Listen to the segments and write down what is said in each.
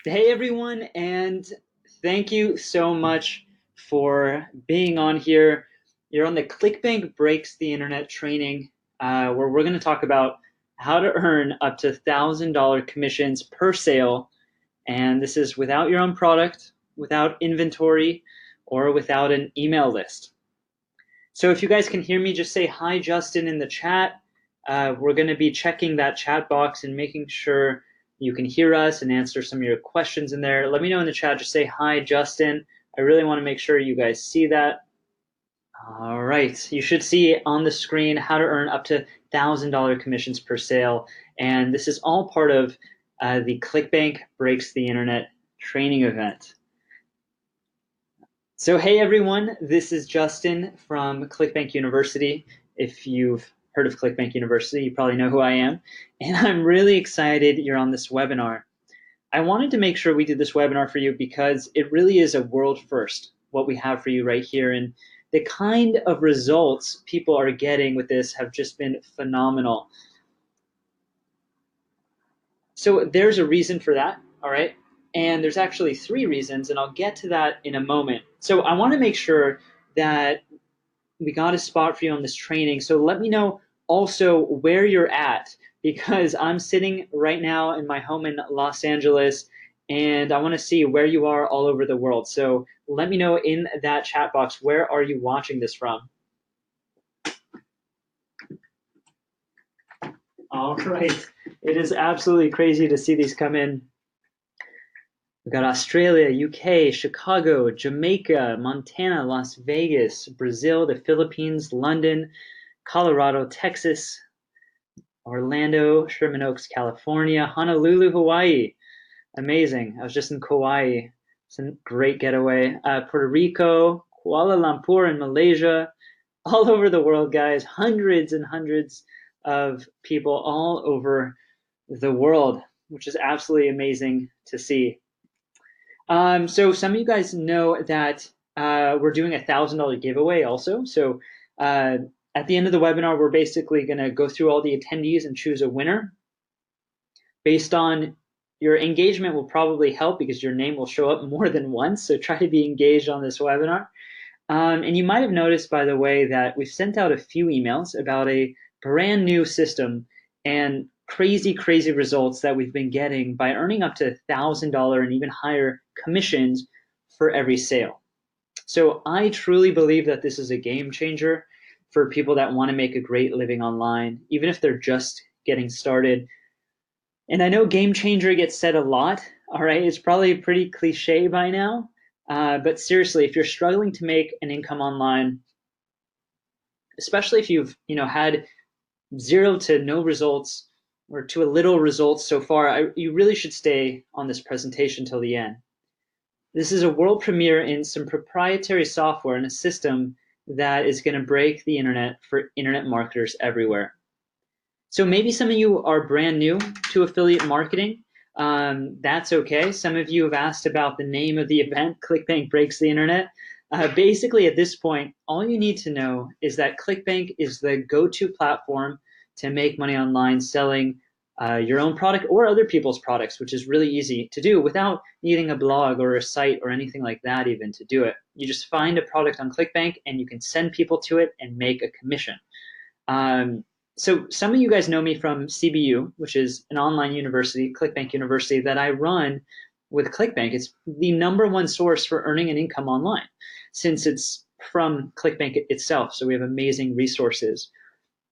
Hey everyone, and thank you so much for being on here. You're on the Clickbank Breaks the Internet training, where we're going to talk about how to earn up to $1,000 commissions per sale. And this is without your own product, without inventory, or without an email list. So if you guys can hear me, just say hi, Justin, in the chat. We're going to be checking that chat box and making sure you can hear us and answer some of your questions in there. Let me know in the chat. Just say hi, Justin. I really want to make sure you guys see that. All right. You should see on the screen how to earn up to $1,000 commissions per sale. And this is all part of the Clickbank Breaks the Internet training event. So hey everyone, this is Justin from Clickbank University. If you've heard of Clickbank University, you probably know who I am. And I'm really excited you're on this webinar. I wanted to make sure we did this webinar for you because it really is a world first, what we have for you right here. And the kind of results people are getting with this have just been phenomenal. So there's a reason for that, all right? And there's actually 3 reasons, and I'll get to that in a moment. So I want to make sure that we got a spot for you on this training. So let me know also where you're at, because I'm sitting right now in my home in Los Angeles, and I want to see where you are all over the world. So let me know in that chat box, where are you watching this from? All right. It is absolutely crazy to see these come in. We've got Australia, UK, Chicago, Jamaica, Montana, Las Vegas, Brazil, the Philippines, London, Colorado, Texas, Orlando, Sherman Oaks, California, Honolulu, Hawaii. Amazing. I was just in Kauai. It's a great getaway. Puerto Rico, Kuala Lumpur in Malaysia, all over the world, guys. Hundreds and hundreds of people all over the world, which is absolutely amazing to see. So some of you guys know that we're doing a $1,000 giveaway also. So at the end of the webinar, we're basically going to go through all the attendees and choose a winner. Based on your engagement will probably help because your name will show up more than once. So try to be engaged on this webinar. And you might have noticed, by the way, that we've sent out a few emails about a brand new system and crazy, crazy results that we've been getting by earning up to $1,000 and even higher commissions for every sale. So I truly believe that this is a game changer for people that want to make a great living online, even if they're just getting started. And I know game changer gets said a lot, all right? It's probably pretty cliche by now, but seriously, if you're struggling to make an income online, especially if you've had 0 to no results or to a little results so far, you really should stay on this presentation till the end. This is a world premiere in some proprietary software and a system that is going to break the internet for internet marketers everywhere. So maybe some of you are brand new to affiliate marketing. That's okay. Some of you have asked about the name of the event, Clickbank Breaks the Internet. Basically, at this point, all you need to know is that Clickbank is the go-to platform to make money online selling your own product or other people's products, which is really easy to do without needing a blog or a site or anything like that even to do it. You just find a product on Clickbank and you can send people to it and make a commission. So some of you guys know me from CBU, which is an online university, Clickbank University, that I run with Clickbank. It's the #1 source for earning an income online since it's from Clickbank itself. So we have amazing resources.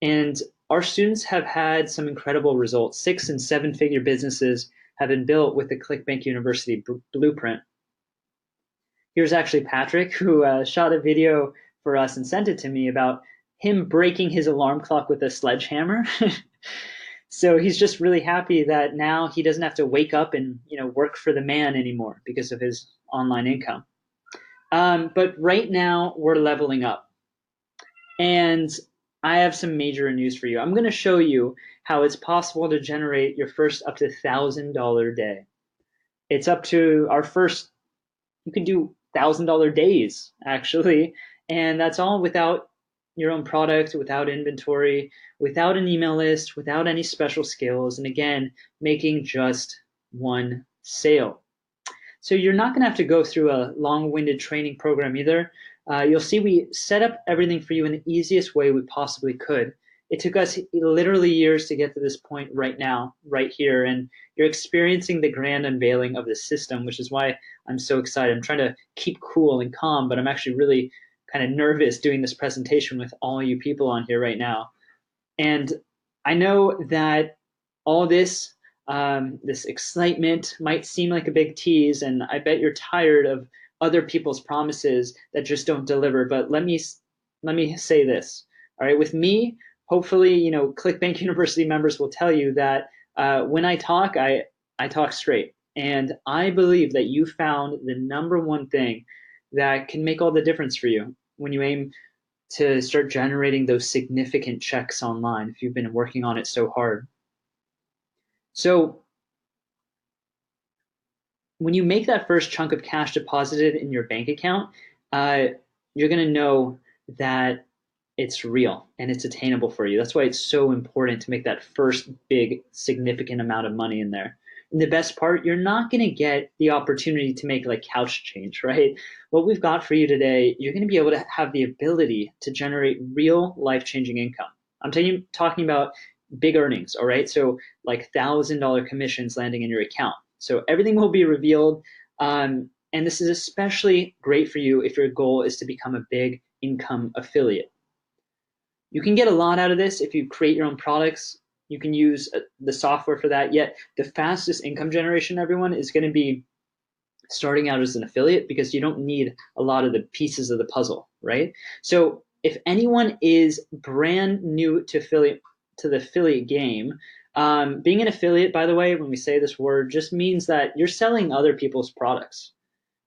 And our students have had some incredible results. 6- and 7-figure businesses have been built with the Clickbank University blueprint. Here's actually Patrick, who shot a video for us and sent it to me about him breaking his alarm clock with a sledgehammer. So he's just really happy that now he doesn't have to wake up and work for the man anymore because of his online income. But right now we're leveling up. And I have some major news for you. I'm going to show you how it's possible to generate your first up to $1,000 day. It's up to our first, you can do $1,000 days actually. And that's all without your own product, without inventory, without an email list, without any special skills, and again, making just one sale. So you're not going to have to go through a long-winded training program either. You'll see we set up everything for you in the easiest way we possibly could. It took us literally years to get to this point right now, right here, and you're experiencing the grand unveiling of the system, which is why I'm so excited. I'm trying to keep cool and calm, but I'm actually really kind of nervous doing this presentation with all you people on here right now. And I know that all this this excitement might seem like a big tease, and I bet you're tired of other people's promises that just don't deliver. But let me say this. All right, with me, hopefully, Clickbank University members will tell you that when I talk, I talk straight, and I believe that you found the number one thing that can make all the difference for you when you aim to start generating those significant checks online if you've been working on it so hard. So when you make that first chunk of cash deposited in your bank account, uh, you're going to know that it's real and it's attainable for you. That's why it's so important to make that first big, significant amount of money in there. And the best part, you're not going to get the opportunity to make like couch change, right? What we've got for you today, you're going to be able to have the ability to generate real life-changing income. I'm talking about big earnings, all right? So like $1,000 commissions landing in your account. So everything will be revealed. And this is especially great for you if your goal is to become a big income affiliate. You can get a lot out of this if you create your own products. You can use the software for that. Yet the fastest income generation, everyone, is going to be starting out as an affiliate because you don't need a lot of the pieces of the puzzle, right? So if anyone is brand new to the affiliate game, being an affiliate, by the way, when we say this word, just means that you're selling other people's products.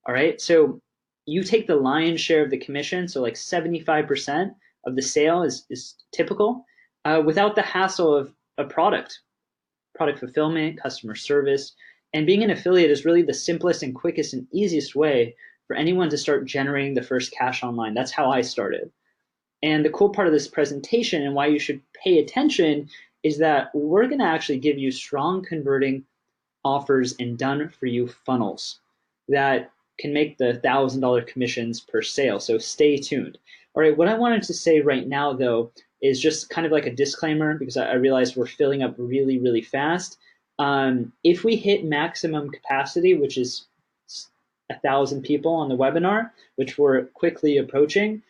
All right. So you take the lion's share of the commission. So like 75% of the sale is typical without the hassle of a product fulfillment, customer service. And being an affiliate is really the simplest and quickest and easiest way for anyone to start generating the first cash online. That's how I started. And the cool part of this presentation and why you should pay attention is that we're going to actually give you strong converting offers and done for you funnels that can make the $1,000 commissions per sale. So stay tuned. All right, what I wanted to say right now, though, is just kind of like a disclaimer because I realize we're filling up really, really fast. If we hit maximum capacity, which is 1,000 people on the webinar, which we're quickly approaching,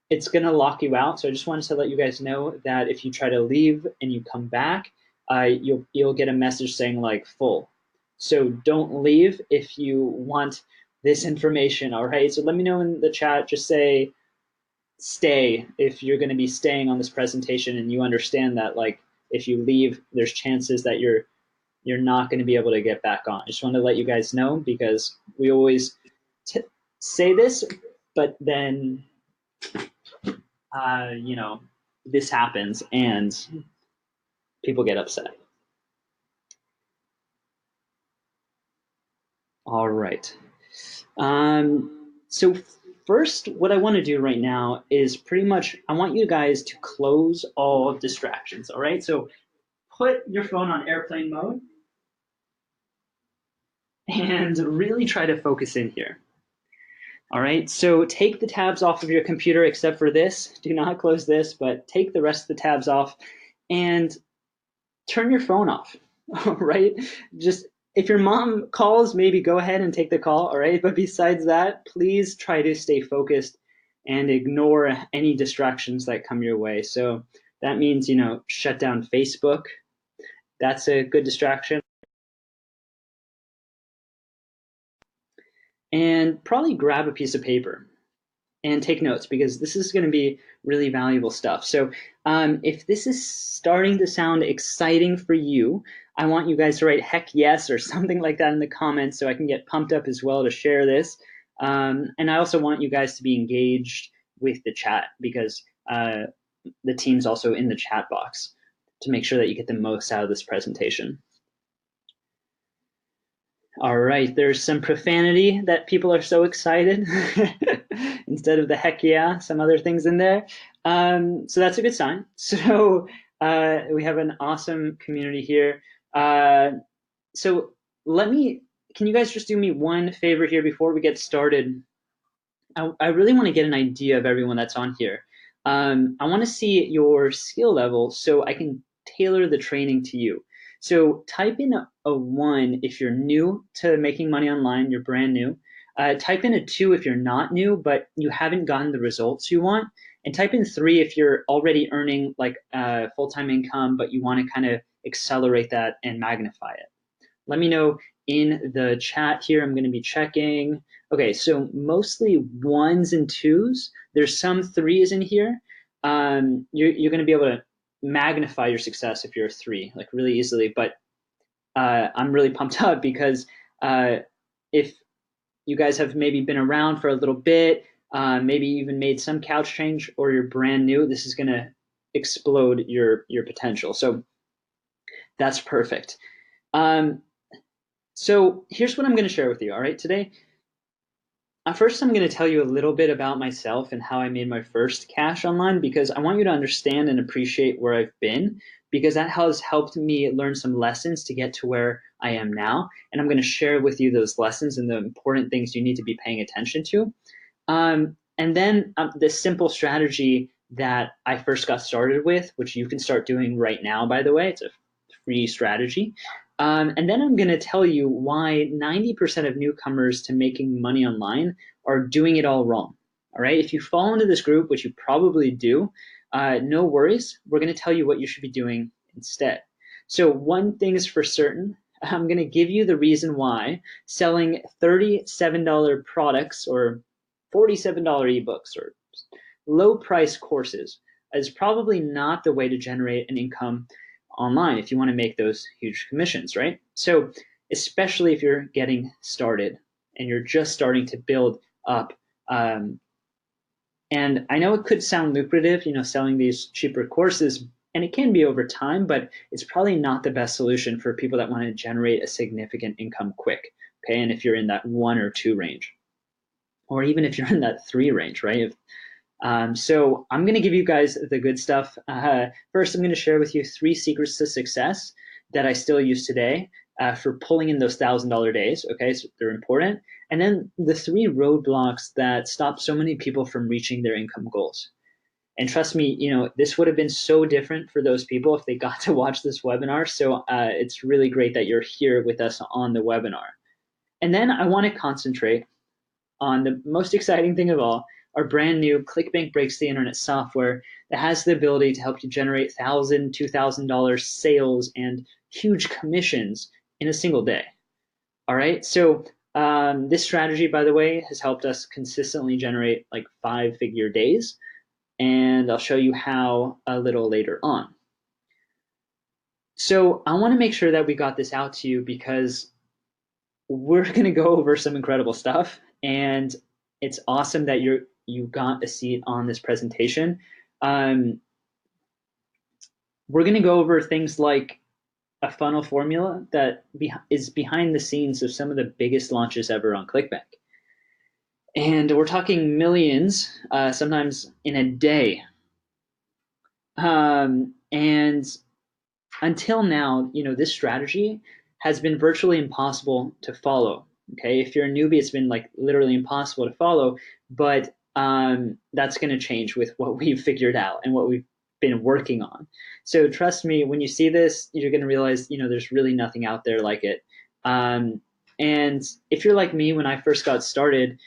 it's going to lock you out. So I just wanted to let you guys know that if you try to leave and you come back, you'll get a message saying like full. So don't leave if you want this information, all right? So let me know in the chat, just say stay if you're going to be staying on this presentation and you understand that like if you leave, there's chances that you're not going to be able to get back on. I just want to let you guys know because we always say this, but then this happens and people get upset. All right. So first, what I want to do right now is pretty much, I want you guys to close all distractions, all right? So put your phone on airplane mode and really try to focus in here. All right, so take the tabs off of your computer except for this. Do not close this, but take the rest of the tabs off and turn your phone off, all right? Just if your mom calls, maybe go ahead and take the call, all right? But besides that, please try to stay focused and ignore any distractions that come your way. So that means, shut down Facebook. That's a good distraction. And probably grab a piece of paper and take notes because this is going to be really valuable stuff. So if this is starting to sound exciting for you, I want you guys to write heck yes or something like that in the comments so I can get pumped up as well to share this. And I also want you guys to be engaged with the chat because the team's also in the chat box to make sure that you get the most out of this presentation. All right, there's some profanity that people are so excited. Instead of the heck yeah, some other things in there. So that's a good sign. So we have an awesome community here. So let me can you guys just do me one favor here before we get started? I really want to get an idea of everyone that's on here. I want to see your skill level so I can tailor the training to you. So type in a 1 if you're new to making money online, you're brand new. Type in a 2 if you're not new, but you haven't gotten the results you want. And type in 3 if you're already earning like full-time income, but you want to kind of accelerate that and magnify it. Let me know in the chat here. I'm going to be checking. Okay, so mostly 1s and 2s. There's some 3s in here. You're going to be able to magnify your success if you're a 3, like really easily. But I'm really pumped up because if you guys have maybe been around for a little bit, maybe even made some couch change, or you're brand new, this is going to explode your potential. So that's perfect. So here's what I'm going to share with you, all right, today. First, I'm going to tell you a little bit about myself and how I made my first cash online, because I want you to understand and appreciate where I've been, because that has helped me learn some lessons to get to where I am now. And I'm going to share with you those lessons and the important things you need to be paying attention to. And then the simple strategy that I first got started with, which you can start doing right now, by the way, it's a free strategy. And then I'm going to tell you why 90% of newcomers to making money online are doing it all wrong. All right. If you fall into this group, which you probably do, no worries. We're going to tell you what you should be doing instead. So one thing is for certain. I'm going to give you the reason why selling $37 products or $47 ebooks or low price courses is probably not the way to generate an income online if you want to make those huge commissions, right? So especially if you're getting started and you're just starting to build up. And I know it could sound lucrative, selling these cheaper courses, and it can be over time, but it's probably not the best solution for people that want to generate a significant income quick. Okay, and if you're in that 1 or 2 range, or even if you're in that 3 range, right? So I'm going to give you guys the good stuff. First, I'm going to share with you 3 secrets to success that I still use today for pulling in those $1,000 days. Okay, so they're important. And then the 3 roadblocks that stop so many people from reaching their income goals. And trust me, this would have been so different for those people if they got to watch this webinar. So it's really great that you're here with us on the webinar. And then I want to concentrate on the most exciting thing of all, our brand new Clickbank Breaks the Internet software that has the ability to help you generate $1,000, $2,000 sales and huge commissions in a single day. All right. So this strategy, by the way, has helped us consistently generate like 5-figure days. And I'll show you how a little later on. So I want to make sure that we got this out to you because we're going to go over some incredible stuff. And it's awesome that you got a seat on this presentation. We're going to go over things like a funnel formula that is behind the scenes of some of the biggest launches ever on Clickbank. And we're talking millions, sometimes in a day. And until now, this strategy has been virtually impossible to follow. Okay, if you're a newbie, it's been like literally impossible to follow, but that's going to change with what we've figured out and what we've been working on. So trust me, when you see this, you're going to realize, there's really nothing out there like it. And if you're like me, when I first got started,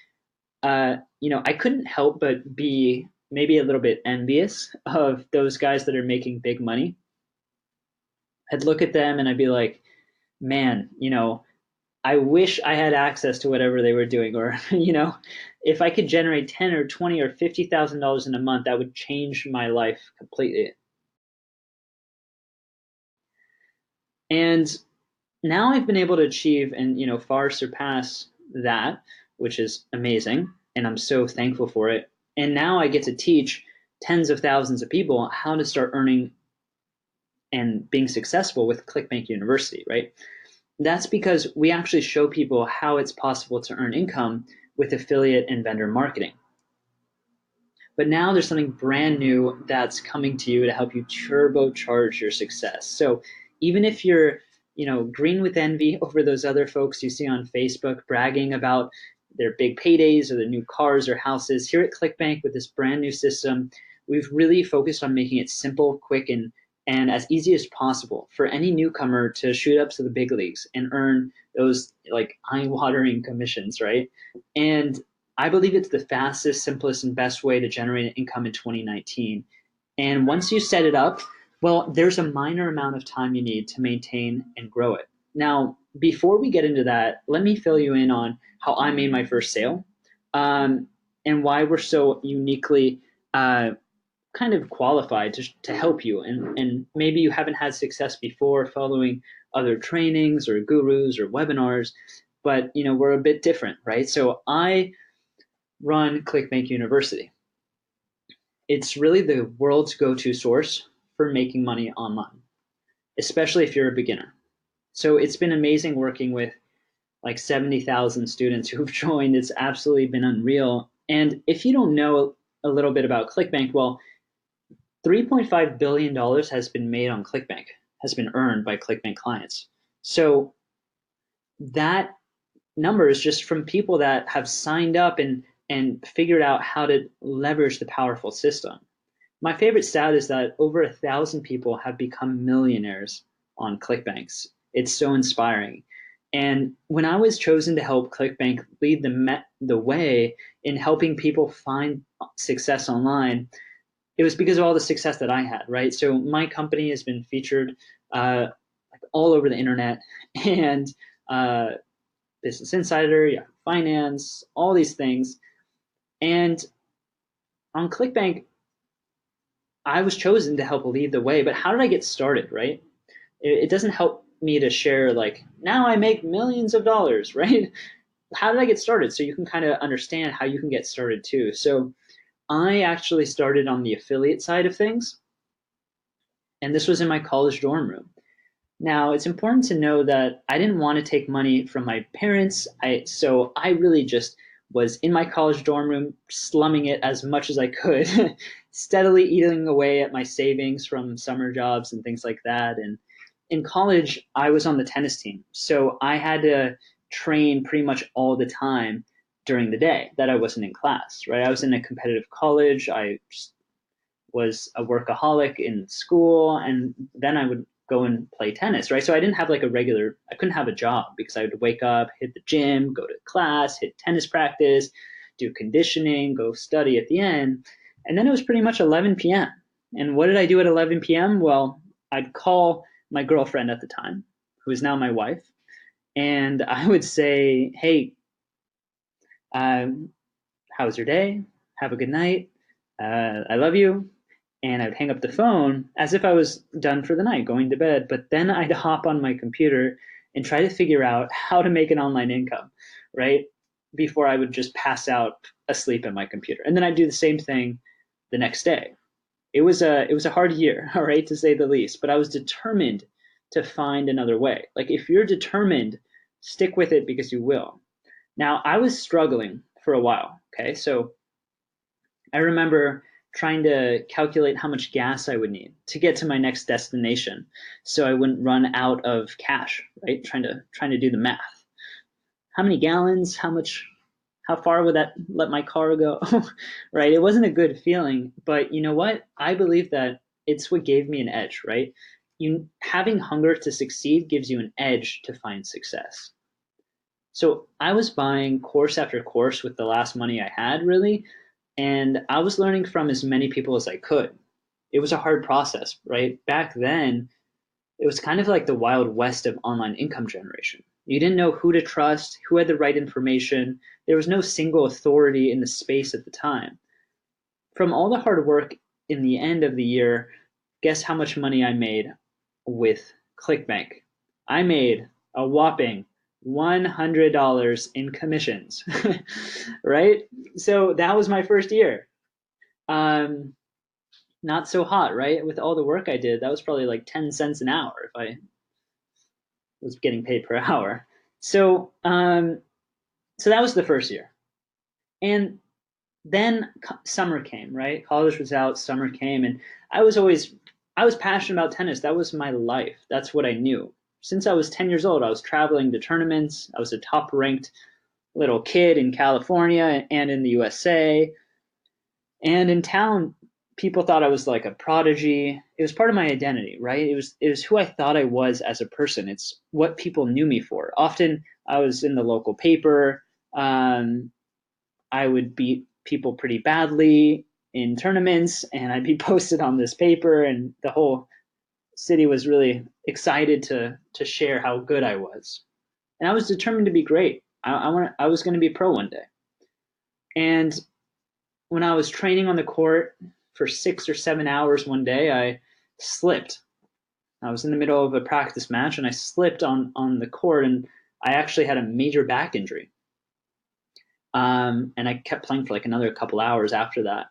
I couldn't help but be maybe a little bit envious of those guys that are making big money. I'd look at them and I'd be like, man, I wish I had access to whatever they were doing, or if I could generate 10 or 20 or $50,000 in a month, that would change my life completely. And now I've been able to achieve and far surpass that, which is amazing, and I'm so thankful for it. And now I get to teach tens of thousands of people how to start earning and being successful with Clickbank University, right? That's because we actually show people how it's possible to earn income with affiliate and vendor marketing. But now there's something brand new that's coming to you to help you turbocharge your success. So even if you're green with envy over those other folks you see on Facebook bragging about their big paydays or their new cars or houses. Here at Clickbank, with this brand new system, we've really focused on making it simple, quick, and as easy as possible for any newcomer to shoot up to the big leagues and earn those like eye-watering commissions, right? And I believe it's the fastest, simplest, and best way to generate an income in 2019. And once you set it up, well, there's a minor amount of time you need to maintain and grow it. Now, before we get into that, let me fill you in on how I made my first sale, and why we're so uniquely kind of qualified to help you. And maybe you haven't had success before following other trainings or gurus or webinars, but we're a bit different, right? So I run Clickbank University. It's really the world's go-to source for making money online, especially if you're a beginner. So it's been amazing working with like 70,000 students who've joined. It's absolutely been unreal. And if you don't know a little bit about Clickbank, well, $3.5 billion has been made on Clickbank, has been earned by Clickbank clients. So that number is just from people that have signed up and figured out how to leverage the powerful system. My favorite stat is that over 1,000 people have become millionaires on Clickbanks. It's so inspiring. And when I was chosen to help Clickbank lead the way in helping people find success online, it was because of all the success that I had, right? So my company has been featured like all over the internet, and Business Insider, Yahoo Finance, all these things. And on Clickbank, I was chosen to help lead the way. But how did I get started, right? It doesn't help me to share like, now I make millions of dollars, right? How did I get started? So you can kind of understand how you can get started too. So I actually started on the affiliate side of things, and this was in my college dorm room. Now, it's important to know that I didn't want to take money from my parents. So I really just was in my college dorm room, slumming it as much as I could, steadily eating away at my savings from summer jobs and things like that. And in college, I was on the tennis team. So I had to train pretty much all the time during the day that I wasn't in class, right? I was in a competitive college. I just was a workaholic in school, and then I would go and play tennis, right? So I didn't have like I couldn't have a job because I would wake up, hit the gym, go to class, hit tennis practice, do conditioning, go study at the end. And then it was pretty much 11 p.m. And what did I do at 11 p.m.? Well, I'd call my girlfriend at the time, who is now my wife, and I would say, hey, how was your day? Have a good night. I love you. And I would hang up the phone as if I was done for the night, going to bed. But then I'd hop on my computer and try to figure out how to make an online income, right? Before I would just pass out asleep at my computer. And then I'd do the same thing the next day. It was a hard year, all right, to say the least, but I was determined to find another way. Like if you're determined, stick with it because you will. Now, I was struggling for a while, okay? So I remember trying to calculate how much gas I would need to get to my next destination so I wouldn't run out of cash, right? Trying to do the math. How many gallons, how far would that let my car go? Right? It wasn't a good feeling, but you know what? I believe that it's what gave me an edge, right? Having hunger to succeed gives you an edge to find success. So I was buying course after course with the last money I had, really, and I was learning from as many people as I could. It was a hard process, right? Back then, it was kind of like the wild west of online income generation. You didn't know who to trust, who had the right information. There was no single authority in the space at the time. From all the hard work in the end of the year, guess how much money I made with Clickbank? I made a whopping $100 in commissions, right? So that was my first year. Not so hot, right? With all the work I did, that was probably like 10 cents an hour if I was getting paid per hour. So, so that was the first year. And then summer came, right? College was out, summer came, and I was passionate about tennis. That was my life. That's what I knew. since I was 10 years old, I was traveling to tournaments. I was a top ranked little kid in California and in the USA. And in town, people thought I was like a prodigy. It was part of my identity, right? It was who I thought I was as a person. It's what people knew me for. Often I was in the local paper. I would beat people pretty badly in tournaments, and I'd be posted on this paper, and the whole city was really excited to share how good I was. And I was determined to be great. I was going to be pro one day. And when I was training on the court for 6 or 7 hours one day, I slipped. I was in the middle of a practice match and I slipped on the court, and I actually had a major back injury. And I kept playing for like another couple hours after that.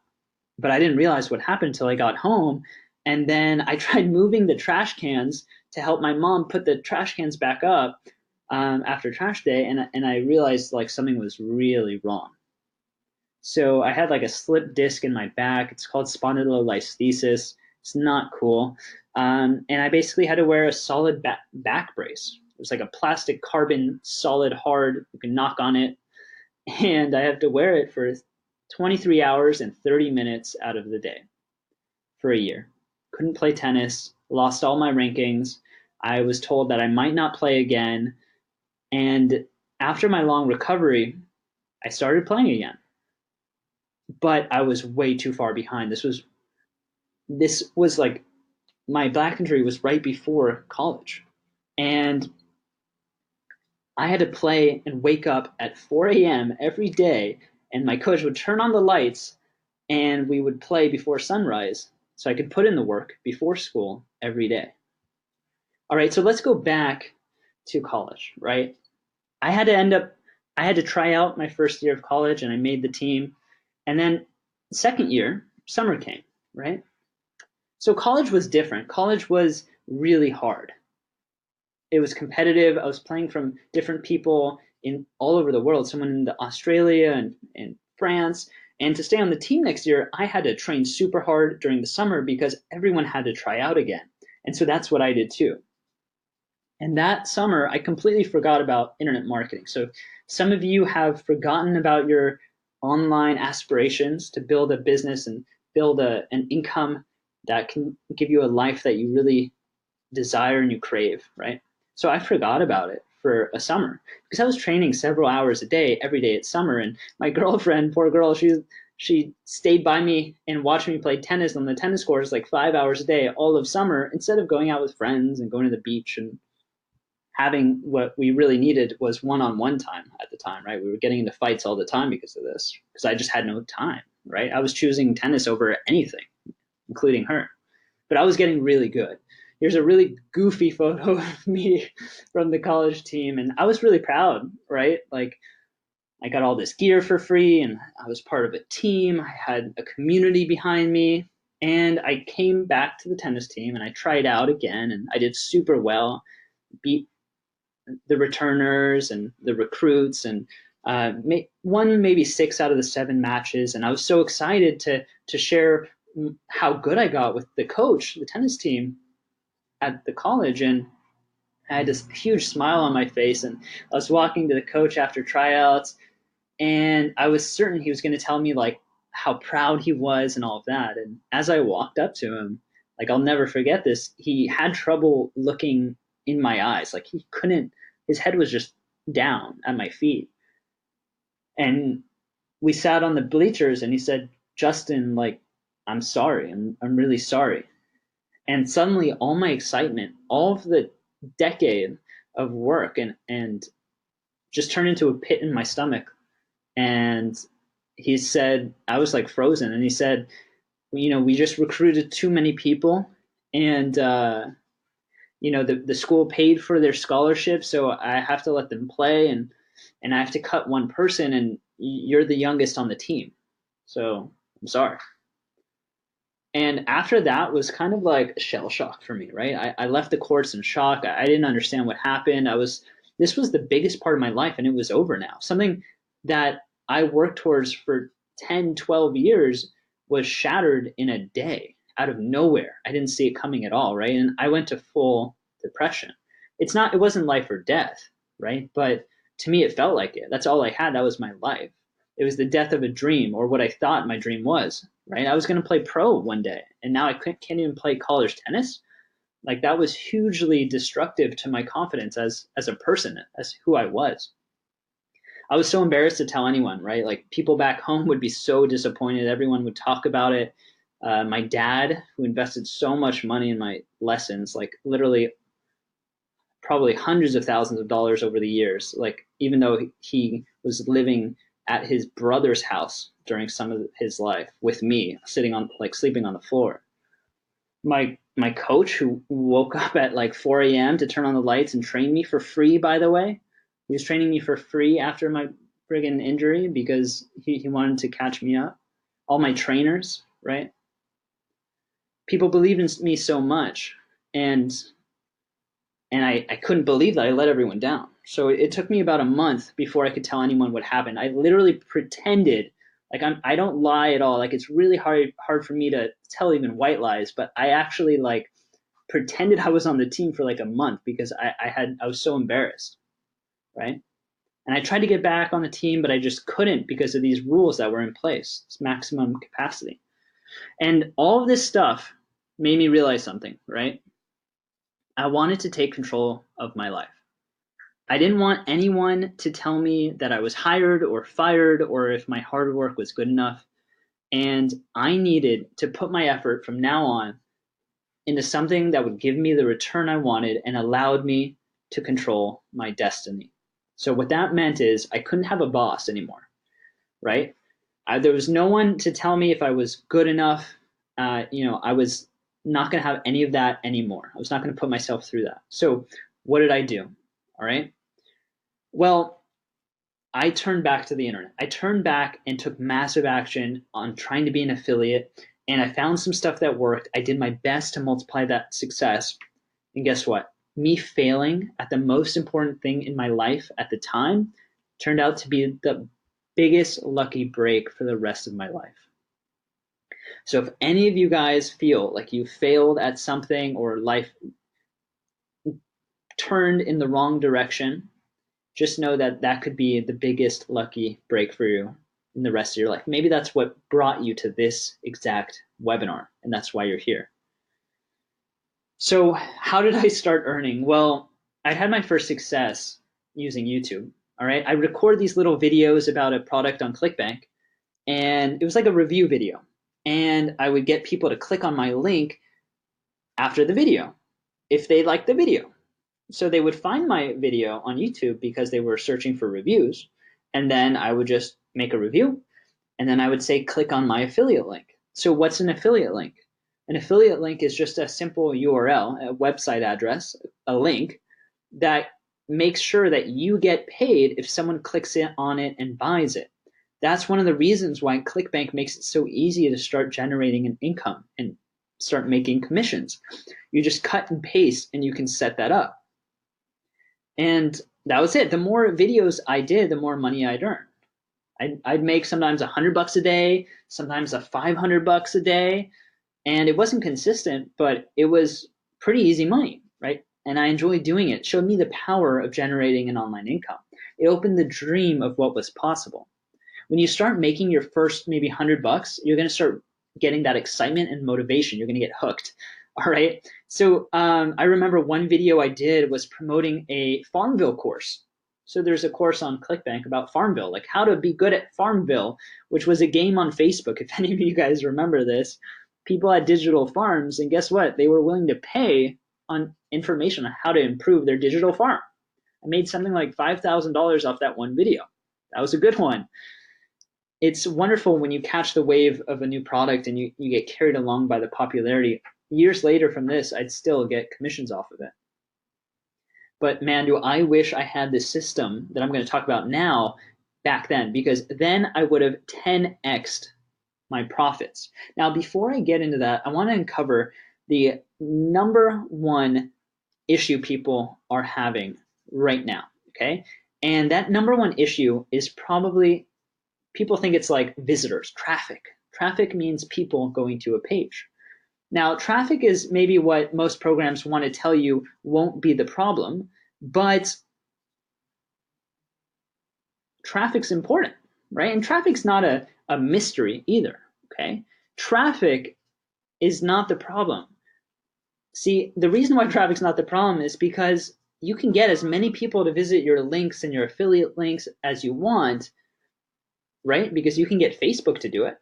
But I didn't realize what happened until I got home. And then I tried moving the trash cans to help my mom put the trash cans back up after trash day. And I realized like something was really wrong. So I had like a slip disc in my back. It's called spondylolisthesis. It's not cool. And I basically had to wear a solid back brace. It was like a plastic carbon, solid, hard. You can knock on it. And I have to wear it for 23 hours and 30 minutes out of the day for a year. Couldn't play tennis, lost all my rankings. I was told that I might not play again. And after my long recovery, I started playing again. But I was way too far behind. This was like my back injury was right before college. And I had to play and wake up at 4 a.m. every day, and my coach would turn on the lights and we would play before sunrise so I could put in the work before school every day. All right, so let's go back to college, right? I had to try out my first year of college and I made the team. And then second year, summer came, right? So college was different. College was really hard. It was competitive. I was playing from different people in all over the world, someone in Australia and France. And to stay on the team next year, I had to train super hard during the summer because everyone had to try out again. And so that's what I did too. And that summer, I completely forgot about internet marketing. So some of you have forgotten about your online aspirations to build a business and build an income that can give you a life that you really desire and you crave, right? So I forgot about it for a summer because I was training several hours a day, every day at summer. And my girlfriend, poor girl, she stayed by me and watched me play tennis on the tennis courts like 5 hours a day all of summer instead of going out with friends and going to the beach and having what we really needed was one-on-one time at the time, right? We were getting into fights all the time because of this, because I just had no time, right? I was choosing tennis over anything, including her. But I was getting really good. Here's a really goofy photo of me from the college team, and I was really proud, right? Like, I got all this gear for free, and I was part of a team. I had a community behind me, and I came back to the tennis team, and I tried out again, and I did super well, beat the returners and the recruits, and won maybe 6 out of the 7 matches. And I was so excited to share how good I got with the coach, the tennis team at the college. And I had this huge smile on my face. And I was walking to the coach after tryouts, and I was certain he was going to tell me like how proud he was and all of that. And as I walked up to him, like I'll never forget this, he had trouble looking in my eyes. Like he couldn't, his head was just down at my feet. And we sat on the bleachers and he said, "Justin, like, I'm sorry. I'm really sorry." And suddenly all my excitement, all of the decade of work and just turned into a pit in my stomach. And he said, I was like frozen. And he said, we just recruited too many people, and the school paid for their scholarship, so I have to let them play, and I have to cut one person, and you're the youngest on the team, so I'm sorry. And after that was kind of like a shell shock for me, right? I left the courts in shock. I didn't understand what happened. This was the biggest part of my life, and it was over now. Something that I worked towards for 10, 12 years was shattered in a day out of nowhere. I didn't see it coming at all, right? And I went to full depression. it wasn't life or death, right? But to me, it felt like it. That's all I had. That was my life. It was the death of a dream, or what I thought my dream was, right? I was going to play pro one day, and now I can't even play college tennis. Like, that was hugely destructive to my confidence as a person, as who I was. I was so embarrassed to tell anyone, right? Like, people back home would be so disappointed. Everyone would talk about it. My dad, who invested so much money in my lessons, like literally probably hundreds of thousands of dollars over the years, like, even though he was living at his brother's house during some of his life with me, sitting on, like, sleeping on the floor. My coach, who woke up at like 4 a.m. to turn on the lights and train me for free, by the way. He was training me for free after my friggin' injury because he wanted to catch me up. All my trainers, right? People believed in me so much, and I couldn't believe that I let everyone down. So it took me about a month before I could tell anyone what happened. I literally pretended, like, I don't lie at all. Like, it's really hard for me to tell even white lies, but I actually, like, pretended I was on the team for like a month because I was so embarrassed, right? And I tried to get back on the team, but I just couldn't because of these rules that were in place, this maximum capacity. And all of this stuff made me realize something, right? I wanted to take control of my life. I didn't want anyone to tell me that I was hired or fired or if my hard work was good enough. And I needed to put my effort from now on into something that would give me the return I wanted and allowed me to control my destiny. So what that meant is I couldn't have a boss anymore, right? There was no one to tell me if I was good enough. I was not going to have any of that anymore. I was not going to put myself through that. So what did I do? All right. Well, I turned back to the internet. I turned back and took massive action on trying to be an affiliate. And I found some stuff that worked. I did my best to multiply that success. And guess what? Me failing at the most important thing in my life at the time turned out to be the biggest lucky break for the rest of my life. So if any of you guys feel like you failed at something or life turned in the wrong direction, just know that that could be the biggest lucky break for you in the rest of your life. Maybe that's what brought you to this exact webinar, and that's why you're here. So how did I start earning? Well, I had my first success using YouTube. All right. I record these little videos about a product on Clickbank, and it was like a review video. And I would get people to click on my link after the video if they liked the video. So they would find my video on YouTube because they were searching for reviews. And then I would just make a review. And then I would say, click on my affiliate link. So what's an affiliate link? An affiliate link is just a simple URL, a website address, a link that makes sure that you get paid if someone clicks on it and buys it. That's one of the reasons why Clickbank makes it so easy to start generating an income and start making commissions. You just cut and paste and you can set that up. And that was it. The more videos I did, the more money I'd earn. I'd make sometimes $100 a day, sometimes $500 a day. And it wasn't consistent, but it was pretty easy money, right? And I enjoyed doing it. It showed me the power of generating an online income. It opened the dream of what was possible. When you start making your first maybe $100, you're going to start getting that excitement and motivation. You're going to get hooked. All right. So I remember one video I did was promoting a Farmville course. So there's a course on Clickbank about Farmville, like how to be good at Farmville, which was a game on Facebook. If any of you guys remember this, people had digital farms, and guess what? They were willing to pay on information on how to improve their digital farm. I made something like $5,000 off that one video. That was a good one. It's wonderful when you catch the wave of a new product and you get carried along by the popularity. Years later from this, I'd still get commissions off of it. But man, do I wish I had this system that I'm going to talk about now back then, because then I would have 10x'd my profits. Now, before I get into that, I want to uncover the number one issue people are having right now, okay? And that number one issue is probably, people think it's like visitors, traffic. Traffic means people going to a page. Now, traffic is maybe what most programs want to tell you won't be the problem, but traffic's important, right? And traffic's not a mystery either, okay? Traffic is not the problem. See, the reason why traffic's not the problem is because you can get as many people to visit your links and your affiliate links as you want, right? Because you can get Facebook to do it.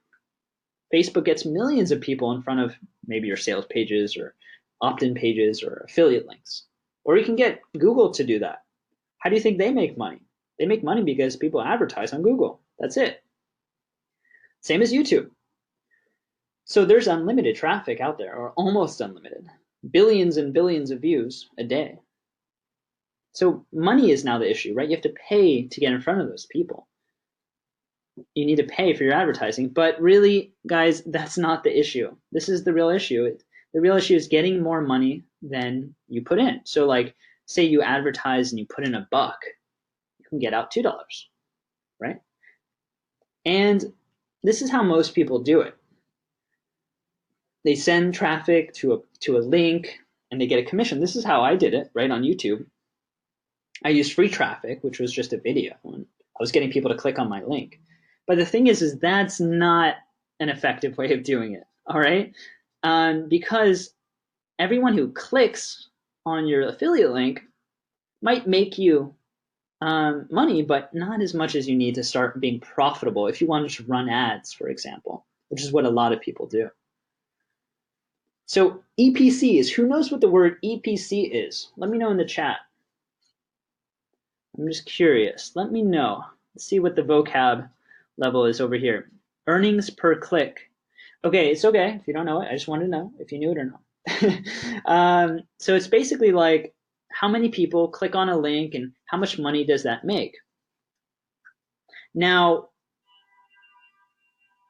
Facebook gets millions of people in front of maybe your sales pages or opt-in pages or affiliate links. Or you can get Google to do that. How do you think they make money? They make money because people advertise on Google. That's it. Same as YouTube. So there's unlimited traffic out there, or almost unlimited. Billions and billions of views a day. So money is now the issue, right? You have to pay to get in front of those people. You need to pay for your advertising. But really, guys, that's not the issue. This is the real issue. The real issue is getting more money than you put in. So like, say you advertise and you put in $1, you can get out $2, right? And this is how most people do it. They send traffic to a link and they get a commission. This is how I did it, right, on YouTube. I used free traffic, which was just a video. I was getting people to click on my link. But the thing is that's not an effective way of doing it, all right? Because everyone who clicks on your affiliate link might make you money, but not as much as you need to start being profitable if you wanted to run ads, for example, which is what a lot of people do. So EPCs, who knows what the word EPC is? Let me know in the chat. I'm just curious. Let me know. Let's see what the vocab level is over here. Earnings per click. Okay, it's okay if you don't know it. I just wanted to know if you knew it or not. So it's basically like how many people click on a link and how much money does that make? Now,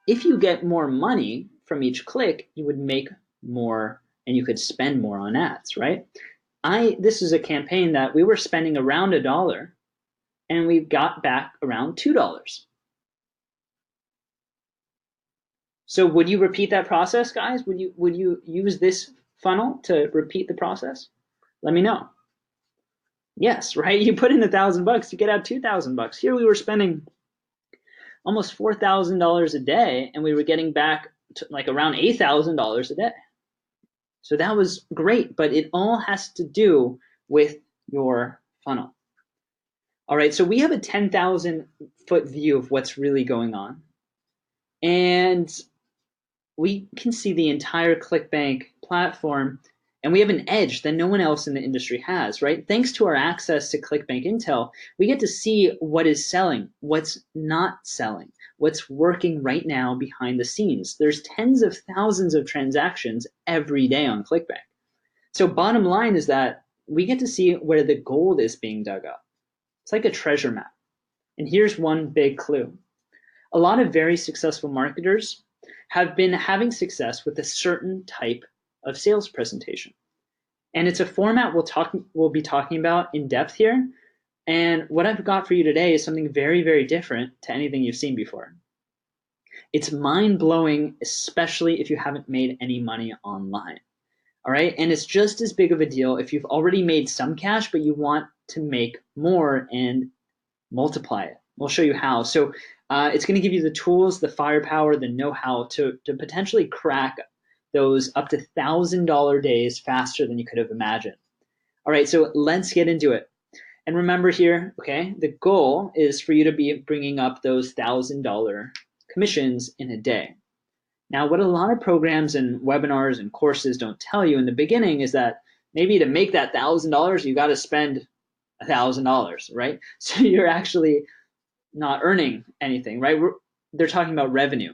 if you get more money from each click, you would make more and you could spend more on ads, right? This is a campaign that we were spending around $1 and we got back around $2. So would you repeat that process, guys? Would you use this funnel to repeat the process? Let me know. Yes, right? You put in $1,000, you get out $2,000. Here we were spending almost $4,000 a day and we were getting back to like around $8,000 a day. So that was great, but it all has to do with your funnel. All right, so we have a 10,000 foot view of what's really going on. And we can see the entire Clickbank platform, and we have an edge that no one else in the industry has, right? Thanks to our access to Clickbank Intel, we get to see what is selling, what's not selling, what's working right now behind the scenes. There's tens of thousands of transactions every day on Clickbank. So bottom line is that we get to see where the gold is being dug up. It's like a treasure map. And here's one big clue. A lot of very successful marketers have been having success with a certain type of sales presentation. And it's a format we'll be talking about in depth here. And what I've got for you today is something very, very different to anything you've seen before. It's mind-blowing, especially if you haven't made any money online. All right, and it's just as big of a deal if you've already made some cash, but you want to make more and multiply it. We'll show you how. So it's going to give you the tools, the firepower, the know-how to potentially crack those up to $1,000 days faster than you could have imagined. All right, so let's get into it. And remember here, okay, the goal is for you to be bringing up those $1,000 commissions in a day. Now, what a lot of programs and webinars and courses don't tell you in the beginning is that maybe to make that $1,000, you got to spend $1,000, right? So you're actually not earning anything, right? They're talking about revenue.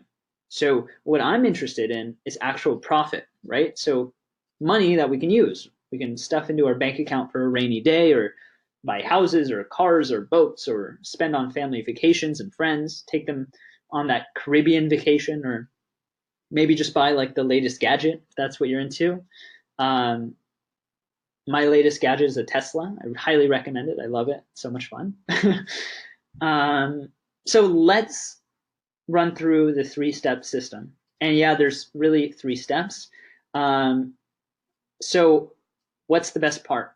So what I'm interested in is actual profit, right? So money that we can use. We can stuff into our bank account for a rainy day, or buy houses or cars or boats, or spend on family vacations and friends, take them on that Caribbean vacation, or maybe just buy like the latest gadget, if that's what you're into. My latest gadget is a Tesla. I highly recommend it. I love it. It's so much fun. So let's run through the 3-step system. And yeah, there's really 3 steps. So what's the best part?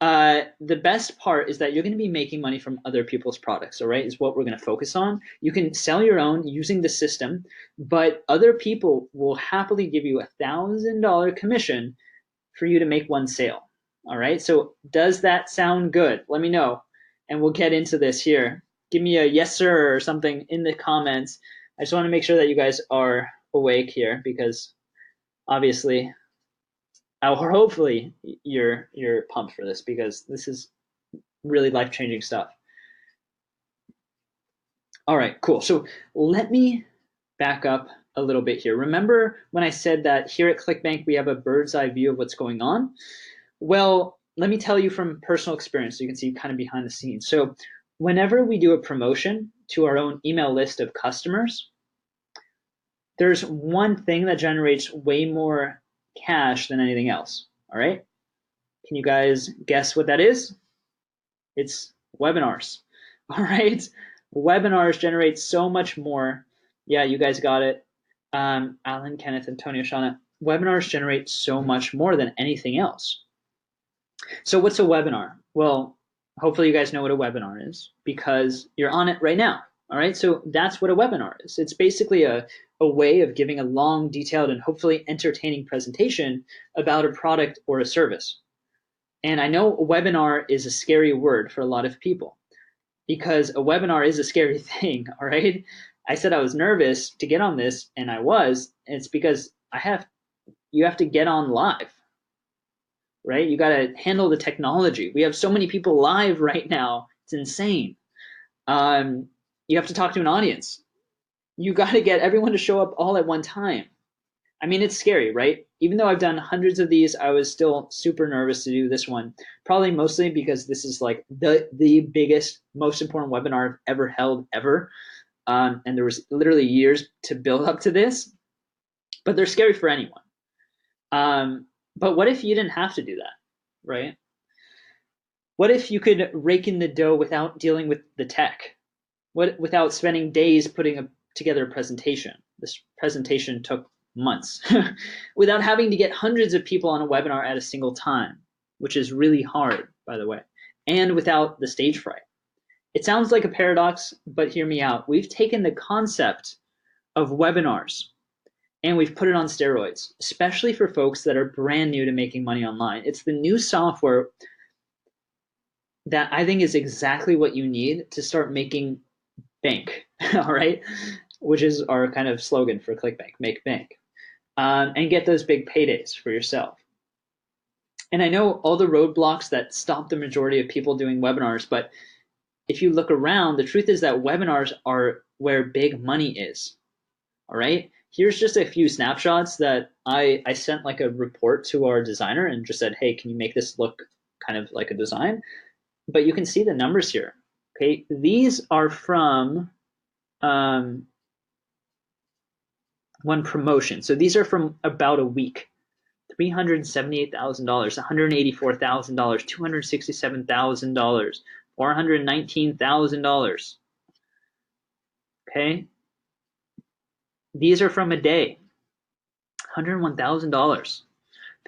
The best part is that you're going to be making money from other people's products, all right, is what we're going to focus on. You can sell your own using the system, but other people will happily give you $1,000 commission for you to make one sale. All right, so does that sound good? Let me know, and we'll get into this here. Give me a yes sir or something in the comments. I just want to make sure that you guys are awake here because obviously or hopefully you're pumped for this because this is really life-changing stuff. All right, cool. So let me back up a little bit here. Remember when I said that here at Clickbank we have a bird's eye view of what's going on? Well, let me tell you from personal experience so you can see kind of behind the scenes. So whenever we do a promotion to our own email list of customers, there's one thing that generates way more cash than anything else. All right? Can you guys guess what that is? It's webinars. All right? Webinars generate so much more. Yeah, you guys got it. Alan, Kenneth, Antonio, Shauna. Webinars generate so much more than anything else. So what's a webinar? Well, hopefully you guys know what a webinar is because you're on it right now. All right, so that's what a webinar is. It's basically a way of giving a long, detailed, and hopefully entertaining presentation about a product or a service. And I know a webinar is a scary word for a lot of people because a webinar is a scary thing, all right? I said I was nervous to get on this, and I was. And it's because you have to get on live, right? You got to handle the technology. We have so many people live right now. It's insane. You have to talk to an audience. You got to get everyone to show up all at one time. I mean, it's scary, right? Even though I've done hundreds of these, I was still super nervous to do this one. Probably mostly because this is like the biggest, most important webinar I've ever held ever. And there was literally years to build up to this, but they're scary for anyone. But what if you didn't have to do that, right? What if you could rake in the dough without dealing with the tech? Without spending days putting together a presentation? This presentation took months. Without having to get hundreds of people on a webinar at a single time, which is really hard, by the way, and without the stage fright. It sounds like a paradox, but hear me out. We've taken the concept of webinars and we've put it on steroids, especially for folks that are brand new to making money online. It's the new software that I think is exactly what you need to start making bank, all right? Which is our kind of slogan for Clickbank, make bank. And get those big paydays for yourself. And I know all the roadblocks that stop the majority of people doing webinars, but if you look around, the truth is that webinars are where big money is, all right? Here's just a few snapshots that I sent like a report to our designer and just said, hey, can you make this look kind of like a design? But you can see the numbers here, okay? These are from one promotion. So these are from about a week. $378,000, $184,000, $267,000, $419,000. Okay? These are from a day. $101,000,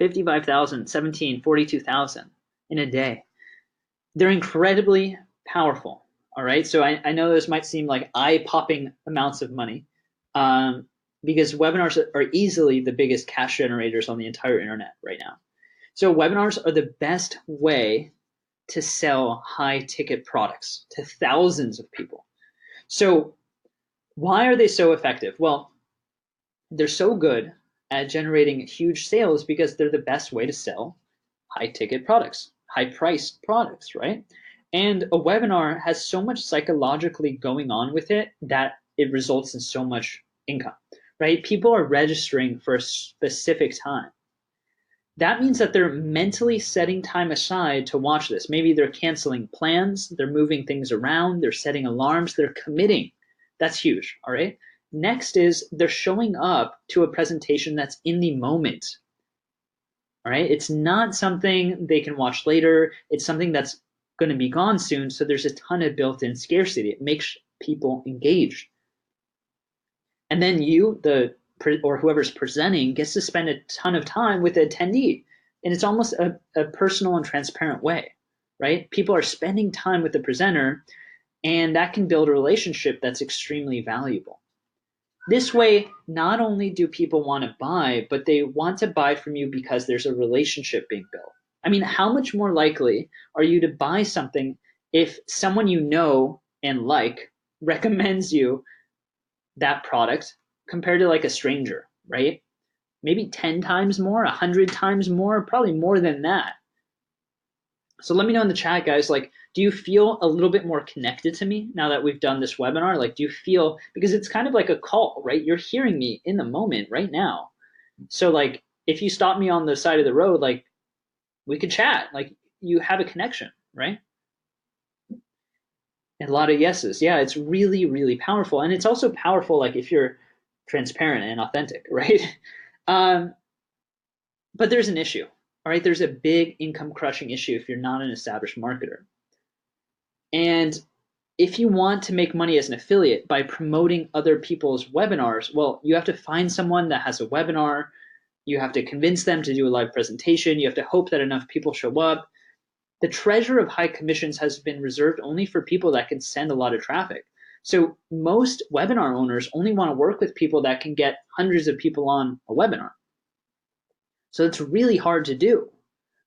$55,000, $17,000, $42,000 in a day. They're incredibly powerful. All right. So I know this might seem like eye-popping amounts of money. Because webinars are easily the biggest cash generators on the entire internet right now. So webinars are the best way to sell high-ticket products to thousands of people. So why are they so effective? Well, they're so good at generating huge sales because they're the best way to sell high-ticket products, high-priced products, right? And a webinar has so much psychologically going on with it that it results in so much income. Right? People are registering for a specific time. That means that they're mentally setting time aside to watch this. Maybe they're canceling plans, they're moving things around, they're setting alarms, they're committing. That's huge, all right? Next is they're showing up to a presentation that's in the moment, all right? It's not something they can watch later. It's something that's going to be gone soon, so there's a ton of built-in scarcity. It makes people engaged. And then you, the or whoever's presenting gets to spend a ton of time with the attendee. And it's almost a personal and transparent way, right? People are spending time with the presenter, and that can build a relationship that's extremely valuable. This way, not only do people want to buy, but they want to buy from you because there's a relationship being built. I mean, how much more likely are you to buy something if someone you know and like recommends you that product compared to like a stranger, right? Maybe 10 times more, 100 times more, probably more than that. So let me know in the chat, guys, like, do you feel a little bit more connected to me now that we've done this webinar? Like, do you feel, because it's kind of like a call, right? You're hearing me in the moment right now. So like, if you stop me on the side of the road, like, we could chat, like you have a connection, right? And a lot of yeses. Yeah, it's really, really powerful. And it's also powerful, like if you're transparent and authentic, right? But there's an issue, all right? There's a big income crushing issue if you're not an established marketer. And if you want to make money as an affiliate by promoting other people's webinars, well, you have to find someone that has a webinar. You have to convince them to do a live presentation. You have to hope that enough people show up. The treasure of high commissions has been reserved only for people that can send a lot of traffic. So most webinar owners only want to work with people that can get hundreds of people on a webinar. So it's really hard to do,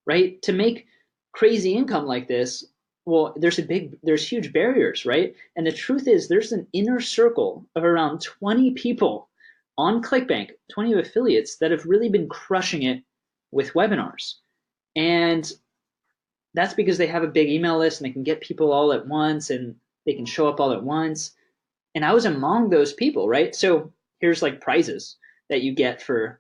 right? To make crazy income like this, well, there's huge barriers, right? And the truth is there's an inner circle of around 20 people on Clickbank, 20 affiliates that have really been crushing it with webinars. And that's because they have a big email list and they can get people all at once and they can show up all at once. And I was among those people, right? So here's like prizes that you get for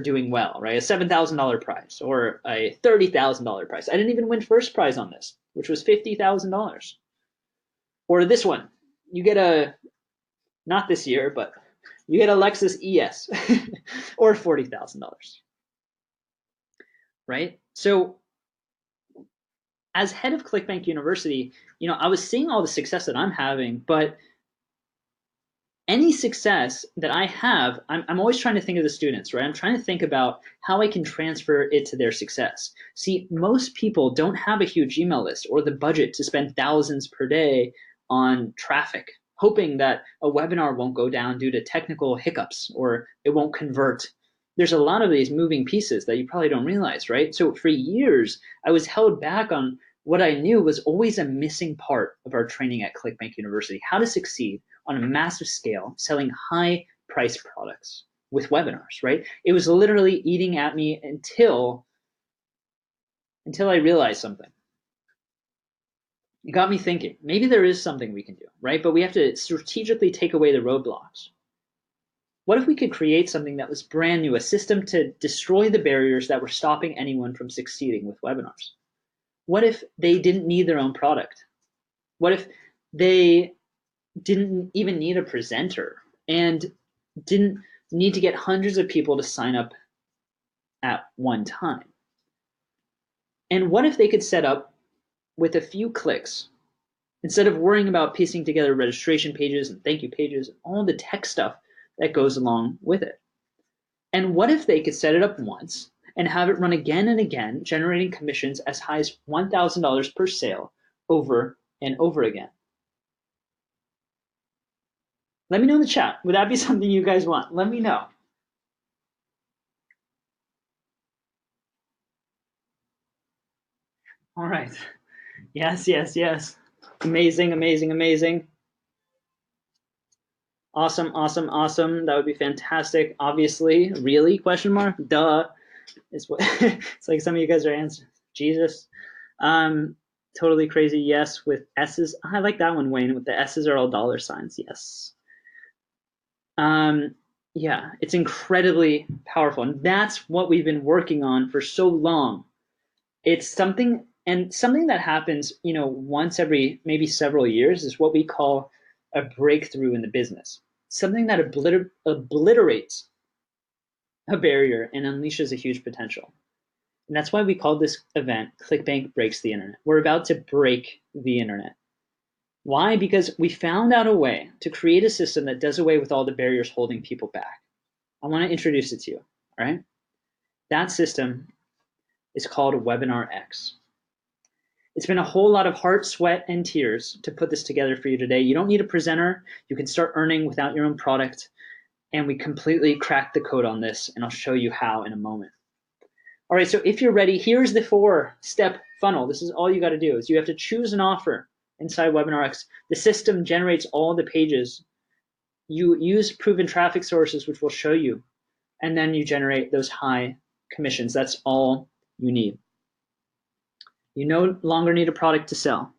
doing well, right? A $7,000 prize or a $30,000 prize. I didn't even win first prize on this, which was $50,000. Or this one, you get not this year, but you get a Lexus ES or $40,000, right? So as head of Clickbank University, I was seeing all the success that I'm having, but any success that I have, I'm always trying to think of the students, right? I'm trying to think about how I can transfer it to their success. See, most people don't have a huge email list or the budget to spend thousands per day on traffic, hoping that a webinar won't go down due to technical hiccups or it won't convert. There's a lot of these moving pieces that you probably don't realize, right? So for years, I was held back on what I knew was always a missing part of our training at Clickbank University, how to succeed on a massive scale, selling high price products with webinars, right? It was literally eating at me until I realized something. It got me thinking, maybe there is something we can do, right? But we have to strategically take away the roadblocks. What if we could create something that was brand new, a system to destroy the barriers that were stopping anyone from succeeding with webinars? What if they didn't need their own product? What if they didn't even need a presenter and didn't need to get hundreds of people to sign up at one time? And what if they could set up with a few clicks, instead of worrying about piecing together registration pages and thank you pages and all the tech stuff that goes along with it? And what if they could set it up once and have it run again and again, generating commissions as high as $1,000 per sale over and over again? Let me know in the chat. Would that be something you guys want? Let me know. All right. Yes, yes, yes. Amazing, amazing, amazing. Awesome, awesome, awesome. That would be fantastic. Obviously, really? Question mark? Duh. It's what it's like some of you guys are answering. Jesus. Totally crazy. Yes, with S's. I like that one, Wayne. With the S's are all dollar signs. Yes. Yeah, it's incredibly powerful. And that's what we've been working on for so long. It's something that happens, once every maybe several years is what we call a breakthrough in the business. Something that obliterates a barrier and unleashes a huge potential. And that's why we call this event Clickbank Breaks the Internet. We're about to break the internet. Why? Because we found out a way to create a system that does away with all the barriers holding people back. I want to introduce it to you, all right? That system is called Webinar X. It's been a whole lot of heart, sweat, and tears to put this together for you today. You don't need a presenter. You can start earning without your own product. And we completely cracked the code on this, and I'll show you how in a moment. All right, so if you're ready, here's the 4-step funnel. This is all you got to do is you have to choose an offer inside Webinar X. The system generates all the pages. You use proven traffic sources, which we'll show you, and then you generate those high commissions. That's all you need. You no longer need a product to sell.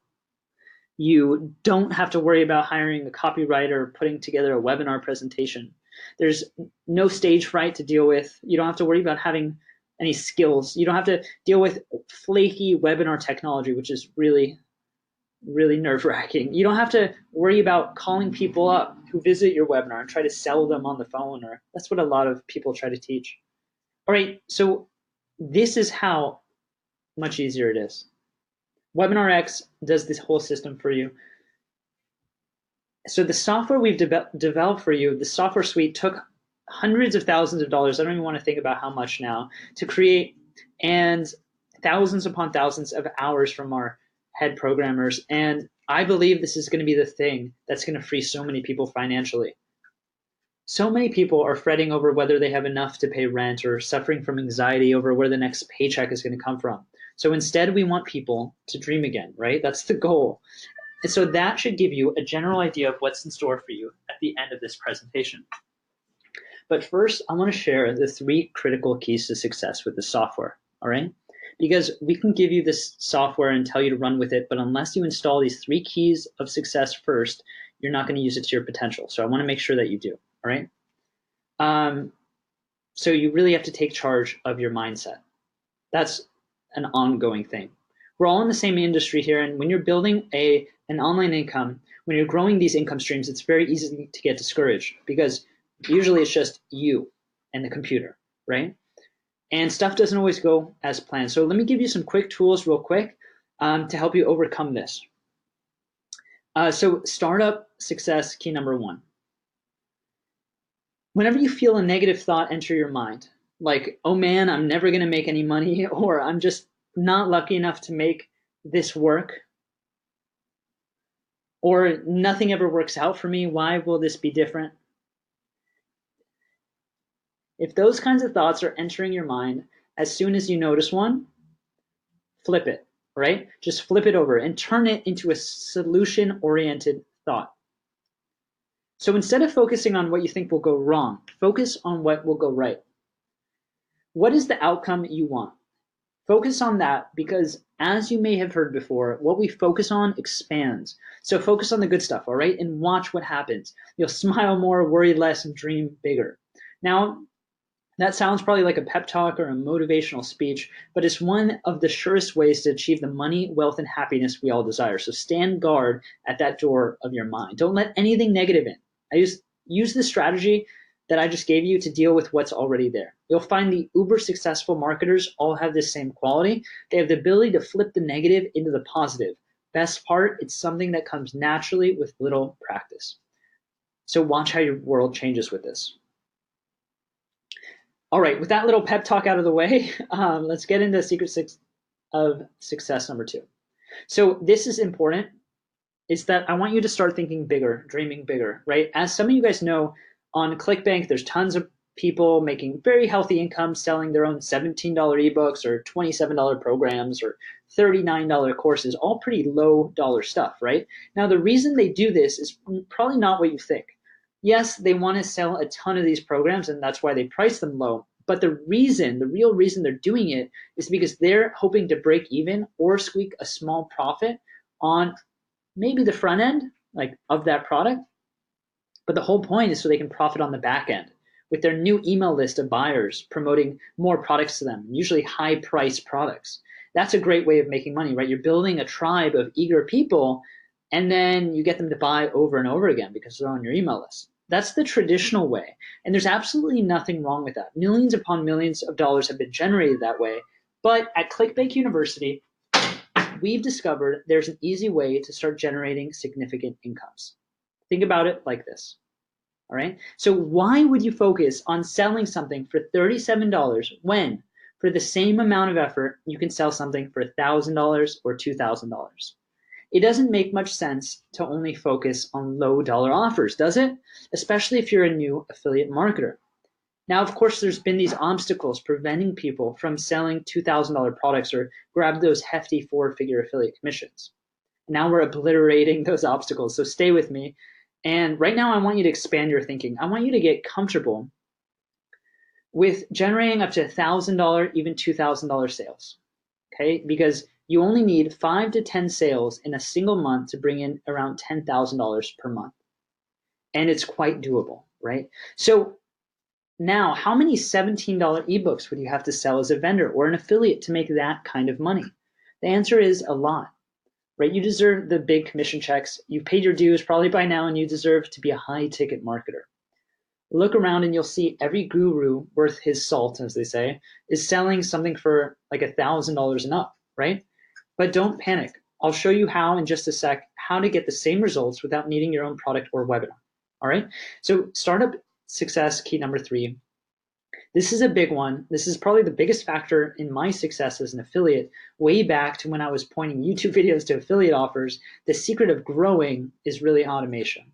You don't have to worry about hiring a copywriter or putting together a webinar presentation. There's no stage fright to deal with. You don't have to worry about having any skills. You don't have to deal with flaky webinar technology, which is really nerve-wracking. You don't have to worry about calling people up who visit your webinar and try to sell them on the phone, or that's what a lot of people try to teach. All right, so this is how much easier it is. Webinar X does this whole system for you. So the software we've developed for you, the software suite, took hundreds of thousands of dollars, I don't even want to think about how much now, to create, and thousands upon thousands of hours from our head programmers. And I believe this is going to be the thing that's going to free so many people financially. So many people are fretting over whether they have enough to pay rent or suffering from anxiety over where the next paycheck is going to come from. So instead, we want people to dream again, right? That's the goal. And so that should give you a general idea of what's in store for you at the end of this presentation. But first, I want to share the 3 critical keys to success with the software, all right? Because we can give you this software and tell you to run with it, but unless you install these 3 keys of success first, you're not going to use it to your potential. So I want to make sure that you do, all right? So you really have to take charge of your mindset. That's an ongoing thing. We're all in the same industry here, and when you're building an online income, when you're growing these income streams, it's very easy to get discouraged because usually it's just you and the computer, right? And stuff doesn't always go as planned. So let me give you some quick tools real quick to help you overcome this. So startup success, key number 1. Whenever you feel a negative thought enter your mind, like, oh man, I'm never going to make any money, or I'm just not lucky enough to make this work, or nothing ever works out for me, why will this be different? If those kinds of thoughts are entering your mind, as soon as you notice one, flip it, right? Just flip it over and turn it into a solution-oriented thought. So instead of focusing on what you think will go wrong, focus on what will go right. What is the outcome you want? Focus on that, because as you may have heard before, what we focus on expands. So focus on the good stuff, all right? And watch what happens. You'll smile more, worry less, and dream bigger. Now, that sounds probably like a pep talk or a motivational speech, but it's one of the surest ways to achieve the money, wealth, and happiness we all desire. So stand guard at that door of your mind. Don't let anything negative in. I use the strategy that I just gave you to deal with what's already there. You'll find the uber successful marketers all have this same quality. They have the ability to flip the negative into the positive. Best part, it's something that comes naturally with little practice. So watch how your world changes with this. All right, with that little pep talk out of the way, let's get into secret of success number 2. So this is important, is that I want you to start thinking bigger, dreaming bigger, right? As some of you guys know, on Clickbank, there's tons of people making very healthy income selling their own $17 ebooks or $27 programs or $39 courses, all pretty low dollar stuff, right? Now, the reason they do this is probably not what you think. Yes, they want to sell a ton of these programs, and that's why they price them low. But the real reason they're doing it is because they're hoping to break even or squeak a small profit on maybe the front end, like of that product. But the whole point is so they can profit on the back end with their new email list of buyers, promoting more products to them, usually high price products. That's a great way of making money, right? You're building a tribe of eager people, and then you get them to buy over and over again because they're on your email list. That's the traditional way. And there's absolutely nothing wrong with that. Millions upon millions of dollars have been generated that way. But at Clickbank University, we've discovered there's an easy way to start generating significant incomes. Think about it like this. All right. So why would you focus on selling something for $37 when for the same amount of effort, you can sell something for $1,000 or $2,000? It doesn't make much sense to only focus on low dollar offers, does it? Especially if you're a new affiliate marketer. Now, of course, there's been these obstacles preventing people from selling $2,000 products or grab those hefty four-figure affiliate commissions. Now we're obliterating those obstacles, so stay with me. And right now, I want you to expand your thinking. I want you to get comfortable with generating up to $1,000, even $2,000 sales, okay? Because you only need 5 to 10 sales in a single month to bring in around $10,000 per month. And it's quite doable, right? So now, how many $17 ebooks would you have to sell as a vendor or an affiliate to make that kind of money? The answer is a lot, right? You deserve the big commission checks. You've paid your dues probably by now, and you deserve to be a high-ticket marketer. Look around and you'll see every guru worth his salt, as they say, is selling something for like $1,000 and up, right? But don't panic. I'll show you how in just a sec, how to get the same results without needing your own product or webinar, all right? So startup success key number 3. This is a big one. This is probably the biggest factor in my success as an affiliate way back to when I was pointing YouTube videos to affiliate offers. The secret of growing is really automation.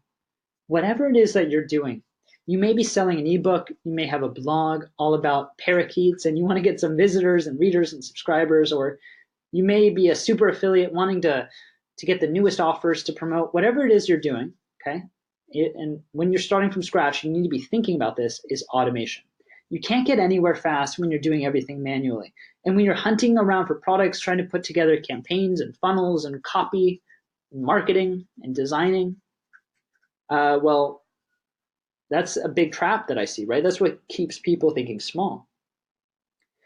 Whatever it is that you're doing, you may be selling an ebook, you may have a blog all about parakeets and you want to get some visitors and readers and subscribers, or you may be a super affiliate wanting to get the newest offers to promote. Whatever it is you're doing, okay? And when you're starting from scratch, you need to be thinking about this is automation. You can't get anywhere fast when you're doing everything manually. And when you're hunting around for products, trying to put together campaigns and funnels and copy, and marketing and designing, well, that's a big trap that I see, right? That's what keeps people thinking small.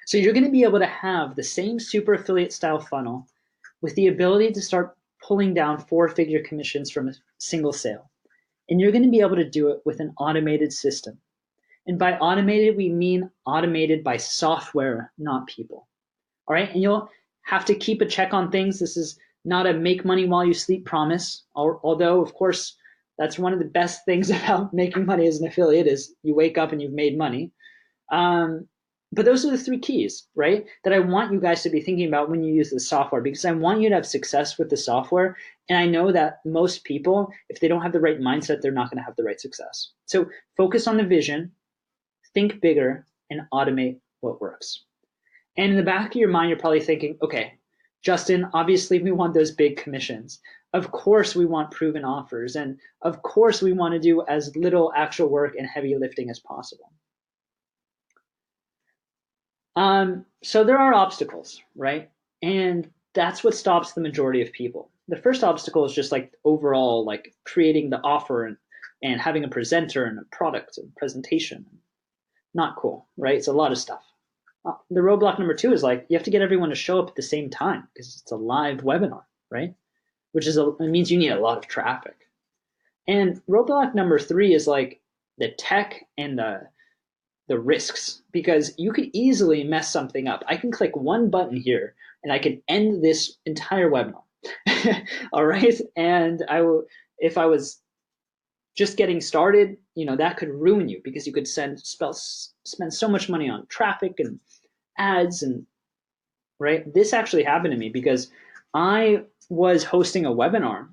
So you're going to be able to have the same super affiliate style funnel with the ability to start pulling down 4-figure commissions from a single sale. And you're going to be able to do it with an automated system. And by automated, we mean automated by software, not people. All right. And you'll have to keep a check on things. This is not a make money while you sleep promise. Although, of course, that's one of the best things about making money as an affiliate is you wake up and you've made money. But those are the 3 keys, right, that I want you guys to be thinking about when you use the software, because I want you to have success with the software. And I know that most people, if they don't have the right mindset, they're not going to have the right success. So focus on the vision, think bigger, and automate what works. And in the back of your mind, you're probably thinking, okay, Justin, obviously we want those big commissions. Of course we want proven offers. And of course we want to do as little actual work and heavy lifting as possible. So there are obstacles, right? And that's what stops the majority of people. The first obstacle is just like overall, like creating the offer and having a presenter and a product and presentation. Not cool, right? It's a lot of stuff. The roadblock number 2 is like, you have to get everyone to show up at the same time because it's a live webinar, right? Which is it means you need a lot of traffic. And roadblock number 3 is like the tech and the risks, because you could easily mess something up. I can click one button here and I can end this entire webinar. All right. And if I was just getting started, that could ruin you because you could spend so much money on traffic and ads and right. This actually happened to me because I was hosting a webinar.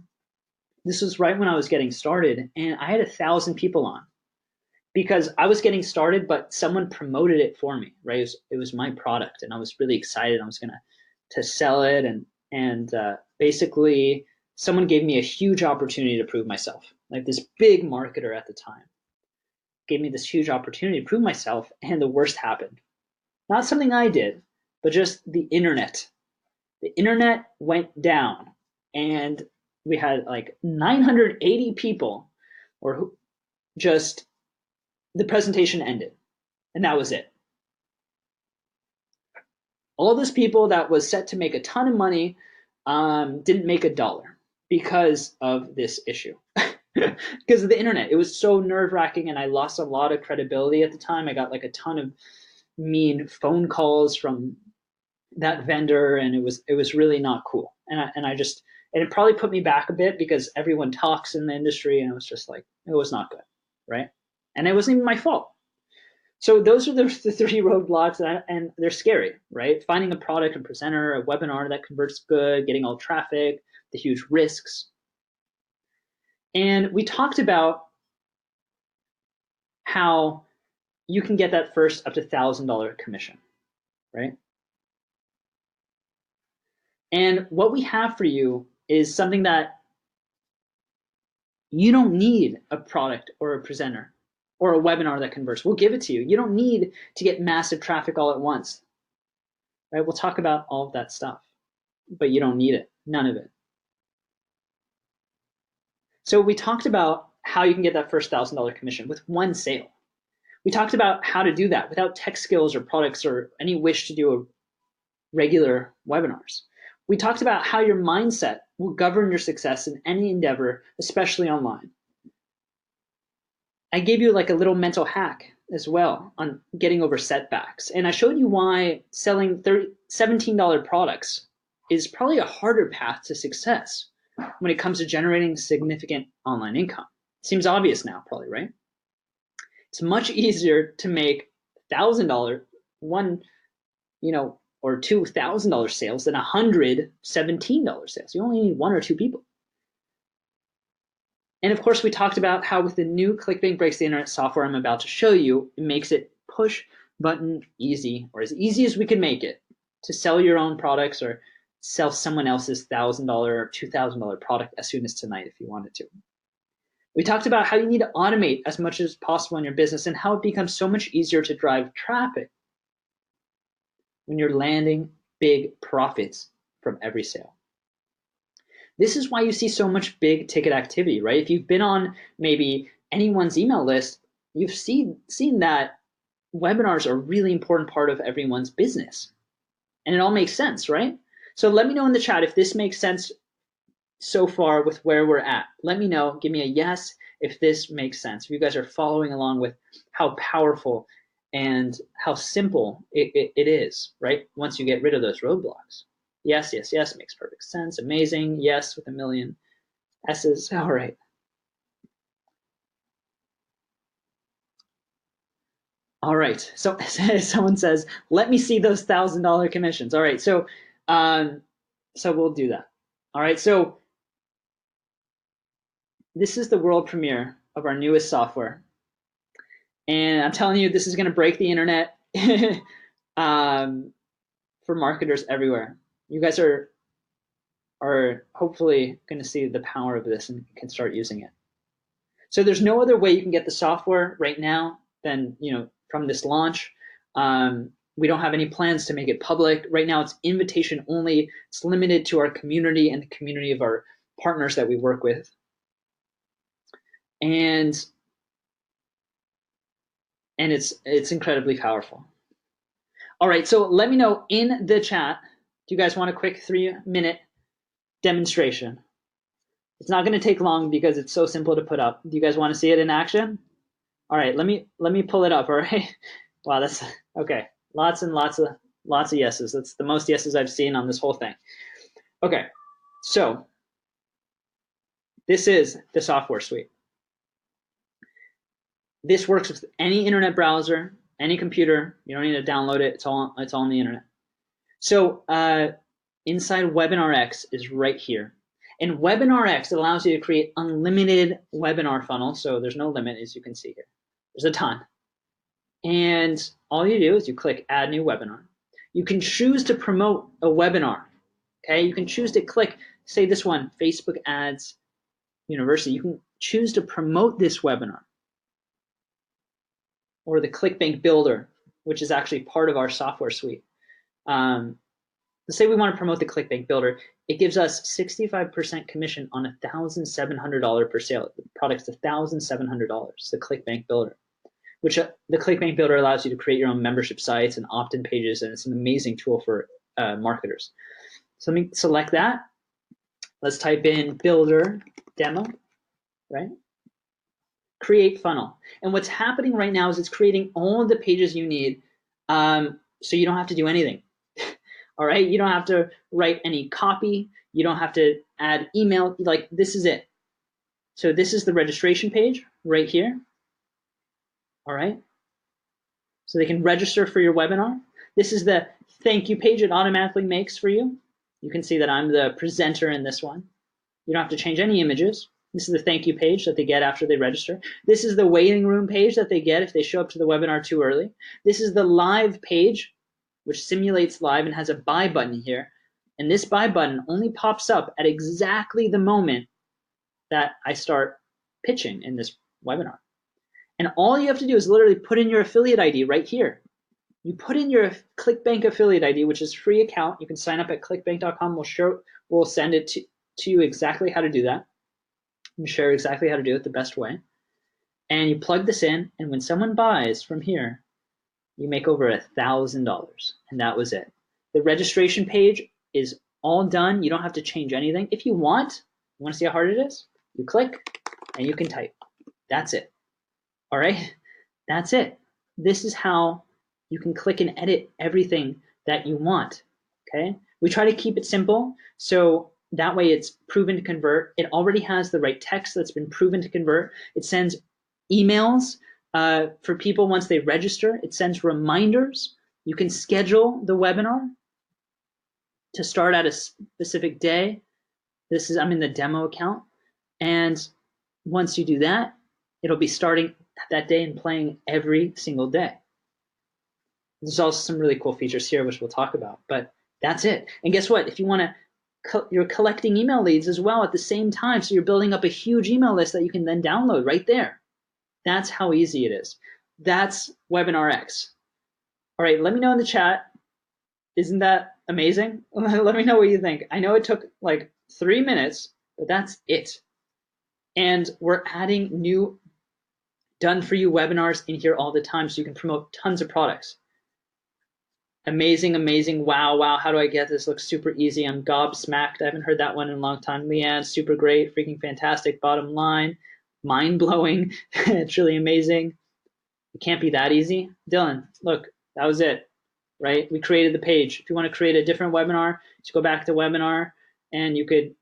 This was right when I was getting started and I had 1,000 people on because I was getting started, but someone promoted it for me, right? It was my product and I was really excited. I was going to sell it. And basically someone gave me a huge opportunity to prove myself. Like this big marketer at the time gave me this huge opportunity to prove myself, and the worst happened. Not something I did, but just the internet. The internet went down, and we had like 980 people, the presentation ended, and that was it. All those people that was set to make a ton of money didn't make $1 because of this issue. Because of the internet. It was so nerve-wracking and I lost a lot of credibility at the time. I got like a ton of mean phone calls from that vendor and it was really not cool. And it probably put me back a bit because everyone talks in the industry, and it was just like, it was not good, right? And it wasn't even my fault. So those are the three roadblocks, and they're scary, right? Finding a product, a presenter, a webinar that converts good, getting all traffic, the huge risks. And we talked about how you can get that first up to $1,000 commission, right? And what we have for you is something that you don't need a product or a presenter or a webinar that converts. We'll give it to you. You don't need to get massive traffic all at once, right? We'll talk about all of that stuff, but you don't need it, none of it. So we talked about how you can get that first $1,000 commission with one sale. We talked about how to do that without tech skills or products or any wish to do regular webinars. We talked about how your mindset will govern your success in any endeavor, especially online. I gave you like a little mental hack as well on getting over setbacks. And I showed you why selling $17 products is probably a harder path to success when it comes to generating significant online income. Seems obvious now, probably, right? It's much easier to make $1,000 or $2,000 sales than 100 $17 sales. You only need one or two people. And of course, we talked about how with the new Clickbank Breaks the Internet software I'm about to show you, it makes it push button easy, or as easy as we can make it, to sell your own products or sell someone else's $1,000 or $2,000 product as soon as tonight if you wanted to. We talked about how you need to automate as much as possible in your business and how it becomes so much easier to drive traffic when you're landing big profits from every sale. This is why you see so much big ticket activity, right? If you've been on maybe anyone's email list, you've seen that webinars are a really important part of everyone's business. And it all makes sense, right? So let me know in the chat if this makes sense so far with where we're at. Let me know, give me a yes if this makes sense. If you guys are following along with how powerful and how simple it is, right? Once you get rid of those roadblocks. Yes, yes, yes, makes perfect sense. Amazing. Yes, with a million S's. All right. All right. So someone says, let me see those $1,000 commissions. All right. So we'll do that. All right. So this is the world premiere of our newest software. And I'm telling you, this is going to break the internet for marketers everywhere. You guys are hopefully going to see the power of this and can start using it. So there's no other way you can get the software right now than, from this launch. We don't have any plans to make it public. Right now it's invitation only. It's limited to our community and the community of our partners that we work with. And it's incredibly powerful. All right, so let me know in the chat, do you guys want a quick 3-minute demonstration? It's not going to take long because it's so simple to put up. Do you guys want to see it in action? All right, let me pull it up. All right. Wow, that's okay. Lots and lots of yeses. That's the most yeses I've seen on this whole thing. Okay, so this is the software suite. This works with any internet browser, any computer. You don't need to download it. It's all on the internet. So inside WebinarX is right here. And WebinarX allows you to create unlimited webinar funnels. So there's no limit, as you can see here. There's a ton. And all you do is you click Add New Webinar. You can choose to promote a webinar. Okay, you can choose to click, say this one, Facebook Ads University. You can choose to promote this webinar. Or the Clickbank Builder, which is actually part of our software suite. Let's say we want to promote the Clickbank Builder. It gives us 65% commission on $1,700 per sale. The product's $1,700, the Clickbank Builder, which the Clickbank Builder allows you to create your own membership sites and opt-in pages, and it's an amazing tool for marketers. So let me select that. Let's type in Builder Demo, right? Create funnel. And what's happening right now is it's creating all of the pages you need so you don't have to do anything. All right, you don't have to write any copy. You don't have to add email. Like, this is it. So this is the registration page right here. All right. So they can register for your webinar. This is the thank you page it automatically makes for you. You can see that I'm the presenter in this one. You don't have to change any images. This is the thank you page that they get after they register. This is the waiting room page that they get if they show up to the webinar too early. This is the live page, which simulates live and has a buy button here. And this buy button only pops up at exactly the moment that I start pitching in this webinar. And all you have to do is literally put in your affiliate ID right here. You put in your Clickbank affiliate ID, which is a free account. You can sign up at clickbank.com. We'll send it to you exactly how to do that and share exactly how to do it the best way. And you plug this in, and when someone buys from here, you make over $1,000, and that was it. The registration page is all done. You don't have to change anything. If you want to see how hard it is? You click, and you can type. That's it. All right? That's it. This is how you can click and edit everything that you want, okay? We try to keep it simple, so that way it's proven to convert. It already has the right text that's been proven to convert. It sends emails for people once they register. It sends reminders. You can schedule the webinar to start at a specific day. I'm in the demo account. And once you do that, it'll be starting that day and playing every single day. There's also some really cool features here, which we'll talk about, but that's it. And guess what? If you want to, you're collecting email leads as well at the same time. So you're building up a huge email list that you can then download right there. That's how easy it is. That's Webinar X. All right, let me know in the chat. Isn't that amazing? Let me know what you think. I know it took like 3 minutes, but that's it. And we're adding new done for you webinars in here all the time so you can promote tons of products. Amazing, amazing. Wow, wow. How do I get this? Looks super easy. I'm gobsmacked. I haven't heard that one in a long time. Leanne, super great, freaking fantastic. Bottom line, mind blowing. It's really amazing. It can't be that easy. Dylan, look, that was it, right? We created the page. If you want to create a different webinar, just go back to webinar and you could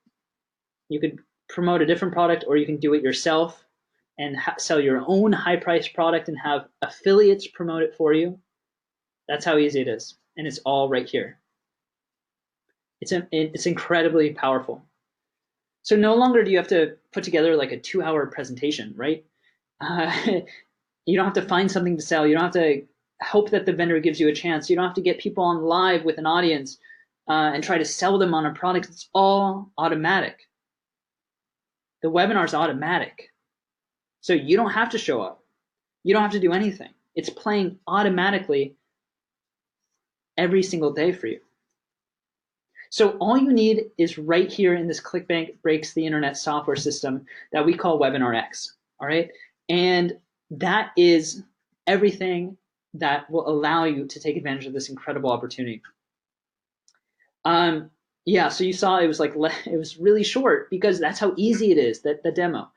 promote a different product, or you can do it yourself and sell your own high priced product and have affiliates promote it for you. That's how easy it is, and it's all right here. It's incredibly powerful. So no longer do you have to put together like a 2-hour presentation, right? You don't have to find something to sell. You don't have to hope that the vendor gives you a chance. You don't have to get people on live with an audience and try to sell them on a product. It's all automatic. The webinar is automatic. So you don't have to show up. You don't have to do anything. It's playing automatically every single day for you. So all you need is right here in this Clickbank Breaks the Internet software system that we call Webinar X, all right? And that is everything that will allow you to take advantage of this incredible opportunity. Yeah, so you saw it was really short because that's how easy it is, the demo.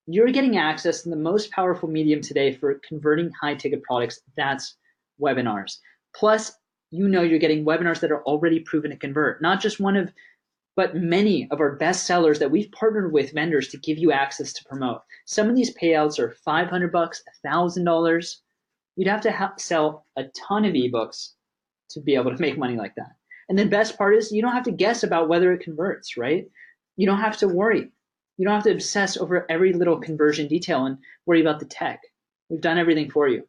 You're getting access to the most powerful medium today for converting high-ticket products. That's webinars. Plus, you're getting webinars that are already proven to convert, not just one of, but many of our best sellers that we've partnered with vendors to give you access to promote. Some of these payouts are $500, $1,000. You'd have to sell a ton of ebooks to be able to make money like that. And the best part is you don't have to guess about whether it converts, right? You don't have to worry. You don't have to obsess over every little conversion detail and worry about the tech. We've done everything for you.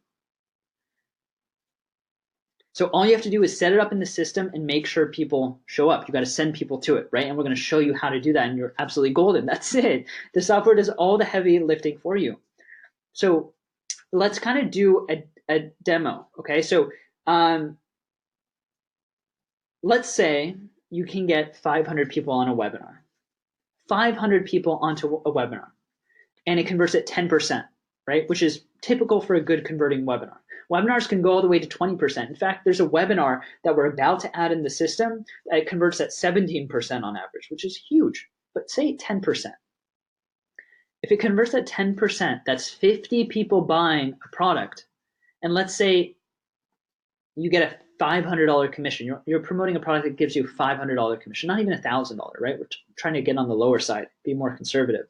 So all you have to do is set it up in the system and make sure people show up. You got to send people to it, right? And we're going to show you how to do that, and you're absolutely golden. That's it. The software does all the heavy lifting for you. So let's kind of do a demo, okay? So let's say you can get 500 people on a webinar. 500 people onto a webinar, and it converts at 10%, right? Which is typical for a good converting webinar. Webinars can go all the way to 20%. In fact, there's a webinar that we're about to add in the system that converts at 17% on average, which is huge, but say 10%. If it converts at 10%, that's 50 people buying a product. And let's say you get $500 commission. You're promoting a product that gives you $500 commission, not even $1,000, right? We're trying to get on the lower side, be more conservative.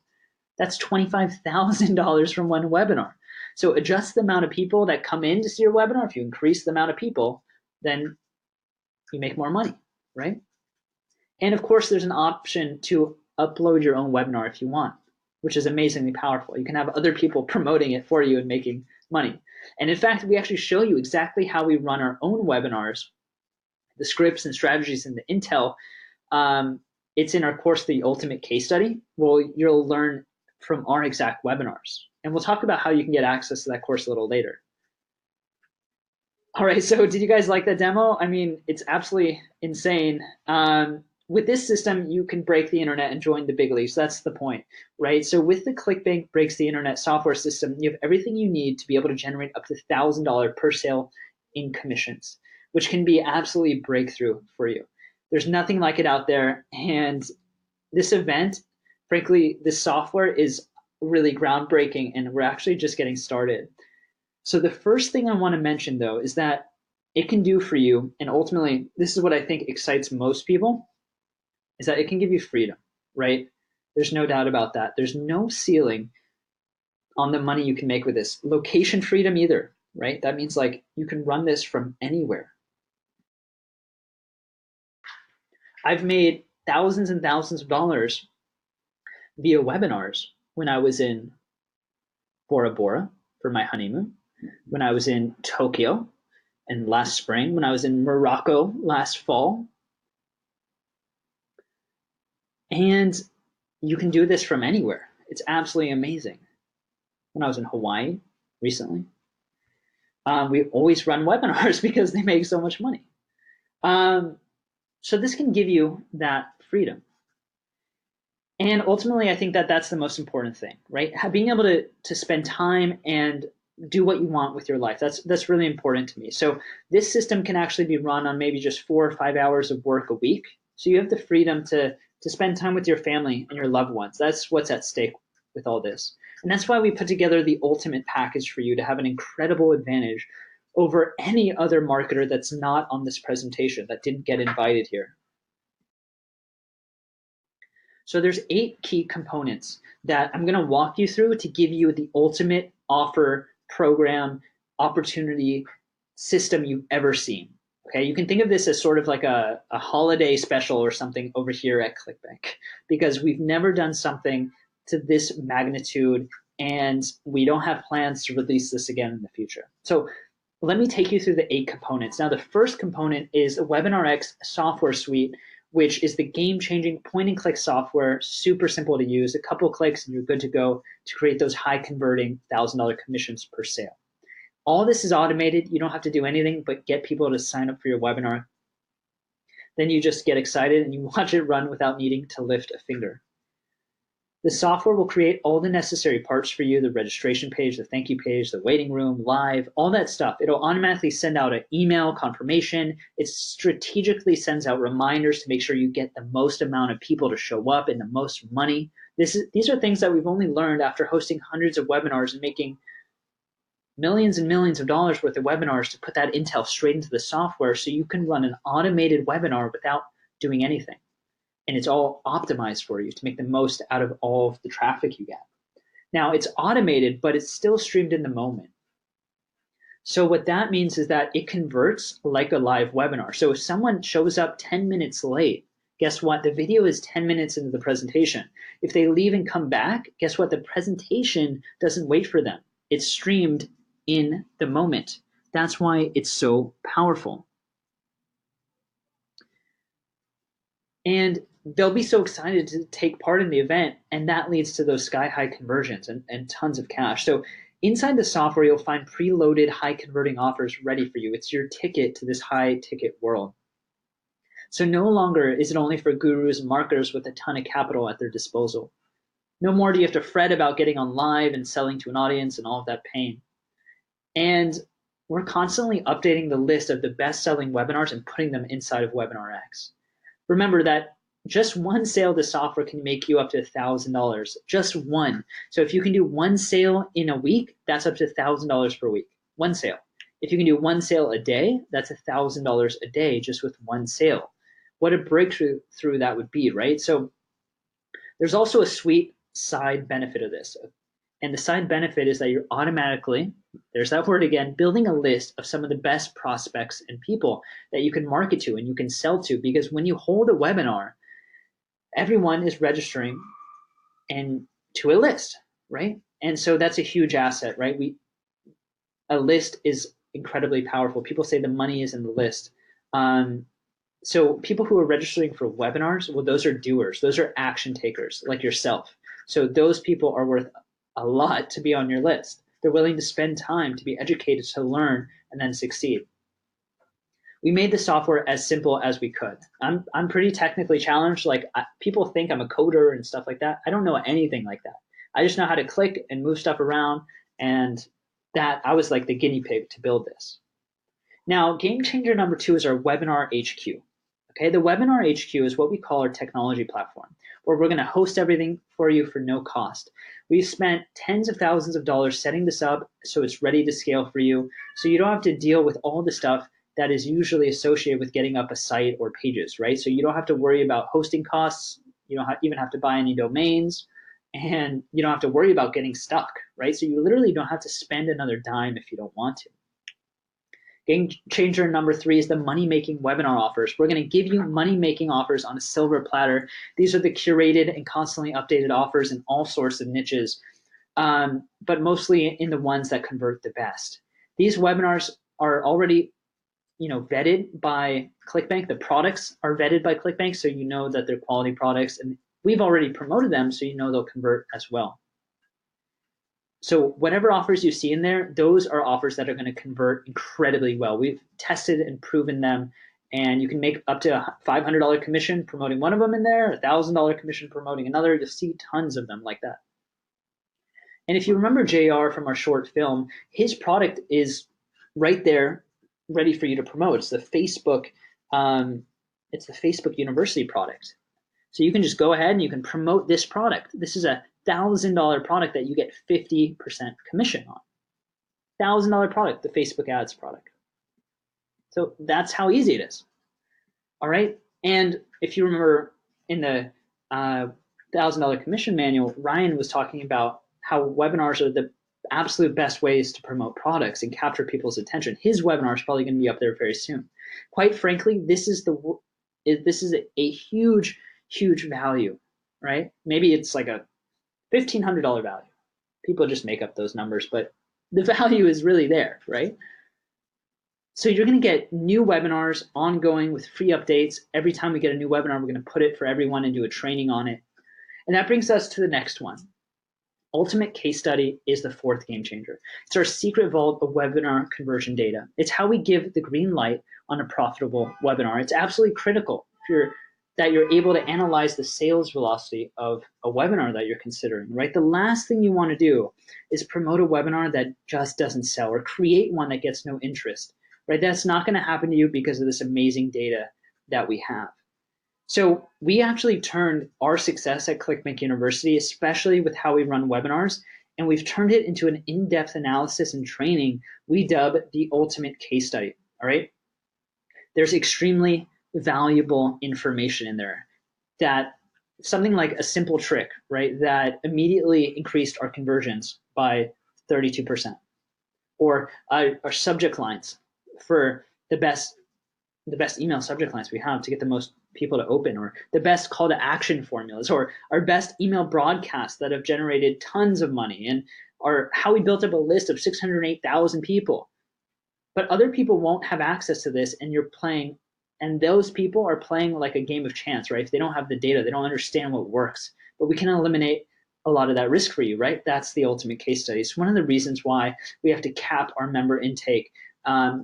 That's $25,000 from one webinar. So adjust the amount of people that come in to see your webinar. If you increase the amount of people, then you make more money, right? And of course, there's an option to upload your own webinar if you want, which is amazingly powerful. You can have other people promoting it for you and making money. And in fact, we actually show you exactly how we run our own webinars, the scripts and strategies and the intel. It's in our course, The Ultimate Case Study. Well, you'll learn from our exact webinars. And we'll talk about how you can get access to that course a little later. All right, so did you guys like that demo? I mean, it's absolutely insane. With this system, you can break the internet and join the big leagues. That's the point, right? So with the Clickbank Breaks the Internet software system, you have everything you need to be able to generate up to $1,000 per sale in commissions, which can be absolutely breakthrough for you. There's nothing like it out there. And this event, frankly, this software is really groundbreaking, and we're actually just getting started. So the first thing I want to mention, though, is that it can do for you, and ultimately, this is what I think excites most people, is that it can give you freedom, right? There's no doubt about that. There's no ceiling on the money you can make with this. Location freedom either, right? That means like you can run this from anywhere. I've made thousands and thousands of dollars via webinars when I was in Bora Bora for my honeymoon, when I was in Tokyo and last spring, when I was in Morocco last fall. And you can do this from anywhere. It's absolutely amazing. When I was in Hawaii recently, we always run webinars because they make so much money. So this can give you that freedom. And ultimately, I think that that's the most important thing, right? Being able to spend time and do what you want with your life. That's really important to me. So this system can actually be run on maybe just 4 or 5 hours of work a week. So you have the freedom to spend time with your family and your loved ones. That's what's at stake with all this. And that's why we put together the ultimate package for you to have an incredible advantage over any other marketer that's not on this presentation, that didn't get invited here. So there's 8 key components that I'm going to walk you through to give you the ultimate offer, program, opportunity, system you've ever seen. Okay, you can think of this as sort of like a holiday special or something over here at Clickbank, because we've never done something to this magnitude, and we don't have plans to release this again in the future. So let me take you through the 8 components. Now, the first component is a WebinarX software suite, which is the game-changing point-and-click software, super simple to use, a couple clicks and you're good to go to create those high-converting $1,000 commissions per sale. All this is automated. You don't have to do anything but get people to sign up for your webinar. Then you just get excited and you watch it run without needing to lift a finger. The software will create all the necessary parts for you, the registration page, the thank you page, the waiting room, live, all that stuff. It'll automatically send out an email confirmation. It strategically sends out reminders to make sure you get the most amount of people to show up and the most money. These are things that we've only learned after hosting hundreds of webinars and making millions and millions of dollars worth of webinars to put that intel straight into the software so you can run an automated webinar without doing anything. And it's all optimized for you to make the most out of all of the traffic you get. Now, it's automated, but it's still streamed in the moment. So what that means is that it converts like a live webinar. So if someone shows up 10 minutes late, guess what? The video is 10 minutes into the presentation. If they leave and come back, guess what? The presentation doesn't wait for them. It's streamed in the moment. That's why it's so powerful. And they'll be so excited to take part in the event, and that leads to those sky-high conversions and tons of cash. So inside the software, you'll find preloaded high-converting offers ready for you. It's your ticket to this high-ticket world. So no longer is it only for gurus and marketers with a ton of capital at their disposal. No more do you have to fret about getting on live and selling to an audience and all of that pain. And we're constantly updating the list of the best-selling webinars and putting them inside of WebinarX. Remember that just one sale of the software can make you up to $1,000, just one. So if you can do one sale in a week, that's up to $1,000 per week, one sale. If you can do one sale a day, that's $1,000 a day just with one sale. What a breakthrough that would be, right? So there's also a sweet side benefit of this. And the side benefit is that you're automatically, there's that word again, building a list of some of the best prospects and people that you can market to and you can sell to. Because when you hold a webinar, everyone is registering and to a list, right? And so that's a huge asset, right? A list is incredibly powerful. People say the money is in the list. So people who are registering for webinars, well, those are doers. Those are action takers like yourself. So those people are worth a lot to be on your list. They're willing to spend time to be educated, to learn, and then succeed. We made the software as simple as we could. I'm pretty technically challenged. Like people think I'm a coder and stuff like that. I don't know anything like that. I just know how to click and move stuff around, and that I was like the guinea pig to build this. Now, game changer number 2 is our Webinar HQ. Okay, the Webinar HQ is what we call our technology platform, where we're going to host everything for you for no cost. We've spent tens of thousands of dollars setting this up so it's ready to scale for you, so you don't have to deal with all the stuff that is usually associated with getting up a site or pages, right? So you don't have to worry about hosting costs. You don't even have to buy any domains, and you don't have to worry about getting stuck, right? So you literally don't have to spend another dime if you don't want to. Game changer number 3 is the money-making webinar offers. We're going to give you money-making offers on a silver platter. These are the curated and constantly updated offers in all sorts of niches, but mostly in the ones that convert the best. These webinars are already, vetted by Clickbank. The products are vetted by Clickbank, so you know that they're quality products, and we've already promoted them, so you know they'll convert as well. So whatever offers you see in there, those are offers that are going to convert incredibly well. We've tested and proven them, and you can make up to a $500 commission promoting one of them in there, a $1,000 commission promoting another. You'll see tons of them like that. And if you remember JR from our short film, his product is right there, ready for you to promote. It's the Facebook University product. So you can just go ahead and you can promote this product. This is a $1,000 product that you get 50% commission on. $1,000 product, the Facebook ads product. So that's how easy it is. All right. And if you remember in the $1,000 commission manual, Ryan was talking about how webinars are the absolute best ways to promote products and capture people's attention. His webinar is probably going to be up there very soon. Quite frankly, this is a huge, huge value, right? Maybe it's like a $1,500 value. People just make up those numbers, but the value is really there, right? So you're going to get new webinars ongoing with free updates. Every time we get a new webinar, we're going to put it for everyone and do a training on it. And that brings us to the next one. Ultimate case study is the 4th game changer. It's our secret vault of webinar conversion data. It's how we give the green light on a profitable webinar. It's absolutely critical that you're able to analyze the sales velocity of a webinar that you're considering, right? The last thing you want to do is promote a webinar that just doesn't sell or create one that gets no interest, right? That's not going to happen to you because of this amazing data that we have. So we actually turned our success at Clickbank University, especially with how we run webinars, and we've turned it into an in-depth analysis and training we dub the ultimate case study, all right? There's extremely valuable information in there, that something like a simple trick, right, that immediately increased our conversions by 32%, or our subject lines for the best email subject lines we have to get the most people to open, or the best call to action formulas, or our best email broadcasts that have generated tons of money, and how we built up a list of 608,000 people. But other people won't have access to this, and those people are playing like a game of chance, right? If they don't have the data, they don't understand what works. But we can eliminate a lot of that risk for you, right? That's the ultimate case study. It's one of the reasons why we have to cap our member intake,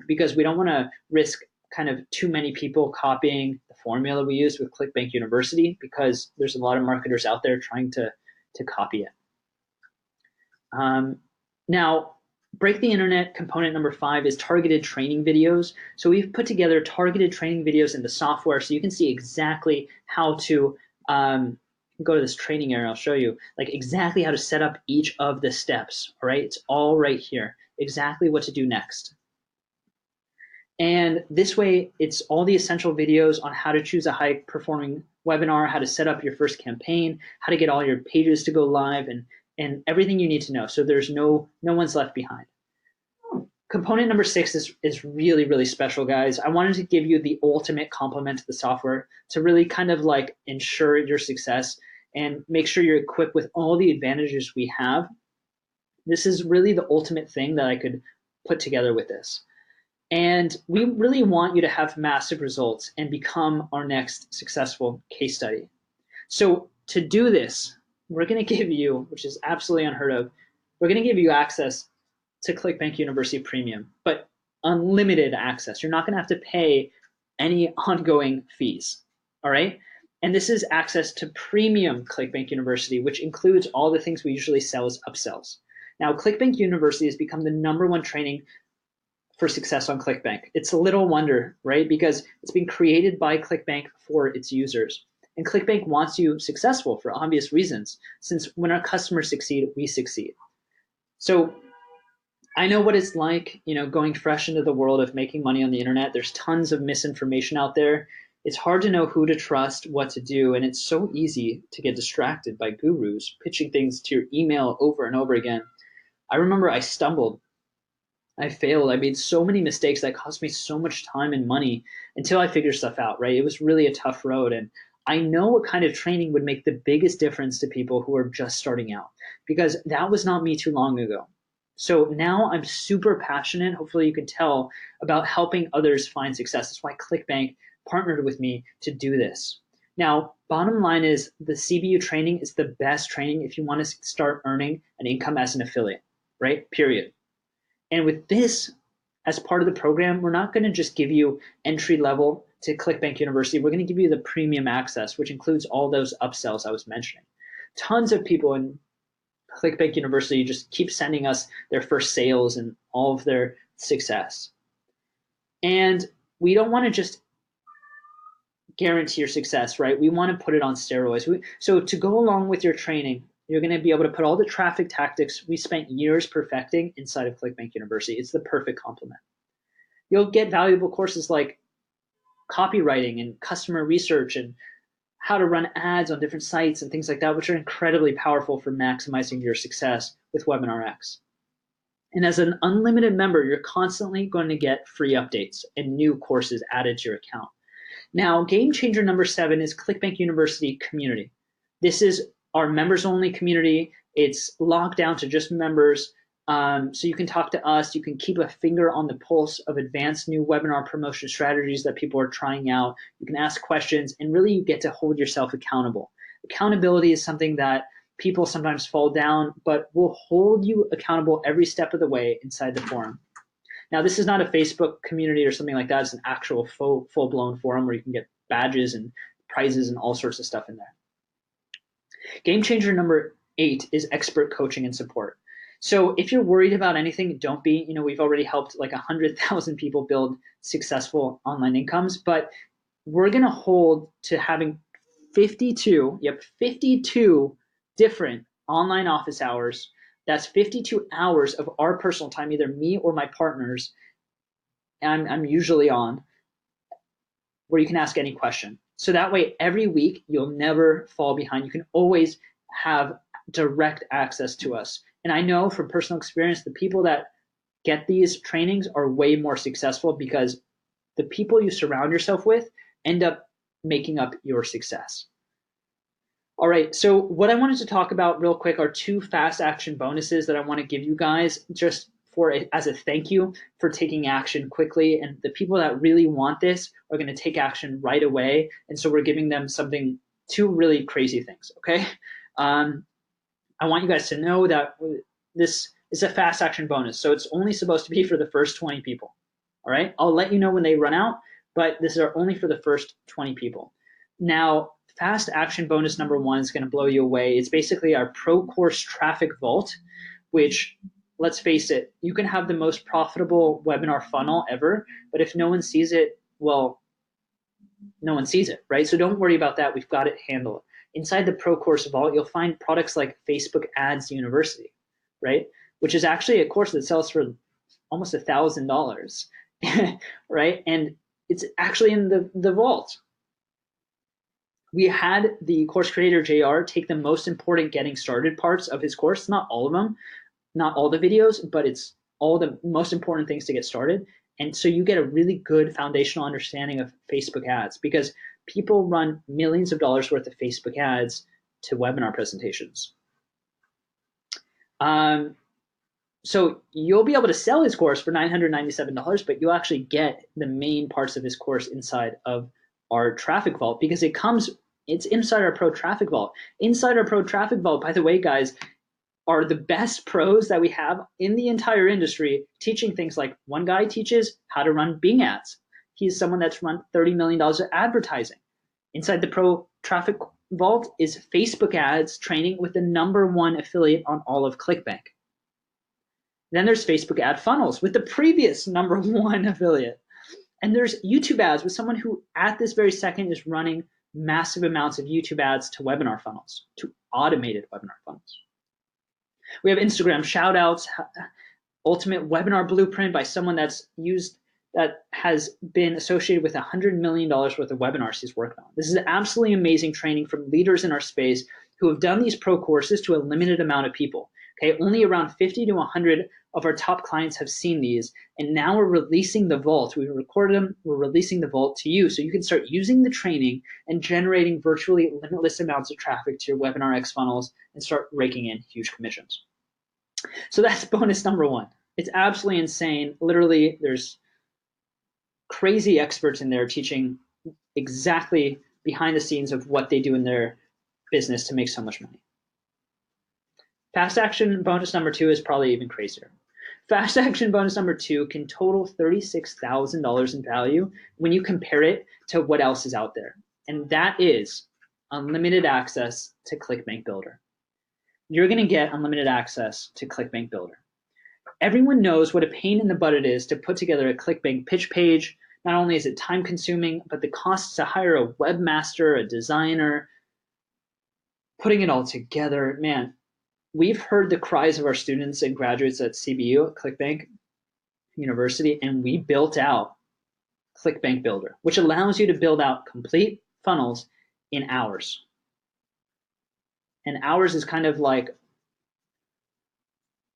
because we don't want to risk kind of too many people copying the formula we use with Clickbank University, because there's a lot of marketers out there trying to copy it. Now, break the internet component number 5 is targeted training videos. So we've put together targeted training videos in the software so you can see exactly how to go to this training area. I'll show you like exactly how to set up each of the steps. All right, it's all right here. Exactly what to do next. And this way, it's all the essential videos on how to choose a high performing webinar, how to set up your first campaign, how to get all your pages to go live, and everything you need to know. So there's no one's left behind. Component number 6 is really, really special, guys. I wanted to give you the ultimate complement to the software to really kind of like ensure your success and make sure you're equipped with all the advantages we have. This is really the ultimate thing that I could put together with this. And we really want you to have massive results and become our next successful case study. So to do this, we're going to give you, which is absolutely unheard of, we're going to give you access to Clickbank University Premium, but unlimited access. You're not going to have to pay any ongoing fees, all right? And this is access to premium Clickbank University, which includes all the things we usually sell as upsells. Now, Clickbank University has become the #1 training for success on Clickbank. It's a little wonder, right? Because it's been created by Clickbank for its users. And Clickbank wants you successful for obvious reasons, since when our customers succeed, we succeed. So I know what it's like, going fresh into the world of making money on the internet. There's tons of misinformation out there. It's hard to know who to trust, what to do, and it's so easy to get distracted by gurus pitching things to your email over and over again. I remember I stumbled. I failed. I made so many mistakes that cost me so much time and money until I figured stuff out, right? It was really a tough road. And I know what kind of training would make the biggest difference to people who are just starting out, because that was not me too long ago. So now I'm super passionate, hopefully you can tell, about helping others find success. That's why Clickbank partnered with me to do this. Now, bottom line is the CBU training is the best training if you want to start earning an income as an affiliate, right? Period. And with this as part of the program, we're not going to just give you entry level to Clickbank University. We're going to give you the premium access, which includes all those upsells I was mentioning. Tons of people in Clickbank University just keep sending us their first sales and all of their success. And we don't want to just guarantee your success, right? We want to put it on steroids. So to go along with your training, you're going to be able to put all the traffic tactics we spent years perfecting inside of Clickbank University. It's the perfect complement. You'll get valuable courses like copywriting and customer research and how to run ads on different sites and things like that, which are incredibly powerful for maximizing your success with WebinarX. And as an unlimited member, you're constantly going to get free updates and new courses added to your account. Now, game changer number 7 is Clickbank University Community. This is our members-only community. It's locked down to just members. So you can talk to us. You can keep a finger on the pulse of advanced new webinar promotion strategies that people are trying out. You can ask questions, and really you get to hold yourself accountable. Accountability is something that people sometimes fall down, but we'll hold you accountable every step of the way inside the forum. Now, this is not a Facebook community or something like that. It's an actual full-blown forum where you can get badges and prizes and all sorts of stuff in there. Game changer number 8 is expert coaching and support. So if you're worried about anything, don't be. We've already helped like 100,000 people build successful online incomes, but we're going to hold to having 52 different online office hours. That's 52 hours of our personal time, either me or my partners, and I'm usually on, where you can ask any question. So that way, every week, you'll never fall behind. You can always have direct access to us. And I know from personal experience, the people that get these trainings are way more successful because the people you surround yourself with end up making up your success. All right, so what I wanted to talk about real quick are 2 fast action bonuses that I want to give you guys just as a thank you for taking action quickly. And the people that really want this are going to take action right away. And so we're giving them 2 really crazy things, okay? I want you guys to know that this is a fast action bonus. So it's only supposed to be for the first 20 people, all right? I'll let you know when they run out, but this is only for the first 20 people. Now, fast action bonus number 1 is going to blow you away. It's basically our pro course traffic vault, which, let's face it, you can have the most profitable webinar funnel ever, but if no one sees it, well, no one sees it, right? So don't worry about that. We've got it handled. Inside the Pro Course Vault, you'll find products like Facebook Ads University, right? Which is actually a course that sells for almost $1,000. right? And it's actually in the vault. We had the course creator JR take the most important getting started parts of his course, not all of them, not all the videos, but it's all the most important things to get started. And so you get a really good foundational understanding of Facebook ads, because people run millions of dollars worth of Facebook ads to webinar presentations. So you'll be able to sell his course for $997, but you'll actually get the main parts of his course inside of our traffic vault, because it's inside our pro traffic vault. Inside our pro traffic vault, by the way, guys, are the best pros that we have in the entire industry, teaching things like, one guy teaches how to run Bing ads. He's someone that's run $30 million of advertising. Inside the pro traffic vault is Facebook ads training with the #1 affiliate on all of Clickbank. Then there's Facebook ad funnels with the previous #1 affiliate. And there's YouTube ads with someone who at this very second is running massive amounts of YouTube ads to webinar funnels, to automated webinar funnels. We have Instagram shout outs, ultimate webinar blueprint by someone that has been associated with $100 million worth of webinars he's worked on. This is absolutely amazing training from leaders in our space who have done these pro courses to a limited amount of people. Okay, only around 50 to 100 of our top clients have seen these, and now we're releasing the vault. We recorded them, we're releasing the vault to you, so you can start using the training and generating virtually limitless amounts of traffic to your Webinar X funnels and start raking in huge commissions. So that's bonus #1. It's absolutely insane. Literally, there's crazy experts in there teaching exactly behind the scenes of what they do in their business to make so much money. Fast action bonus #2 is probably even crazier. Fast action bonus #2 can total $36,000 in value when you compare it to what else is out there. And that is unlimited access to Clickbank Builder. You're going to get unlimited access to Clickbank Builder. Everyone knows what a pain in the butt it is to put together a Clickbank pitch page. Not only is it time consuming, but the costs to hire a webmaster, a designer, putting it all together, man. We've heard the cries of our students and graduates at CBU, at Clickbank University, and we built out Clickbank Builder, which allows you to build out complete funnels in hours. And hours is kind of like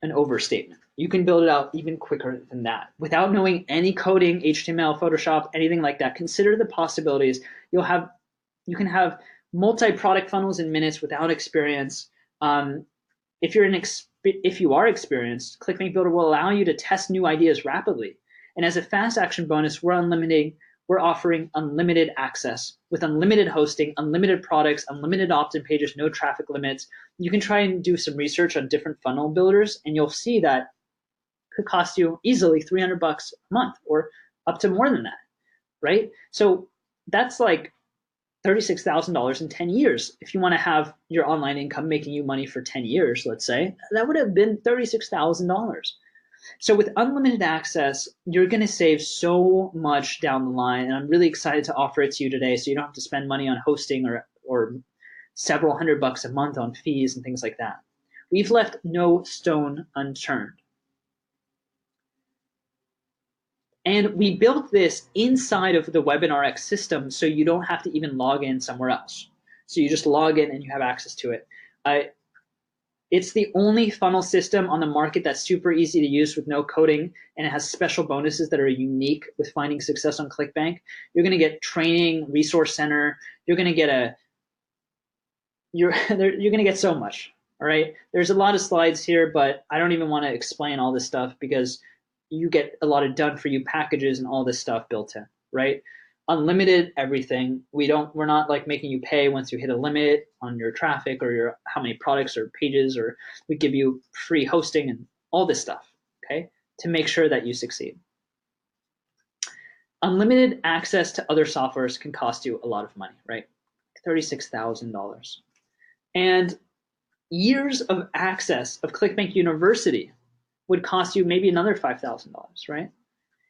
an overstatement. You can build it out even quicker than that without knowing any coding, HTML, Photoshop, anything like that. Consider the possibilities. You can have multi-product funnels in minutes without experience. If you are experienced, Clickbank Builder will allow you to test new ideas rapidly. And as a fast action bonus, we're offering unlimited access with unlimited hosting, unlimited products, unlimited opt-in pages, no traffic limits. You can try and do some research on different funnel builders, and you'll see that could cost you easily $300 a month or up to more than that, right? So that's like $36,000 in 10 years. If you want to have your online income making you money for 10 years, let's say, that would have been $36,000. So with unlimited access, you're going to save so much down the line, and I'm really excited to offer it to you today so you don't have to spend money on hosting or several $100 a month on fees and things like that. We've left no stone unturned. And we built this inside of the Webinar X system so you don't have to even log in somewhere else. So you just log in and you have access to it. It's the only funnel system on the market that's super easy to use with no coding, and it has special bonuses that are unique with finding success on Clickbank. You're going to get training, resource center. You're going to get you're going to get so much. All right. There's a lot of slides here, but I don't even want to explain all this stuff because you get a lot of done for you packages and all this stuff built in, right? Unlimited everything. We're not like making you pay once you hit a limit on your traffic or your how many products or pages, or we give you free hosting and all this stuff, okay, to make sure that you succeed. Unlimited access to other softwares can cost you a lot of money, right? $36,000. And years of access of Clickbank University would cost you maybe another $5,000, right?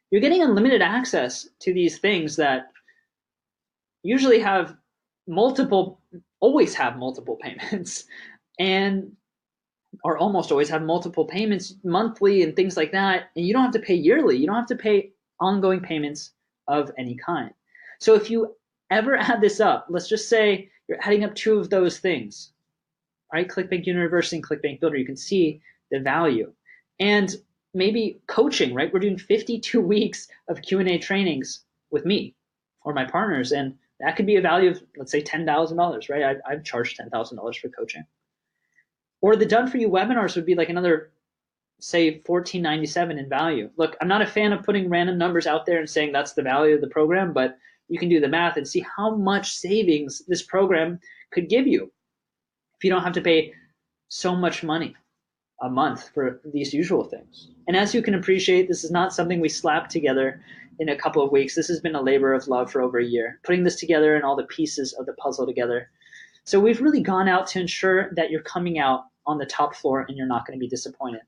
You're getting unlimited access to these things that usually always have multiple payments, or almost always have multiple payments monthly and things like that. And you don't have to pay yearly. You don't have to pay ongoing payments of any kind. So if you ever add this up, let's just say you're adding up two of those things, right? Clickbank University and Clickbank Builder, you can see the value. And maybe coaching, right? We're doing 52 weeks of Q&A trainings with me or my partners, and that could be a value of, let's say, $10,000, right? I've charged $10,000 for coaching. Or the done for you webinars would be like another, say, $14.97 in value. Look, I'm not a fan of putting random numbers out there and saying that's the value of the program, but you can do the math and see how much savings this program could give you if you don't have to pay so much money a month for these usual things. And as you can appreciate, this is not something we slapped together in a couple of weeks. This has been a labor of love for over a year, putting this together and all the pieces of the puzzle together. So we've really gone out to ensure that you're coming out on the top floor and you're not going to be disappointed.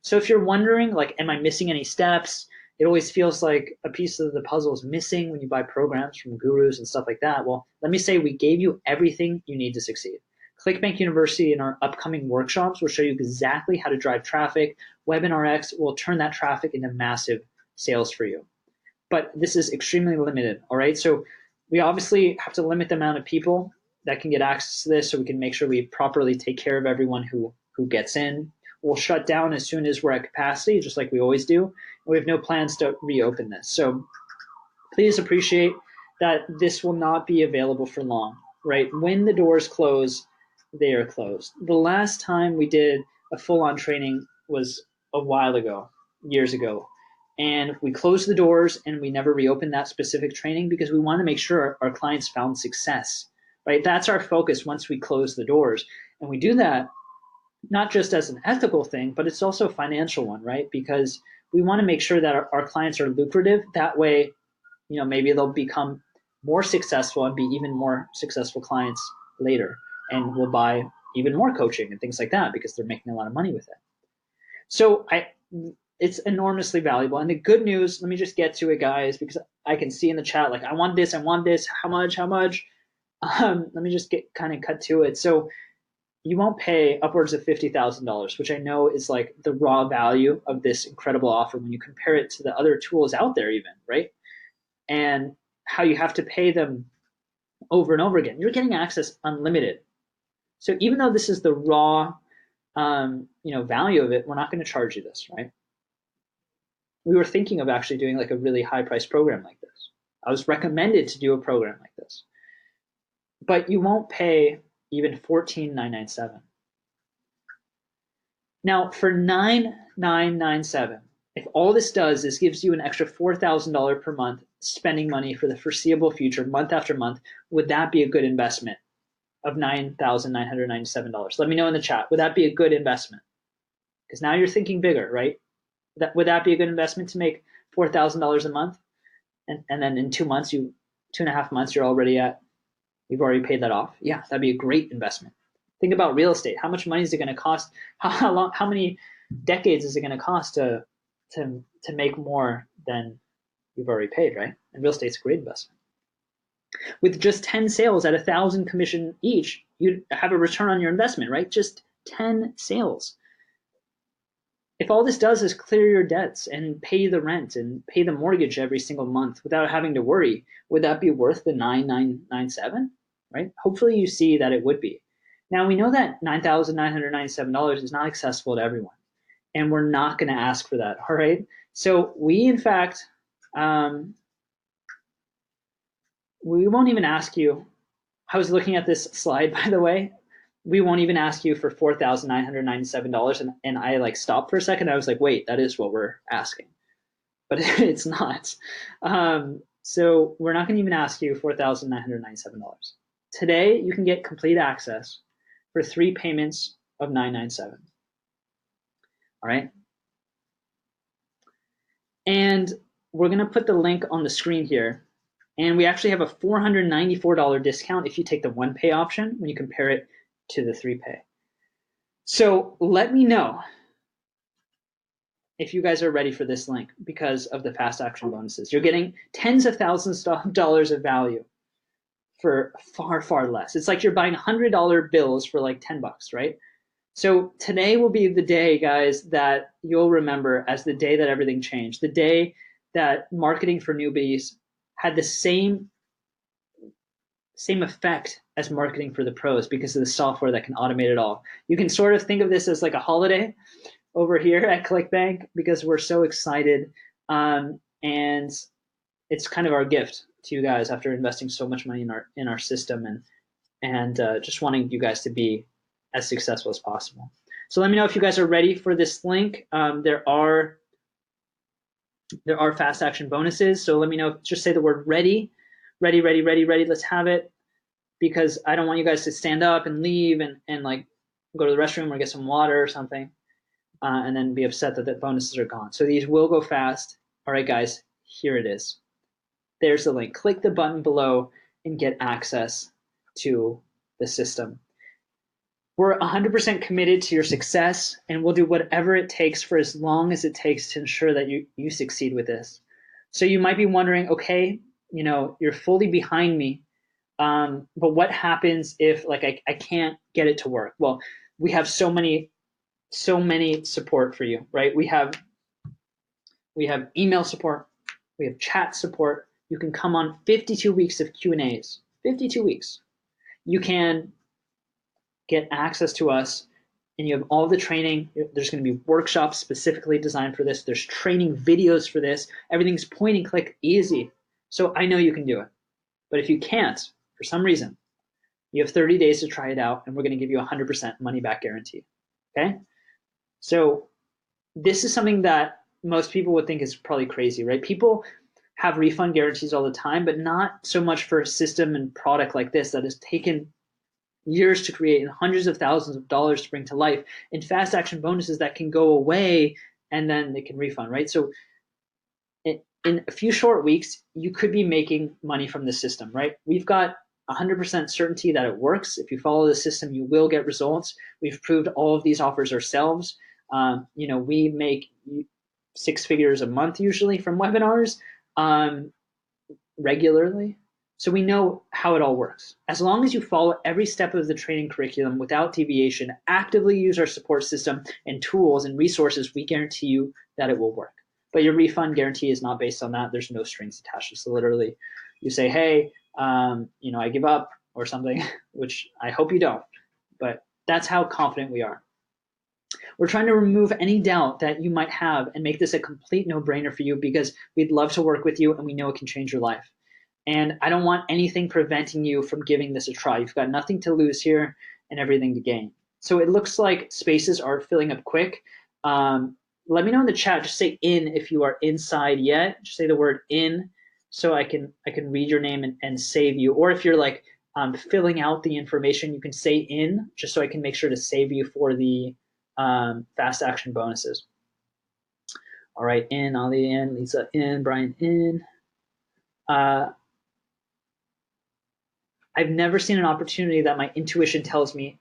So if you're wondering, like, am I missing any steps? It always feels like a piece of the puzzle is missing when you buy programs from gurus and stuff like that. Well, let me say we gave you everything you need to succeed. Clickbank University and our upcoming workshops will show you exactly how to drive traffic. WebinarX will turn that traffic into massive sales for you. But this is extremely limited, all right? So we obviously have to limit the amount of people that can get access to this so we can make sure we properly take care of everyone who gets in. We'll shut down as soon as we're at capacity, just like we always do. And we have no plans to reopen this. So please appreciate that this will not be available for long, right? When the doors close, they are closed. The last time we did a full-on training was a while ago, years ago. And we closed the doors and we never reopened that specific training because we want to make sure our clients found success, right? That's our focus once we close the doors. And we do that not just as an ethical thing, but it's also a financial one, right? Because we want to make sure that our clients are lucrative. That way, maybe they'll become more successful and be even more successful clients later, and will buy even more coaching and things like that because they're making a lot of money with it. So it's enormously valuable. And the good news, let me just get to it, guys, because I can see in the chat, like, I want this, how much? Let me just kind of cut to it. So you won't pay upwards of $50,000, which I know is like the raw value of this incredible offer when you compare it to the other tools out there even, right? And how you have to pay them over and over again. You're getting access unlimited. So even though this is the raw value of it, we're not going to charge you this, right? We were thinking of actually doing like a really high price program like this. I was recommended to do a program like this. But you won't pay even $14,997. Now for $9,997, if all this does is gives you an extra $4,000 per month spending money for the foreseeable future, month after month, would that be a good investment of $9,997? Let me know in the chat. Would that be a good investment? Because now you're thinking bigger, right? Would that be a good investment to make $4,000 a month? And then in 2 months, 2.5 months, you've already paid that off. Yeah, that'd be a great investment. Think about real estate. How much money is it going to cost? How many decades is it going to cost to make more than you've already paid, right? And real estate's a great investment. With just 10 sales at 1,000 commission each, you'd have a return on your investment, right? Just 10 sales. If all this does is clear your debts and pay the rent and pay the mortgage every single month without having to worry, would that be worth the $9,997, right? Hopefully you see that it would be. Now we know that $9,997 is not accessible to everyone, and we're not going to ask for that, all right? So we, in fact, we won't even ask you. I was looking at this slide, by the way. We won't even ask you for $4,997. And I like stopped for a second. I was like, wait, that is what we're asking. But it's not. So we're not going to even ask you $4,997. Today, you can get complete access for 3 payments of $997. All right. And we're going to put the link on the screen here. And we actually have a $494 discount if you take the 1-pay option when you compare it to the 3-pay. So let me know if you guys are ready for this link because of the fast action bonuses. You're getting tens of thousands of dollars of value for far, far less. It's like you're buying $100 bills for like 10 bucks, right? So today will be the day, guys, that you'll remember as the day that everything changed, the day that marketing for newbies had the same effect as marketing for the pros because of the software that can automate it all. You can sort of think of this as like a holiday over here at Clickbank because we're so excited, and it's kind of our gift to you guys after investing so much money in our system and just wanting you guys to be as successful as possible. So let me know if you guys are ready for this link. There are fast action bonuses. So let me know. Just say the word ready, ready, ready, ready, ready. Let's have it, because I don't want you guys to stand up and leave and like go to the restroom or get some water or something, and then be upset that the bonuses are gone. So these will go fast. All right, guys, here it is. There's the link. Click the button below and get access to the system. We're 100% committed to your success, and we'll do whatever it takes for as long as it takes to ensure that you succeed with this. So you might be wondering, okay, you're fully behind me, but what happens if like I can't get it to work? Well, we have so many support for you, right? We have email support, we have chat support. You can come on 52 weeks of Q&As, 52 weeks. You can get access to us, and you have all the training. There's going to be workshops specifically designed for this. There's training videos for this. Everything's point and click easy. So I know you can do it. But if you can't, for some reason, you have 30 days to try it out, and we're going to give you 100% money back guarantee. Okay? So this is something that most people would think is probably crazy, right? People have refund guarantees all the time, but not so much for a system and product like this that has taken years to create and hundreds of thousands of dollars to bring to life, and fast action bonuses that can go away and then they can refund, right? So in a few short weeks, you could be making money from the system, right? We've got 100% certainty that it works. If you follow the system, you will get results. We've proved all of these offers ourselves. We make 6 figures a month usually from webinars regularly. So we know how it all works. As long as you follow every step of the training curriculum without deviation, actively use our support system and tools and resources, we guarantee you that it will work. But your refund guarantee is not based on that. There's no strings attached. So literally you say, hey, I give up or something, which I hope you don't, but that's how confident we are. We're trying to remove any doubt that you might have and make this a complete no-brainer for you, because we'd love to work with you and we know it can change your life. And I don't want anything preventing you from giving this a try. You've got nothing to lose here and everything to gain. So it looks like spaces are filling up quick. Let me know in the chat. Just say in if you are inside yet. Just say the word in so I can read your name and save you. Or if you're like filling out the information, you can say in just so I can make sure to save you for the fast action bonuses. All right, in, Ali in, Lisa in, Brian in. I've never seen an opportunity that my intuition tells me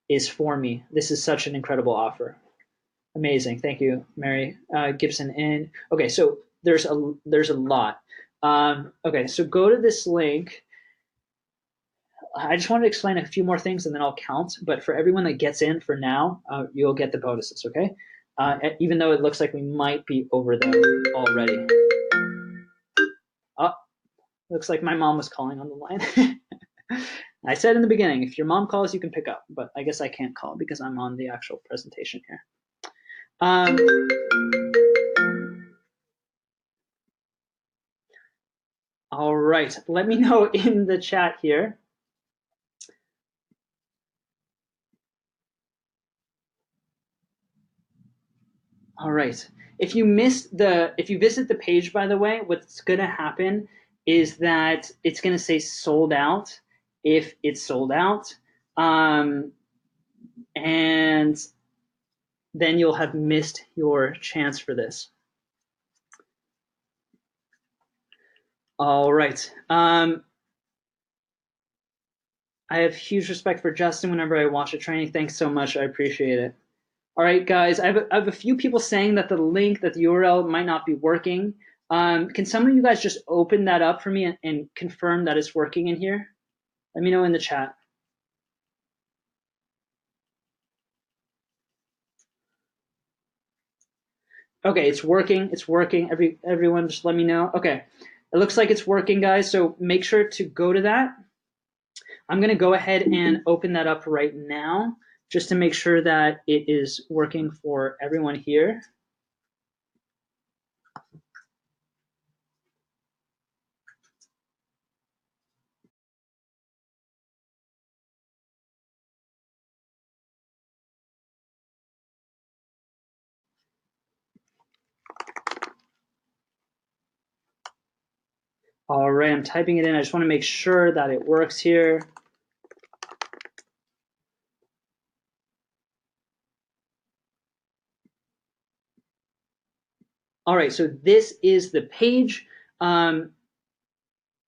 is for me. This is such an incredible offer. Amazing. Thank you, Mary Gibson in. Okay, so there's a lot. Okay, so go to this link. I just wanted to explain a few more things and then I'll count. But for everyone that gets in for now, you'll get the bonuses, okay? Even though it looks like we might be over them already. Oh, looks like my mom was calling on the line. I said in the beginning, if your mom calls, you can pick up. But I guess I can't call because I'm on the actual presentation here. All right, let me know in the chat here. All right, if you visit the page, by the way, what's gonna happen is that it's gonna say sold out if it's sold out, and then you'll have missed your chance for this. All right. I have huge respect for Justin whenever I watch a training. Thanks so much. I appreciate it. All right, guys. I have a few people saying that the link, that the URL might not be working. Can some of you guys just open that up for me and confirm that it's working in here? Let me know in the chat. Okay, it's working. It's working. Everyone, just let me know. Okay, it looks like it's working, guys. So make sure to go to that. I'm going to go ahead and open that up right now, just to make sure that it is working for everyone here. All right, I'm typing it in. I just want to make sure that it works here. All right, so this is the page.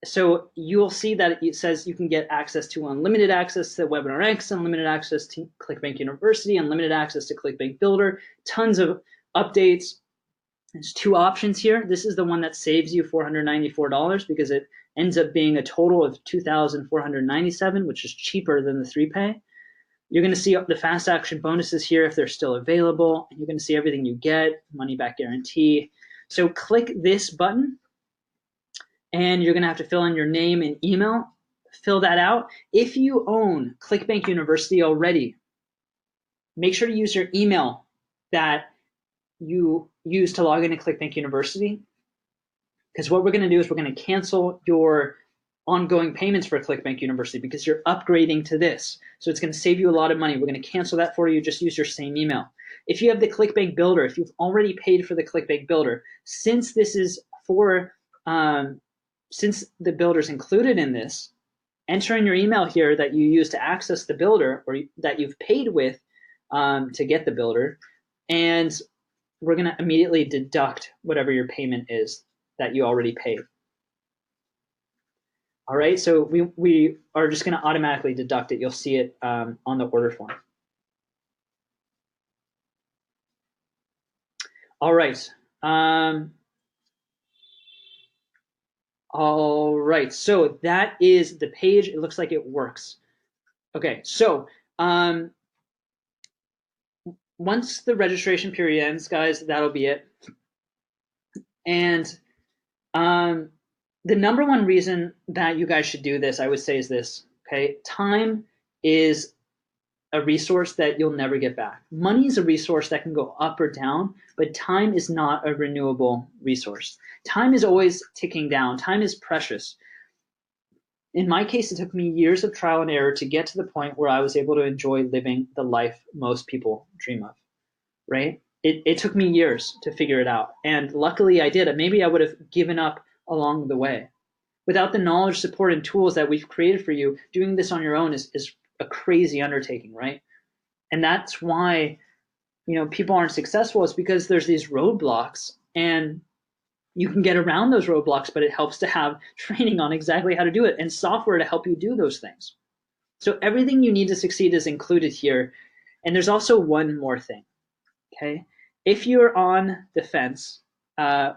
So you'll see that it says you can get access to unlimited access to Webinar X, unlimited access to Clickbank University, unlimited access to Clickbank Builder, tons of updates. There's two options here. This is the one that saves you $494 because it ends up being a total of $2,497, which is cheaper than the 3Pay. You're going to see the fast action bonuses here if they're still available. You're going to see everything you get, money back guarantee. So click this button, and you're going to have to fill in your name and email. Fill that out. If you own Clickbank University already, make sure to use your email that you use to log into Clickbank University, because what we're going to do is we're going to cancel your ongoing payments for Clickbank University because you're upgrading to this. So it's going to save you a lot of money. We're going to cancel that for you. Just use your same email. If you have the Clickbank Builder, if you've already paid for the Clickbank Builder, since this is for since the builder is included in this, enter in your email here that you use to access the builder, or that you've paid with to get the builder, and we're going to immediately deduct whatever your payment is that you already paid. All right, so we are just going to automatically deduct it. You'll see it on the order form. All right. All right, so that is the page. It looks like it works. Okay, so once the registration period ends, guys, that'll be it. And the number one reason that you guys should do this, I would say, is this, okay? Time is a resource that you'll never get back. Money is a resource that can go up or down, but time is not a renewable resource. Time is always ticking down. Time is precious. In my case, it took me years of trial and error to get to the point where I was able to enjoy living the life most people dream of, right? It took me years to figure it out. And luckily I did. Maybe I would have given up along the way. Without the knowledge, support, and tools that we've created for you, doing this on your own is a crazy undertaking, right? And that's why, people aren't successful, is because there's these roadblocks, and you can get around those roadblocks, but it helps to have training on exactly how to do it and software to help you do those things. So everything you need to succeed is included here. And there's also one more thing, okay? If you're on the fence, I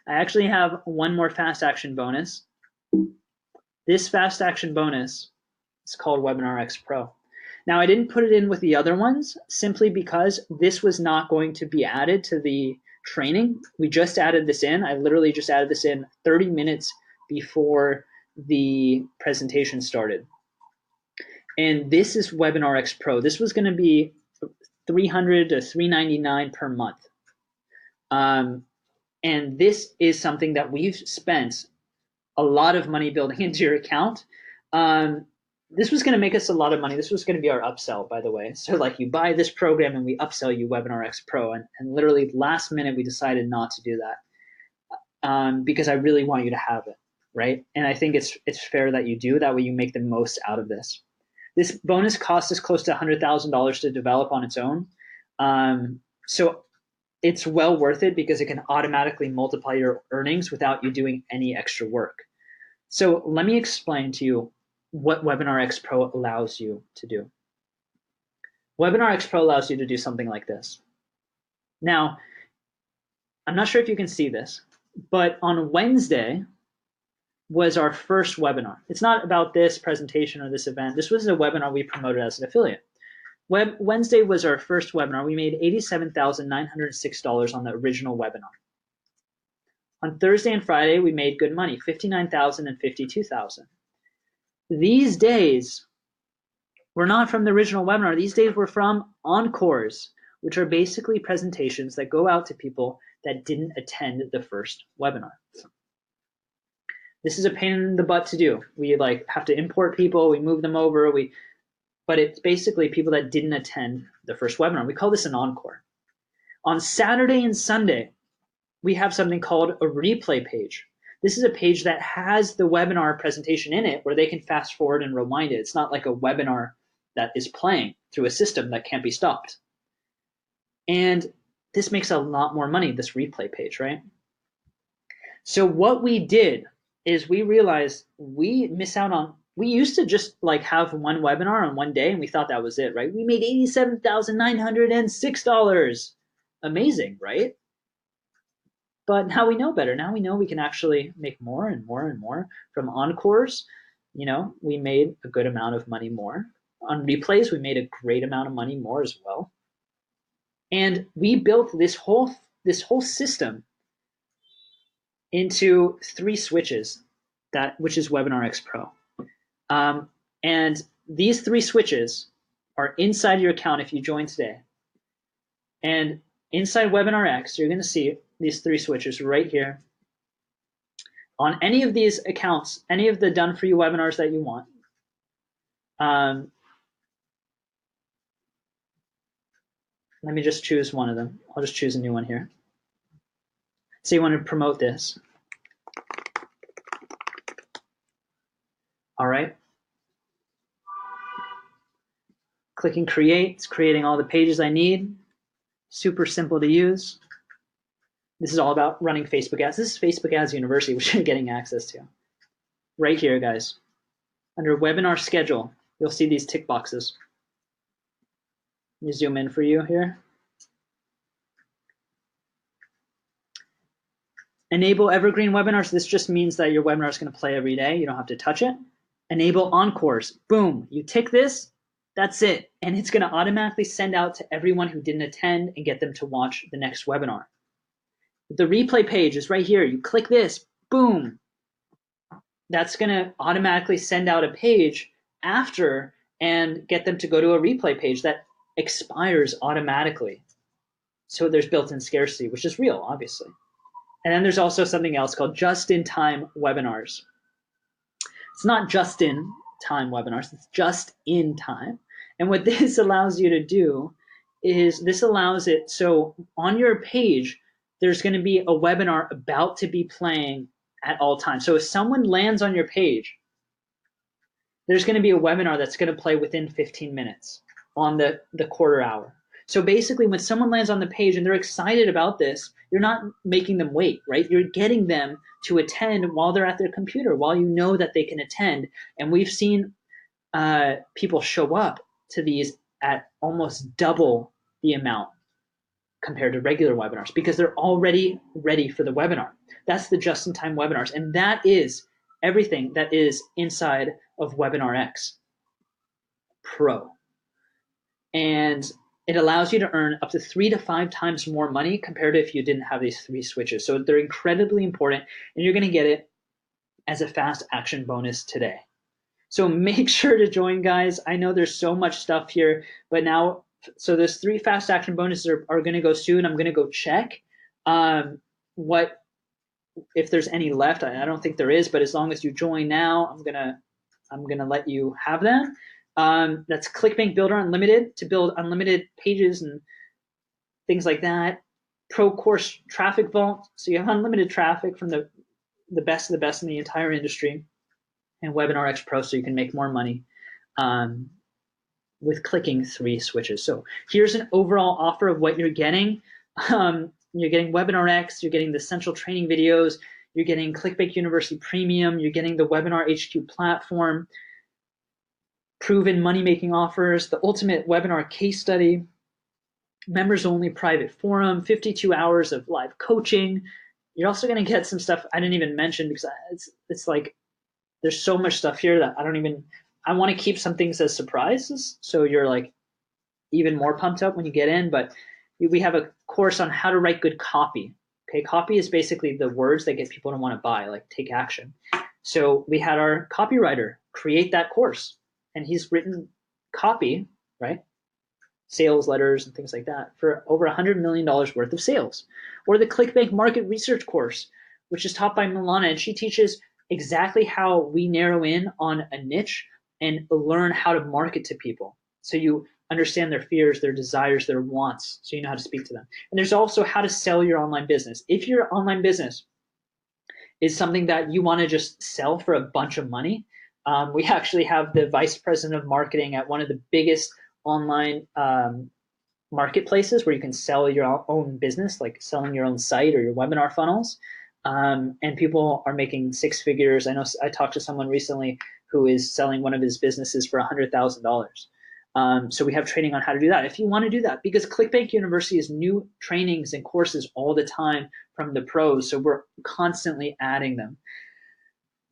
actually have one more fast action bonus. This fast action bonus is called Webinar X Pro. Now, I didn't put it in with the other ones simply because this was not going to be added to the training. We just added this in. I literally just added this in 30 minutes before the presentation started. And this is Webinar X Pro. This was going to be $300 to $399 per month. And this is something that we've spent a lot of money building into your account. This was going to make us a lot of money. This was going to be our upsell, by the way. So like, you buy this program and we upsell you Webinar X Pro. And literally last minute, we decided not to do that because I really want you to have it, right? And I think it's fair that you do. That way you make the most out of this. This bonus cost us close to $100,000 to develop on its own. So it's well worth it because it can automatically multiply your earnings without you doing any extra work. So let me explain to you what Webinar X Pro allows you to do. Webinar X Pro allows you to do something like this. Now, I'm not sure if you can see this, but on Wednesday was our first webinar. It's not about this presentation or this event. This was a webinar we promoted as an affiliate. Wednesday was our first webinar. We made $87,906 on the original webinar. On Thursday and Friday, we made good money, $59,000 and $52,000. These days were not from the original webinar. These days were from encores, which are basically presentations that go out to people that didn't attend the first webinar. This is a pain in the butt to do. We have to import people, we move them over, but it's basically people that didn't attend the first webinar. We call this an encore. On Saturday and Sunday, we have something called a replay page. This is a page that has the webinar presentation in it where they can fast forward and rewind it. It's not like a webinar that is playing through a system that can't be stopped. And this makes a lot more money, this replay page, right? So what we did is we realized we miss out on, we used to just have one webinar on one day and we thought that was it, right? We made $87,906. Amazing, right? But now we know better. Now we know we can actually make more and more and more from encores. We made a good amount of money more. On replays, we made a great amount of money more as well. And we built this whole system into 3 switches, which is Webinar X Pro. And these 3 switches are inside your account if you join today. And inside Webinar X, you're going to see these 3 switches right here. On any of these accounts, any of the done for you webinars that you want, let me just choose one of them. I'll just choose a new one here. Say you want to promote this. All right. Clicking create, it's creating all the pages I need. Super simple to use. This is all about running Facebook ads. This is Facebook Ads University, which you're getting access to. Right here, guys. Under webinar schedule, you'll see these tick boxes. Let me zoom in for you here. Enable evergreen webinars. This just means that your webinar is going to play every day. You don't have to touch it. Enable encores. Boom. You tick this, that's it. And it's going to automatically send out to everyone who didn't attend and get them to watch the next webinar. The replay page is right here. You click this, boom. That's going to automatically send out a page after and get them to go to a replay page that expires automatically. So there's built-in scarcity, which is real, obviously. And then there's also something else called just-in-time webinars. It's not just-in-time webinars, it's just-in-time. And what this allows you to do is this allows it, so on your page, there's going to be a webinar about to be playing at all times. So if someone lands on your page, there's going to be a webinar that's going to play within 15 minutes on the quarter hour. So basically when someone lands on the page and they're excited about this, you're not making them wait, right? You're getting them to attend while they're at their computer, while you know that they can attend. And we've seen people show up to these at almost double the amount compared to regular webinars because they're already ready for the webinar. That's the just-in-time webinars. And that is everything that is inside of Webinar X Pro. And it allows you to earn up to 3 to 5 times more money compared to if you didn't have these 3 switches. So they're incredibly important, and you're going to get it as a fast action bonus today. So make sure to join, guys. I know there's so much stuff here, but now, so those 3 fast action bonuses are going to go soon. I'm going to go check what, if there's any left. I don't think there is, but as long as you join now, I'm gonna let you have them. That's Clickbank Builder Unlimited to build unlimited pages and things like that. Pro Course Traffic Vault, so you have unlimited traffic from the best of the best in the entire industry. And Webinar X Pro, so you can make more money with clicking 3 switches. So here's an overall offer of what you're getting. You're getting Webinar X, you're getting the essential training videos, you're getting Clickbank University Premium, you're getting the Webinar HQ platform, proven money-making offers, the ultimate webinar case study, members-only private forum, 52 hours of live coaching. You're also going to get some stuff I didn't even mention because it's like there's so much stuff here that I want to keep some things as surprises. So you're like, even more pumped up when you get in. But we have a course on how to write good copy. Okay, copy is basically the words that get people to want to buy, like take action. So we had our copywriter create that course, and he's written copy, right? Sales letters and things like that for over $100 million worth of sales. Or the Clickbank market research course, which is taught by Milana, and she teaches exactly how we narrow in on a niche and learn how to market to people. So you understand their fears, their desires, their wants, so you know how to speak to them. And there's also how to sell your online business. If your online business is something that you want to just sell for a bunch of money, we actually have the vice president of marketing at one of the biggest online marketplaces where you can sell your own business, like selling your own site or your webinar funnels. And people are making six figures. I know I talked to someone recently who is selling one of his businesses for $100,000. So we have training on how to do that if you want to do that, because Clickbank University has new trainings and courses all the time from the pros. So we're constantly adding them.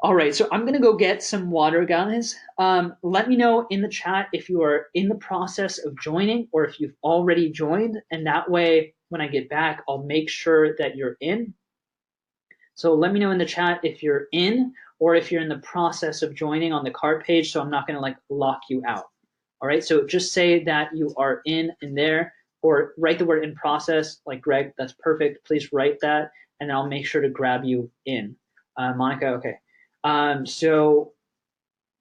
All right, so I'm going to go get some water, guys. Let me know in the chat if you are in the process of joining or if you've already joined. And that way, when I get back, I'll make sure that you're in. So let me know in the chat if you're in or if you're in the process of joining on the cart page, so I'm not going to like lock you out. All right, so just say that you are in there, or write the word in process, like Greg, that's perfect. Please write that, and then I'll make sure to grab you in. Monica, okay. So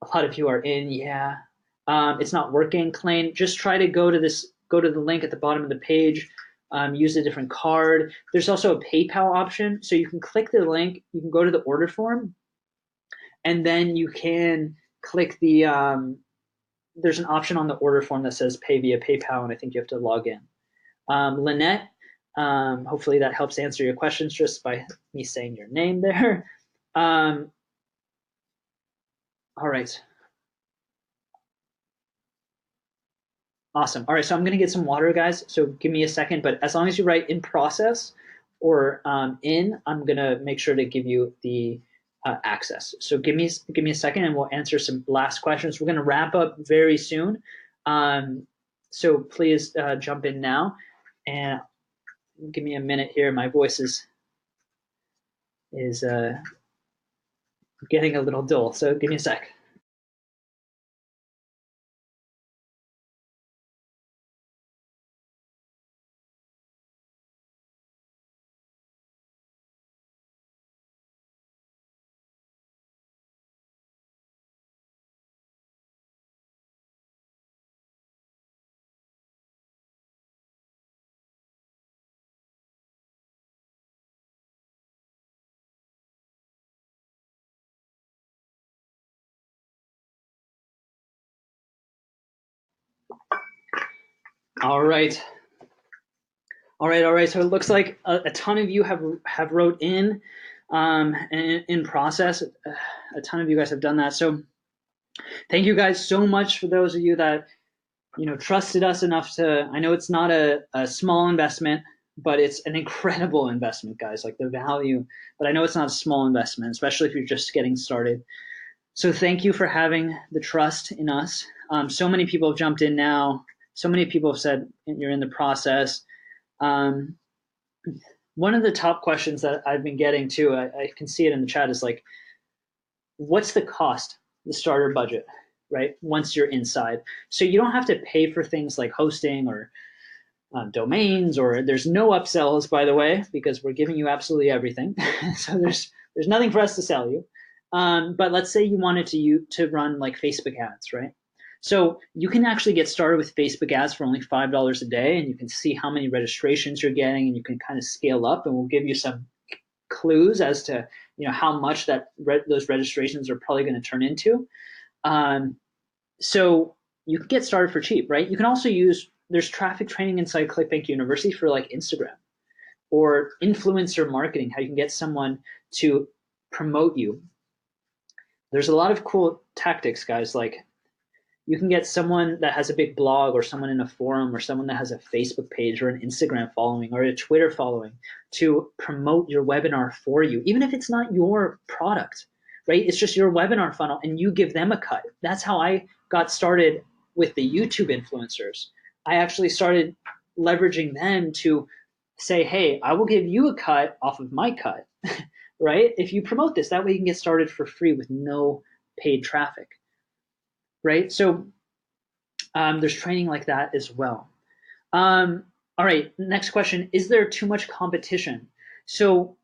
a lot of you are in, yeah. It's not working, Klain. Just try to go to the link at the bottom of the page. Use a different card. There's also a PayPal option. So you can click the link, you can go to the order form, and then you can click the, there's an option on the order form that says pay via PayPal, and I think you have to log in. Lynette, hopefully that helps answer your questions just by me saying your name there. All right. Awesome. All right, so I'm going to get some water, guys. So give me a second, but as long as you write in process or in, I'm going to make sure to give you the access. So give me a second, and we'll answer some last questions. We're going to wrap up very soon. So please jump in now, and give me a minute here. My voice is getting a little dull, so give me a sec. All right. So it looks like a ton of you have wrote in process. A ton of you guys have done that. So thank you guys so much for those of you that trusted us enough to. I know it's not a small investment, but it's an incredible investment, guys. Like the value, but I know it's not a small investment, especially if you're just getting started. So thank you for having the trust in us. So many people have jumped in now. So many people have said you're in the process. One of the top questions that I've been getting too, I can see it in the chat, is like, what's the cost, the starter budget, right? Once you're inside. So you don't have to pay for things like hosting or domains, or there's no upsells, by the way, because we're giving you absolutely everything. So there's nothing for us to sell you. But let's say you wanted to run like Facebook ads, right? So you can actually get started with Facebook ads for only $5 a day, and you can see how many registrations you're getting, and you can kind of scale up, and we'll give you some clues as to how much those registrations are probably going to turn into. So you can get started for cheap, right? You can also there's traffic training inside Clickbank University for like Instagram or influencer marketing, how you can get someone to promote you. There's a lot of cool tactics, guys. Like you can get someone that has a big blog, or someone in a forum, or someone that has a Facebook page or an Instagram following or a Twitter following to promote your webinar for you, even if it's not your product, right? It's just your webinar funnel, and you give them a cut. That's how I got started with the YouTube influencers. I actually started leveraging them to say, hey, I will give you a cut off of my cut, right? If you promote this, that way you can get started for free with no paid traffic, right? So there's training like that as well. All right, next question. Is there too much competition? So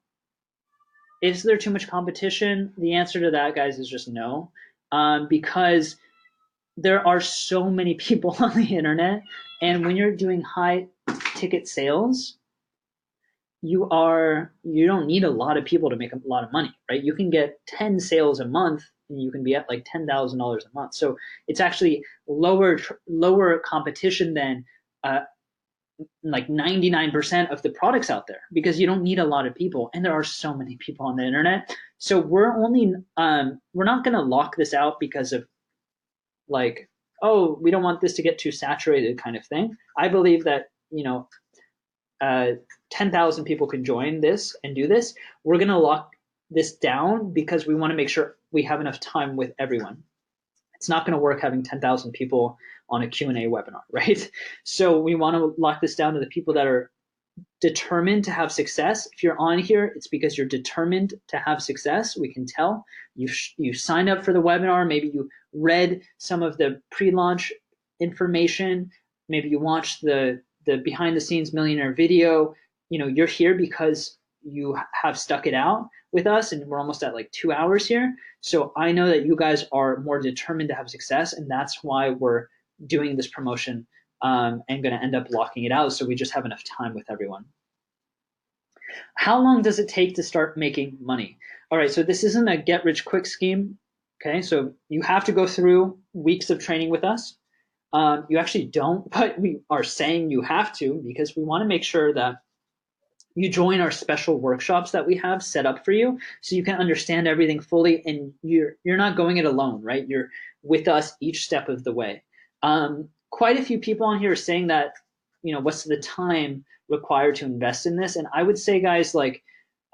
is there too much competition? The answer to that, guys, is just no, because there are so many people on the internet, and when you're doing high ticket sales, you don't need a lot of people to make a lot of money, right? You can get 10 sales a month and you can be at like $10,000 a month. So it's actually lower competition than like 99% of the products out there, because you don't need a lot of people, and there are so many people on the internet. So we're not going to lock this out because of like, oh, we don't want this to get too saturated kind of thing. I believe that 10,000 people can join this and do this. We're going to lock this down because we want to make sure we have enough time with everyone. It's not going to work having 10,000 people on a Q&A webinar, right? So we want to lock this down to the people that are determined to have success. If you're on here, it's because you're determined to have success. We can tell. You signed up for the webinar. Maybe you read some of the pre-launch information. Maybe you watched the behind the scenes millionaire video. You're here because you have stuck it out with us, and we're almost at like 2 hours here. So I know that you guys are more determined to have success, and that's why we're doing this promotion and going to end up locking it out, so we just have enough time with everyone. How long does it take to start making money? All right, so this isn't a get-rich-quick scheme, okay? So you have to go through weeks of training with us. You actually don't, but we are saying you have to, because we want to make sure that you join our special workshops that we have set up for you, so you can understand everything fully, and you're not going it alone, right? You're with us each step of the way. Quite a few people on here are saying that, what's the time required to invest in this? And I would say, guys, like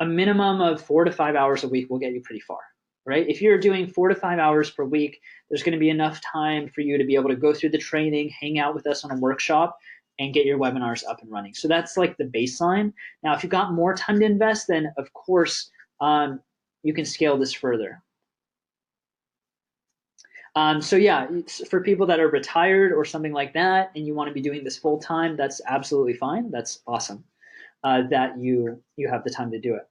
a minimum of 4 to 5 hours a week will get you pretty far, right? If you're doing 4 to 5 hours per week, there's going to be enough time for you to be able to go through the training, hang out with us on a workshop, and get your webinars up and running. So that's like the baseline. Now, if you've got more time to invest, then of course you can scale this further. So yeah, for people that are retired or something like that, and you want to be doing this full time, that's absolutely fine. That's awesome that you have the time to do it.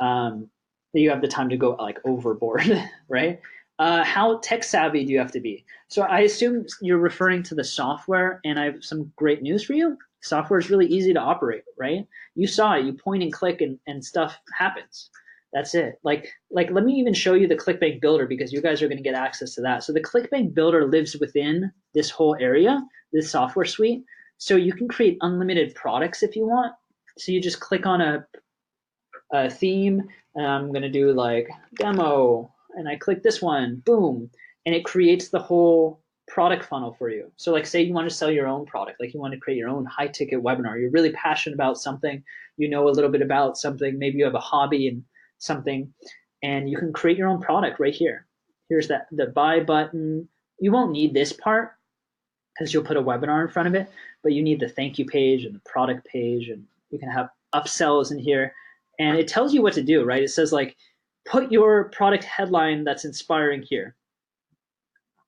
That you have the time to go like overboard, right? How tech savvy do you have to be? So I assume you're referring to the software, and I have some great news for you. Software is really easy to operate, right? You saw it. You point and click, and stuff happens. That's it. Like let me even show you the Clickbank Builder, because you guys are going to get access to that. So the Clickbank Builder lives within this whole area, this software suite. So you can create unlimited products if you want. So you just click on a theme, and I'm going to do like demo, and I click this one, boom, and it creates the whole product funnel for you. So like say you want to sell your own product, like you want to create your own high ticket webinar, you're really passionate about something, you know a little bit about something, maybe you have a hobby and something, and you can create your own product right here. Here's the buy button. You won't need this part because you'll put a webinar in front of it, but you need the thank you page and the product page, and you can have upsells in here, and it tells you what to do, right? It says like, put your product headline that's inspiring here.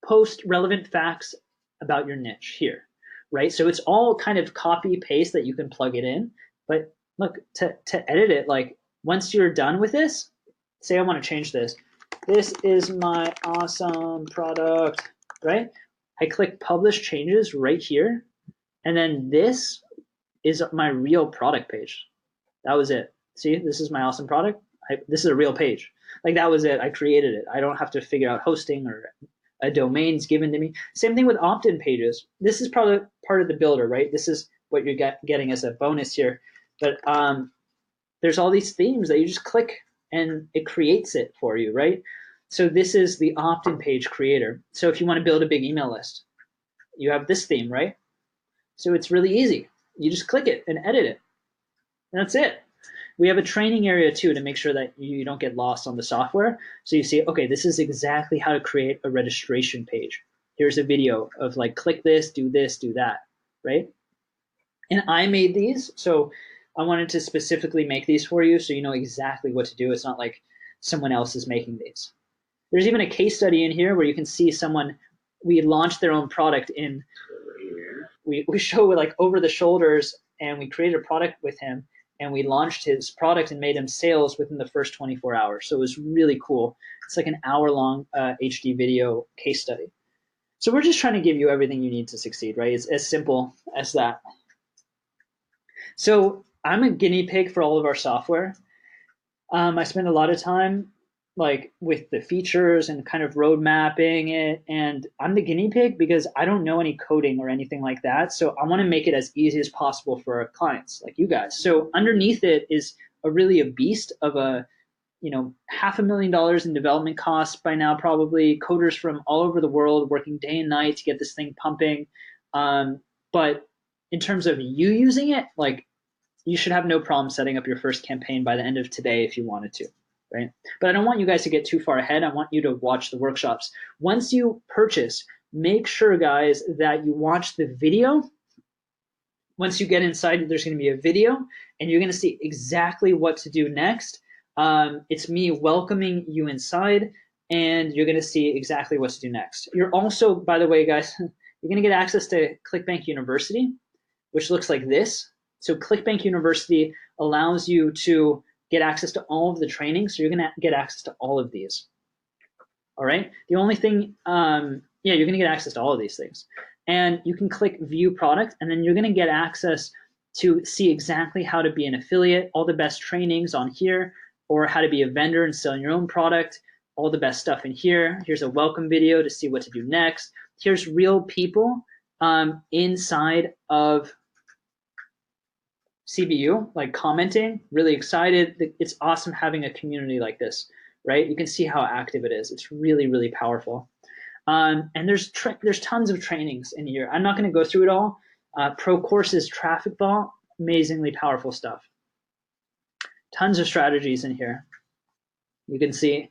Post relevant facts about your niche here, right? So it's all kind of copy paste that you can plug it in. But look, to edit it, like once you're done with this, say I want to change this. This is my awesome product, right? I click publish changes right here. And then this is my real product page. That was it. See, this is my awesome product. This is a real page. Like that was it. I created it. I don't have to figure out hosting or a domain's given to me. Same thing with opt-in pages. This is probably part of the builder, right? This is what you're getting as a bonus here. But there's all these themes that you just click and it creates it for you, right? So this is the opt-in page creator. So if you want to build a big email list, you have this theme, right? So it's really easy. You just click it and edit it. And that's it. We have a training area too to make sure that you don't get lost on the software. So you see, okay, this is exactly how to create a registration page. Here's a video of like, click this, do that. right? And I made these, so I wanted to specifically make these for you so you know exactly what to do. It's not like someone else is making these. There's even a case study in here where you can see someone, we launched their own product in, we show like over the shoulders, and we created a product with him, and we launched his product and made him sales within the first 24 hours. So it was really cool. It's like an hour-long HD video case study. So we're just trying to give you everything you need to succeed, right? It's as simple as that. So I'm a guinea pig for all of our software. I spend a lot of time like with the features and kind of road mapping it, and I'm the guinea pig because I don't know any coding or anything like that. So I want to make it as easy as possible for our clients like you guys. So underneath it is a beast of a, you know, $500,000 in development costs by now, probably coders from all over the world working day and night to get this thing pumping. But in terms of you using it, like, you should have no problem setting up your first campaign by the end of today if you wanted to, right? But I don't want you guys to get too far ahead. I want you to watch the workshops. Once you purchase, make sure, guys, that you watch the video. Once you get inside, there's going to be a video, and you're going to see exactly what to do next. It's me welcoming you inside, and you're going to see exactly what to do next. You're also, by the way, guys, you're going to get access to Clickbank University, which looks like this. So Clickbank University allows you to get access to all of the training. So you're going to get access to all of these. All right. The only thing, you're going to get access to all of these things. And you can click view product, and then you're going to get access to see exactly how to be an affiliate, all the best trainings on here, or how to be a vendor and sell your own product, all the best stuff in here. Here's a welcome video to see what to do next. Here's real people inside of CBU, like commenting, really excited. It's awesome having a community like this, right? You can see how active it is. It's really, really powerful. And there's tons of trainings in here. I'm not going to go through it all. Pro courses, traffic ball, amazingly powerful stuff. Tons of strategies in here. You can see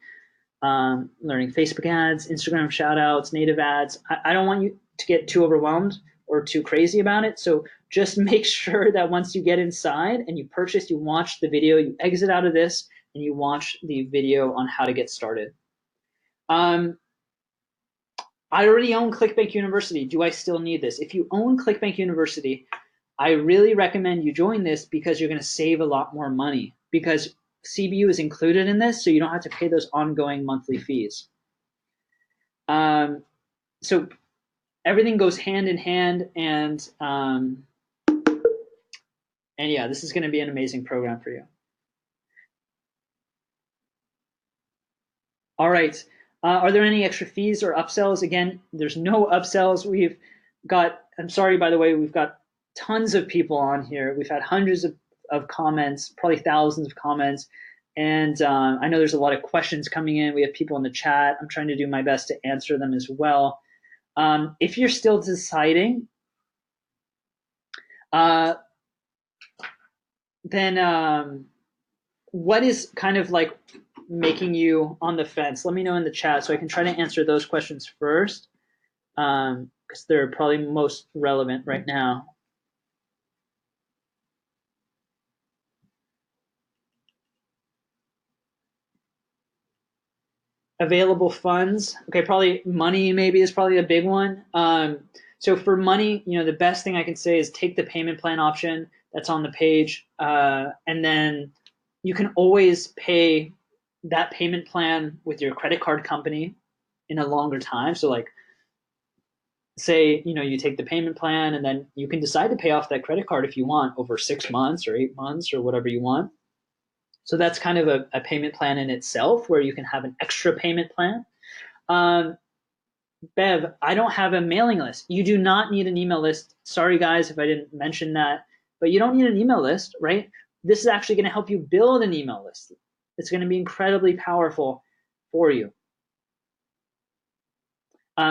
learning Facebook ads, Instagram shout outs, native ads. I don't want you to get too overwhelmed or too crazy about it. So just make sure that once you get inside and you purchase, you watch the video, you exit out of this, and you watch the video on how to get started. I already own Clickbank University. Do I still need this? If you own Clickbank University, I really recommend you join this because you're going to save a lot more money, because CBU is included in this, so you don't have to pay those ongoing monthly fees. So everything goes hand in hand, and yeah, this is going to be an amazing program for you. All right. Are there any extra fees or upsells? Again, there's no upsells. We've got, I'm sorry, by the way, we've got tons of people on here. We've had hundreds of comments, probably thousands of comments. And I know there's a lot of questions coming in. We have people in the chat. I'm trying to do my best to answer them as well. If you're still deciding, then what is kind of like making you on the fence? Let me know in the chat so I can try to answer those questions first, because they're probably most relevant right now. Available funds. Okay, probably money maybe is probably a big one. So for money, you know, the best thing I can say is take the payment plan option that's on the page, and then you can always pay that payment plan with your credit card company in a longer time. So like, say, you know, you take the payment plan and then you can decide to pay off that credit card if you want over 6 months or 8 months or whatever you want. So that's kind of a payment plan in itself, where you can have an extra payment plan. Bev, I don't have a mailing list. You do not need an email list. Sorry, guys, if I didn't mention that, but you don't need an email list, right? This is actually going to help you build an email list. It's going to be incredibly powerful for you.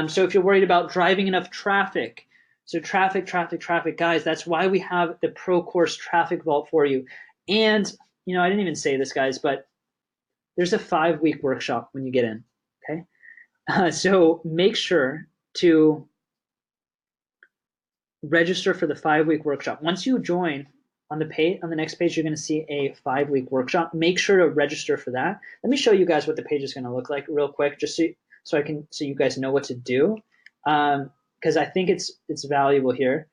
So if you're worried about driving enough traffic, so traffic, guys, that's why we have the Pro Course Traffic Vault for you. And, you know, I didn't even say this, guys, but there's a 5-week workshop when you get in, okay? So make sure to register for the 5-week workshop. Once you join on the next page, you're going to see a 5-week workshop. Make sure to register for that. Let me show you guys what the page is going to look like real quick, just so you guys know what to do, because I think it's valuable here.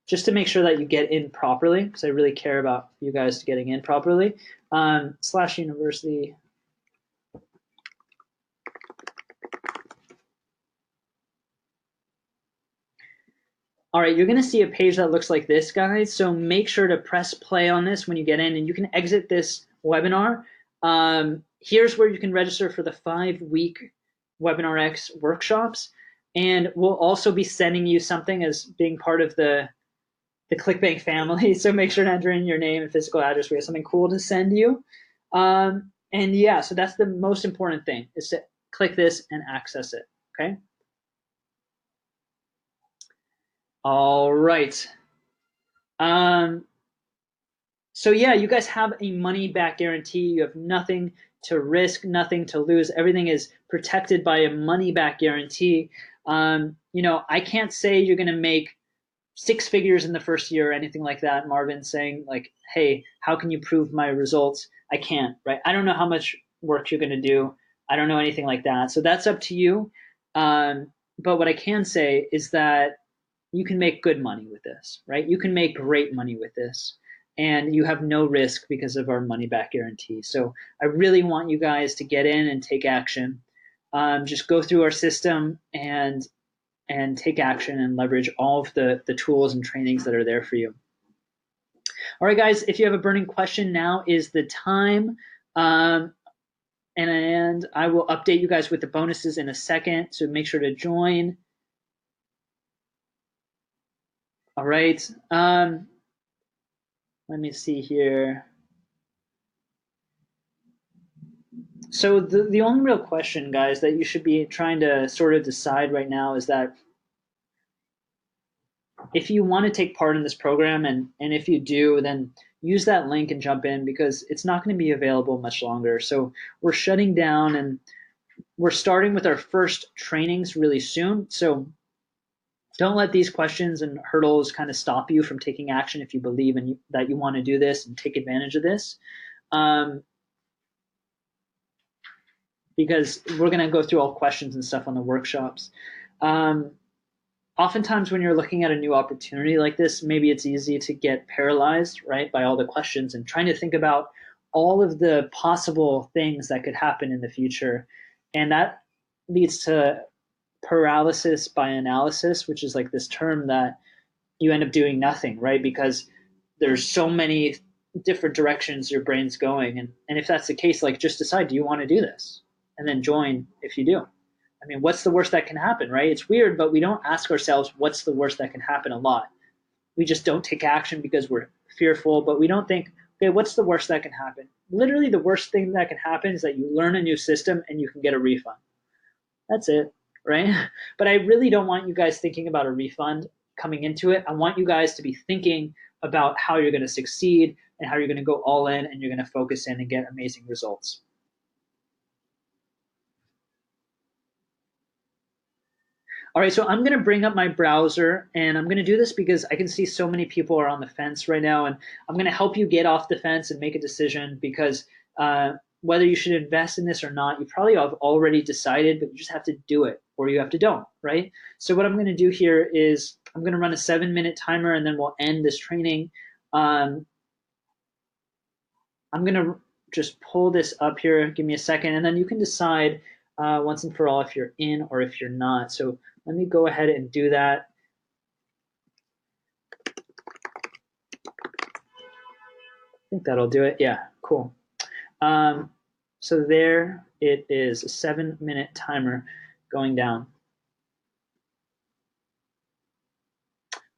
Just to make sure that you get in properly, because I really care about you guys getting in properly. /university. All right, you're going to see a page that looks like this, guys. So make sure to press play on this when you get in, and you can exit this webinar. Here's where you can register for the 5-week Webinar X workshops. And we'll also be sending you something as being part of the Clickbank family. So make sure to enter in your name and physical address. We have something cool to send you. And yeah, so that's the most important thing, is to click this and access it, okay? All right. So yeah, you guys have a money back guarantee. You have nothing to risk, nothing to lose. Everything is protected by a money back guarantee. I can't say you're going to make 6 figures in the first year or anything like that. Marvin saying like, hey, how can you prove my results? I can't, right? I don't know how much work you're going to do. I don't know anything like that. So that's up to you. But what I can say is that you can make good money with this, right? You can make great money with this, and you have no risk because of our money back guarantee. So I really want you guys to get in and take action. Just go through our system and take action and leverage all of the tools and trainings that are there for you. All right, guys, if you have a burning question, now is the time. And I will update you guys with the bonuses in a second, so make sure to join. All right. Let me see here. So the only real question, guys, that you should be trying to sort of decide right now is that if you want to take part in this program, and if you do, then use that link and jump in, because it's not going to be available much longer. So we're shutting down, and we're starting with our first trainings really soon. So don't let these questions and hurdles kind of stop you from taking action if you believe that you want to do this and take advantage of this. Because we're going to go through all questions and stuff on the workshops. Oftentimes when you're looking at a new opportunity like this, maybe it's easy to get paralyzed, right, by all the questions and trying to think about all of the possible things that could happen in the future. And that leads to paralysis by analysis, which is like this term that you end up doing nothing, right? Because there's so many different directions your brain's going. And if that's the case, like, just decide, do you want to do this? And then join if you do. I mean, what's the worst that can happen, right? It's weird, but we don't ask ourselves what's the worst that can happen a lot. We just don't take action because we're fearful, but we don't think, okay, what's the worst that can happen? Literally, the worst thing that can happen is that you learn a new system and you can get a refund. That's it, right? But I really don't want you guys thinking about a refund coming into it. I want you guys to be thinking about how you're going to succeed and how you're going to go all in, and you're going to focus in and get amazing results. All right, so I'm going to bring up my browser, and I'm going to do this because I can see so many people are on the fence right now, and I'm going to help you get off the fence and make a decision, because whether you should invest in this or not, you probably have already decided, but you just have to do it, or you have to don't, right? So what I'm going to do here is I'm going to run a 7-minute timer, and then we'll end this training. I'm going to just pull this up here. Give me a second, and then you can decide once and for all if you're in or if you're not. So let me go ahead and do that. I think that'll do it. Yeah, cool. So there it is, a 7-minute timer going down.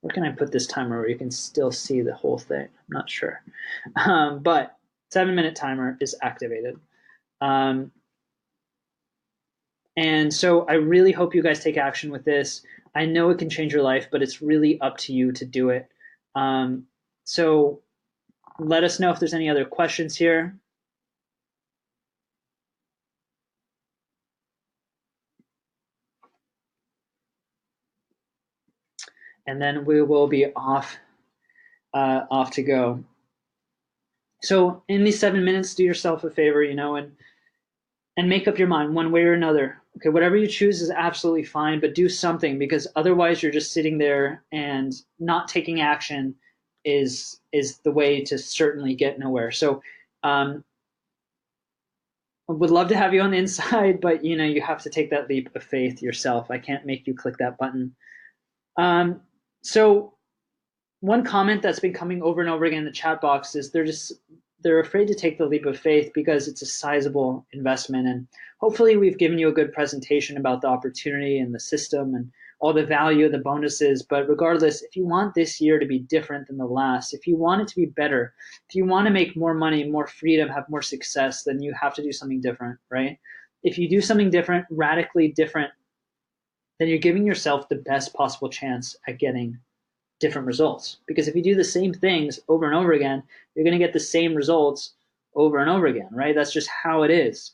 Where can I put this timer where you can still see the whole thing? I'm not sure. But 7-minute timer is activated. And so I really hope you guys take action with this. I know it can change your life, but it's really up to you to do it. So let us know if there's any other questions here. and then we will be off to go. So in these 7 minutes, do yourself a favor, and make up your mind one way or another. Okay, whatever you choose is absolutely fine, but do something, because otherwise you're just sitting there, and not taking action is the way to certainly get nowhere. So I would love to have you on the inside, but you have to take that leap of faith yourself. I can't make you click that button. So one comment that's been coming over and over again in the chat box is they're afraid to take the leap of faith because it's a sizable investment. And hopefully we've given you a good presentation about the opportunity and the system and all the value of the bonuses. But regardless, if you want this year to be different than the last, if you want it to be better, if you want to make more money, more freedom, have more success, then you have to do something different, right? If you do something different, radically different, then you're giving yourself the best possible chance at getting different results. Because if you do the same things over and over again, you're going to get the same results over and over again, right? That's just how it is.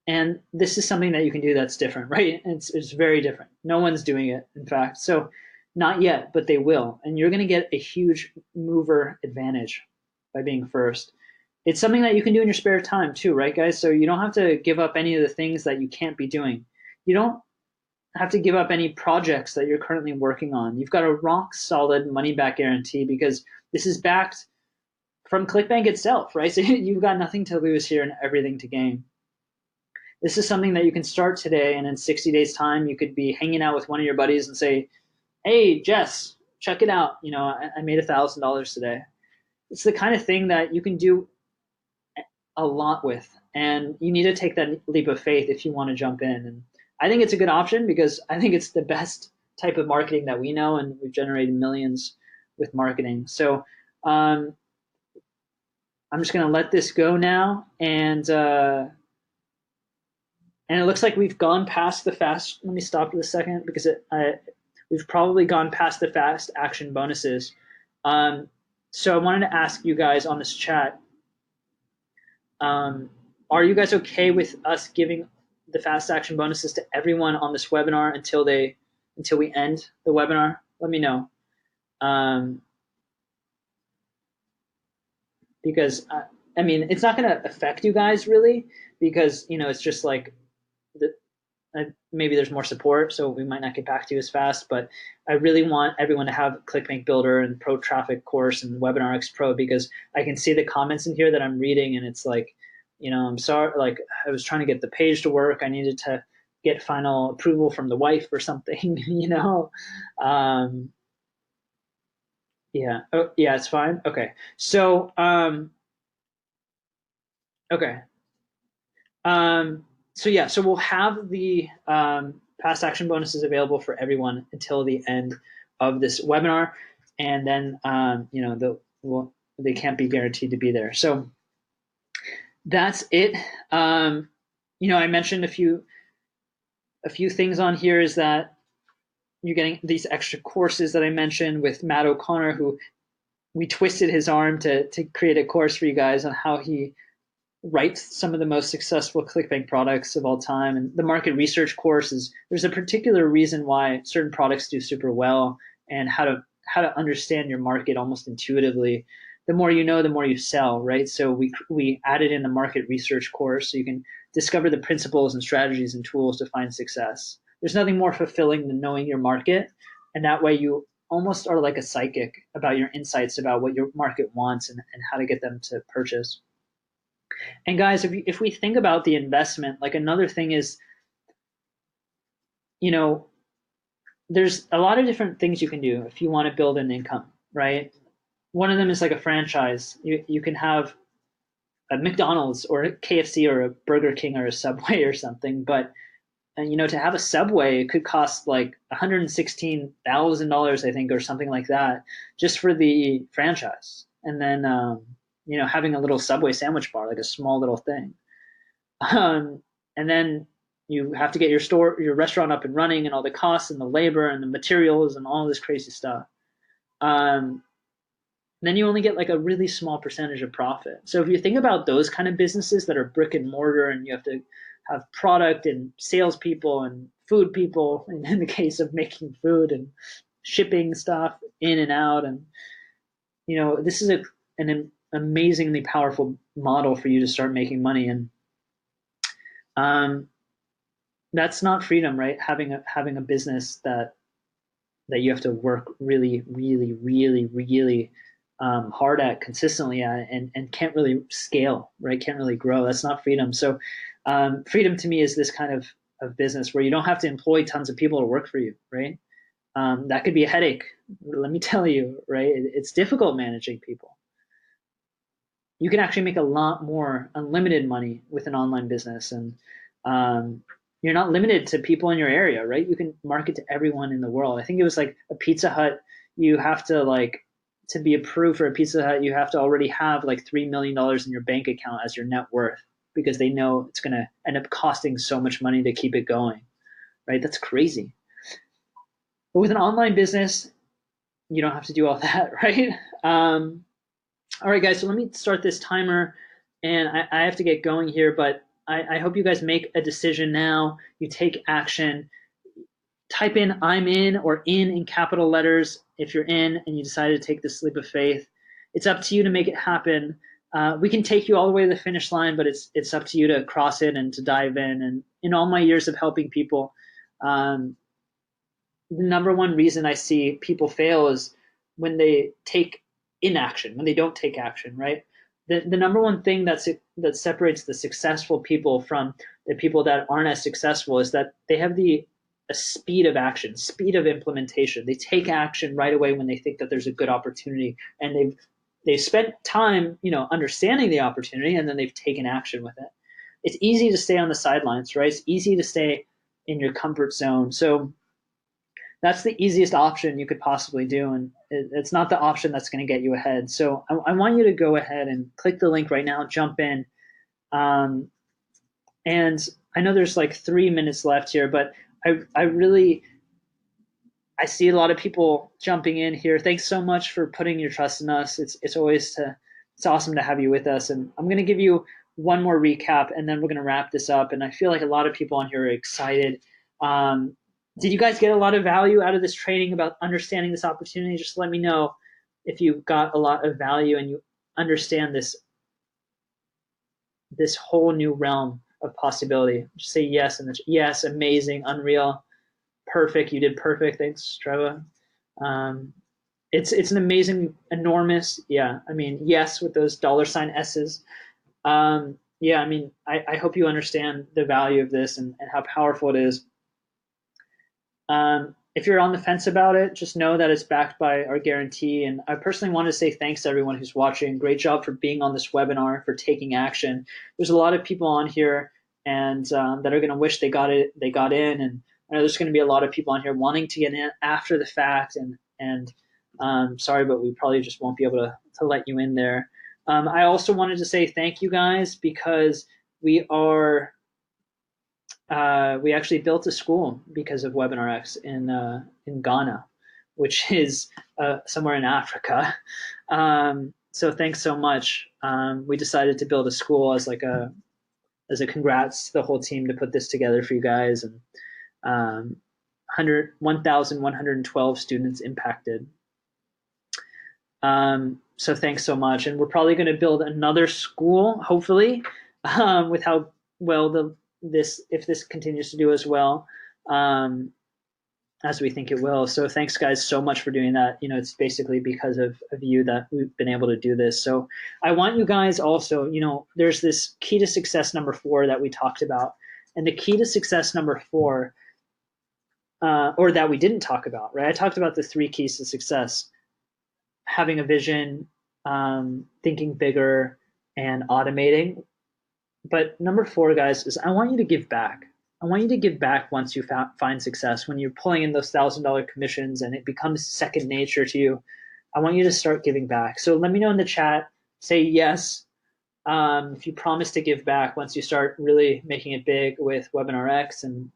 And this is something that you can do that's different, right? It's very different. No one's doing it, in fact. So not yet, but they will. And you're going to get a huge mover advantage by being first. It's something that you can do in your spare time too, right, guys? So you don't have to give up any of the things that you can't be doing. You don't have to give up any projects that you're currently working on. You've got a rock solid money back guarantee because this is backed from Clickbank itself, right? So you've got nothing to lose here and everything to gain. This is something that you can start today, and in 60 days time, you could be hanging out with one of your buddies and say, hey, Jess, check it out. I made $1,000 today. It's the kind of thing that you can do a lot with, and you need to take that leap of faith if you want to jump in. And I think it's a good option because I think it's the best type of marketing that we know, and we've generated millions with marketing. So I'm just going to let this go now, and it looks like we've gone past the fast. Let me stop for a second because we've probably gone past the fast action bonuses. So I wanted to ask you guys on this chat, are you guys okay with us giving the fast action bonuses to everyone on this webinar until we end the webinar? Let me know. Because I mean, it's not going to affect you guys really, because it's just like maybe there's more support, so we might not get back to you as fast. But I really want everyone to have Clickbank Builder and Pro Traffic course and Webinar X Pro, because I can see the comments in here that I'm reading, and it's like, I'm sorry, like I was trying to get the page to work. I needed to get final approval from the wife or something, Yeah. Oh, yeah, it's fine. Okay. So, okay. So yeah, so we'll have the past action bonuses available for everyone until the end of this webinar, and then they can't be guaranteed to be there. So that's it. I mentioned a few things on here is that you're getting these extra courses that I mentioned with Matt O'Connor, who we twisted his arm to create a course for you guys on how he writes some of the most successful Clickbank products of all time. And the market research course there's a particular reason why certain products do super well, and how to understand your market almost intuitively. The more you know, the more you sell, right? So we added in the market research course so you can discover the principles and strategies and tools to find success. There's nothing more fulfilling than knowing your market, and that way you almost are like a psychic about your insights about what your market wants and how to get them to purchase. And guys, if we think about the investment, like another thing is, there's a lot of different things you can do if you want to build an income, right? One of them is like a franchise. You can have a McDonald's or a KFC or a Burger King or a Subway or something, but to have a Subway, it could cost like $116,000, I think, or something like that, just for the franchise. And then having a little Subway sandwich bar, like a small little thing. And then you have to get your restaurant up and running, and all the costs and the labor and the materials and all this crazy stuff. Then you only get like a really small percentage of profit. So if you think about those kind of businesses that are brick and mortar, and you have to have product and salespeople and food people in the case of making food and shipping stuff in and out. And, this is an amazingly powerful model for you to start making money. And that's not freedom, right? Having a business that you have to work really, really, really, really hard at consistently at, and can't really scale, right? Can't really grow. That's not freedom. So freedom to me is this kind of business where you don't have to employ tons of people to work for you, right? That could be a headache. Let me tell you, right? It's difficult managing people. You can actually make a lot more unlimited money with an online business, and you're not limited to people in your area, right? You can market to everyone in the world. I think it was like a Pizza Hut. You have to be approved for a Pizza Hut, you have to already have like $3 million in your bank account as your net worth, because they know it's going to end up costing so much money to keep it going, right? That's crazy. But with an online business, you don't have to do all that, right? All right, guys, so let me start this timer, and I have to get going here, but I hope you guys make a decision now. You take action. Type in "I'm in" or in capital letters if you're in and you decided to take this leap of faith. It's up to you to make it happen. We can take you all the way to the finish line, but it's up to you to cross it and to dive in. And in all my years of helping people, the number one reason I see people fail is when they take inaction, when they don't take action, right? The number one thing that separates the successful people from the people that aren't as successful is that they have a speed of action, speed of implementation. They take action right away when they think that there's a good opportunity, and they've spent time, understanding the opportunity, and then they've taken action with it. It's easy to stay on the sidelines, right? It's easy to stay in your comfort zone. So that's the easiest option you could possibly do, and it's not the option that's going to get you ahead. So I want you to go ahead and click the link right now, jump in. And I know there's like 3 minutes left here, but I see a lot of people jumping in here. Thanks so much for putting your trust in us. It's awesome to have you with us. And I'm going to give you one more recap, and then we're going to wrap this up. And I feel like a lot of people on here are excited. Did you guys get a lot of value out of this training about understanding this opportunity? Just let me know if you got a lot of value and you understand this whole new realm of possibility. Just say yes, and yes, amazing, unreal, perfect. You did perfect. Thanks, Trevor. It's an amazing, enormous, yeah. I mean, yes, with those $ S's. Yeah, I mean, I hope you understand the value of this and how powerful it is. If you're on the fence about it, just know that it's backed by our guarantee. And I personally want to say thanks to everyone who's watching. Great job for being on this webinar, for taking action. There's a lot of people on here and that are going to wish they got in. And I know there's going to be a lot of people on here wanting to get in after the fact. And sorry, but we probably just won't be able to let you in there. I also wanted to say thank you guys, because we actually built a school because of WebinarX in Ghana, which is somewhere in Africa. So thanks so much. We decided to build a school as a congrats to the whole team to put this together for you guys, and 1,112 students impacted. So thanks so much. And we're probably going to build another school, hopefully, with how well if this continues to do as well as we think it will. So thanks guys so much for doing that. It's basically because of you that we've been able to do this. So I want you guys also, there's this key to success number 4 that we talked about. And the key to success number 4, or that we didn't talk about, right? I talked about the 3 keys to success: having a vision, thinking bigger, and automating. But number 4, guys, is I want you to give back. I want you to give back once you find success. When you're pulling in those $1,000 commissions and it becomes second nature to you, I want you to start giving back. So let me know in the chat. Say yes if you promise to give back once you start really making it big with WebinarX and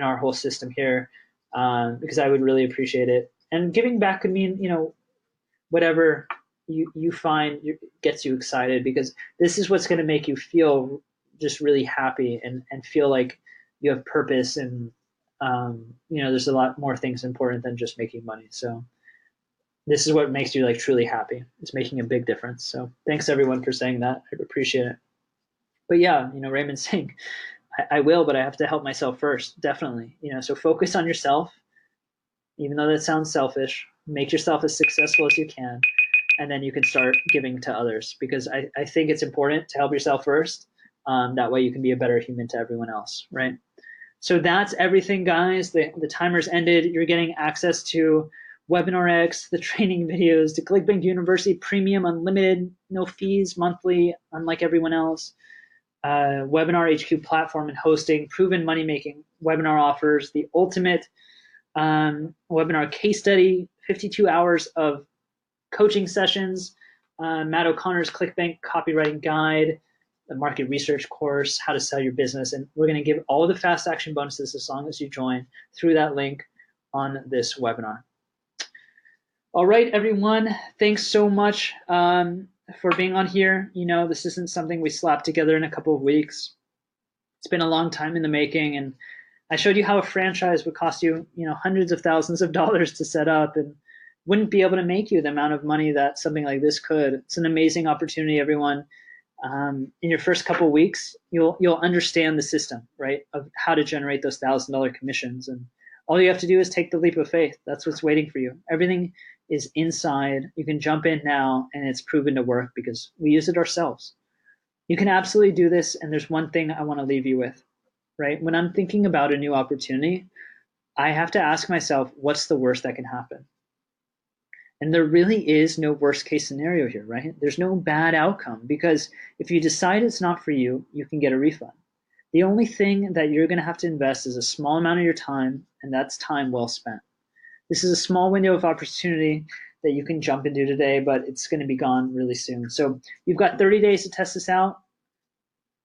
our whole system here, because I would really appreciate it. And giving back could mean, whatever you find gets you excited, because this is what's going to make you feel just really happy and feel like you have purpose and there's a lot more things important than just making money. So this is what makes you like truly happy. It's making a big difference. So thanks everyone for saying that. I appreciate it. But yeah, Raymond's saying, I will, but I have to help myself first. Definitely. So focus on yourself, even though that sounds selfish. Make yourself as successful as you can, and then you can start giving to others, because I think it's important to help yourself first. That way you can be a better human to everyone else, right? So that's everything, guys. The timer's ended. You're getting access to Webinar X, the training videos, to Clickbank University Premium Unlimited, no fees monthly, unlike everyone else. Webinar HQ platform and hosting, proven money-making webinar offers, the ultimate webinar case study, 52 hours of coaching sessions, Matt O'Connor's Clickbank copywriting guide, the market research course, how to sell your business. And we're going to give all the fast action bonuses as long as you join through that link on this webinar. All right, everyone. Thanks so much for being on here. This isn't something we slapped together in a couple of weeks. It's been a long time in the making, and I showed you how a franchise would cost you, hundreds of thousands of dollars to set up, and wouldn't be able to make you the amount of money that something like this could. It's an amazing opportunity, everyone. In your first couple of weeks, you'll understand the system, right, of how to generate those $1,000 commissions, and all you have to do is take the leap of faith. That's what's waiting for you. Everything is inside. You can jump in now, and it's proven to work because we use it ourselves. You can absolutely do this, and there's one thing I want to leave you with, right? When I'm thinking about a new opportunity, I have to ask myself, what's the worst that can happen? And there really is no worst case scenario here, right? There's no bad outcome, because if you decide it's not for you, you can get a refund. The only thing that you're going to have to invest is a small amount of your time, and that's time well spent. This is a small window of opportunity that you can jump into today, but it's going to be gone really soon. So you've got 30 days to test this out.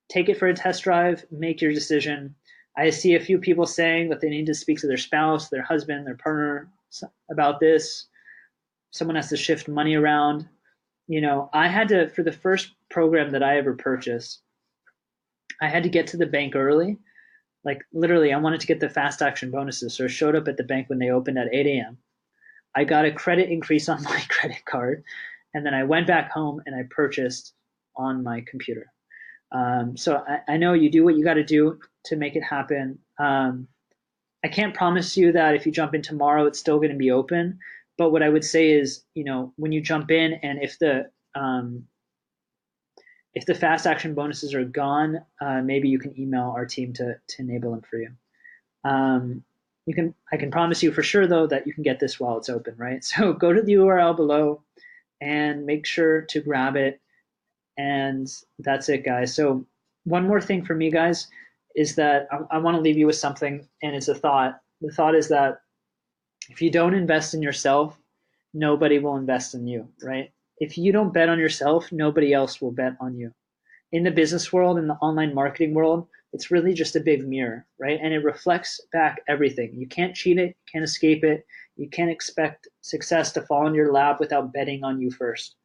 Take it for a test drive, make your decision. I see a few people saying that they need to speak to their spouse, their husband, their partner about this. Someone has to shift money around. I had to, for the first program that I ever purchased, I had to get to the bank early. Like literally, I wanted to get the fast action bonuses. So I showed up at the bank when they opened at 8 a.m. I got a credit increase on my credit card, and then I went back home and I purchased on my computer. So I know you do what you got to do to make it happen. I can't promise you that if you jump in tomorrow, it's still going to be open. But what I would say is, when you jump in, and if the fast action bonuses are gone, maybe you can email our team to enable them for you. I can promise you for sure though that you can get this while it's open, right? So go to the URL below and make sure to grab it. And that's it, guys. So one more thing for me, guys, is that I want to leave you with something, and it's a thought. The thought is that if you don't invest in yourself, nobody will invest in you, right? If you don't bet on yourself, nobody else will bet on you. In the business world, in the online marketing world, it's really just a big mirror, right? And it reflects back everything. You can't cheat it, you can't escape it. You can't expect success to fall in your lap without betting on you first.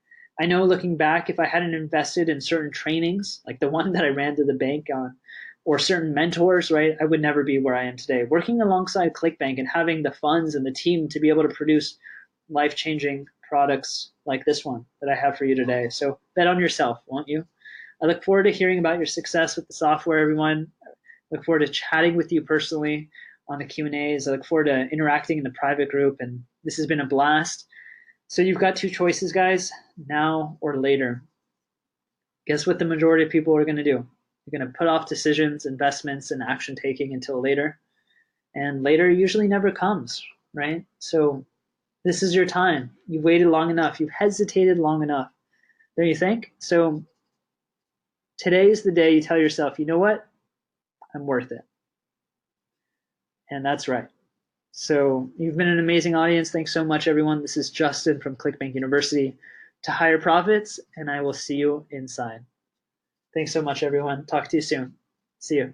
I know looking back, if I hadn't invested in certain trainings, like the one that I ran to the bank on, or certain mentors, right, I would never be where I am today. Working alongside Clickbank and having the funds and the team to be able to produce life-changing products like this one that I have for you today. So bet on yourself, won't you? I look forward to hearing about your success with the software, everyone. I look forward to chatting with you personally on the Q&As. I look forward to interacting in the private group, and this has been a blast. So you've got two choices, guys, now or later. Guess what the majority of people are going to do? They're going to put off decisions, investments, and action taking until later. And later usually never comes, right? So this is your time. You've waited long enough. You've hesitated long enough. Don't you think? So today is the day you tell yourself, you know what? I'm worth it. And that's right. So you've been an amazing audience. Thanks so much, everyone. This is Justin from Clickbank University to Higher Profits, and I will see you inside. Thanks so much, everyone. Talk to you soon. See you.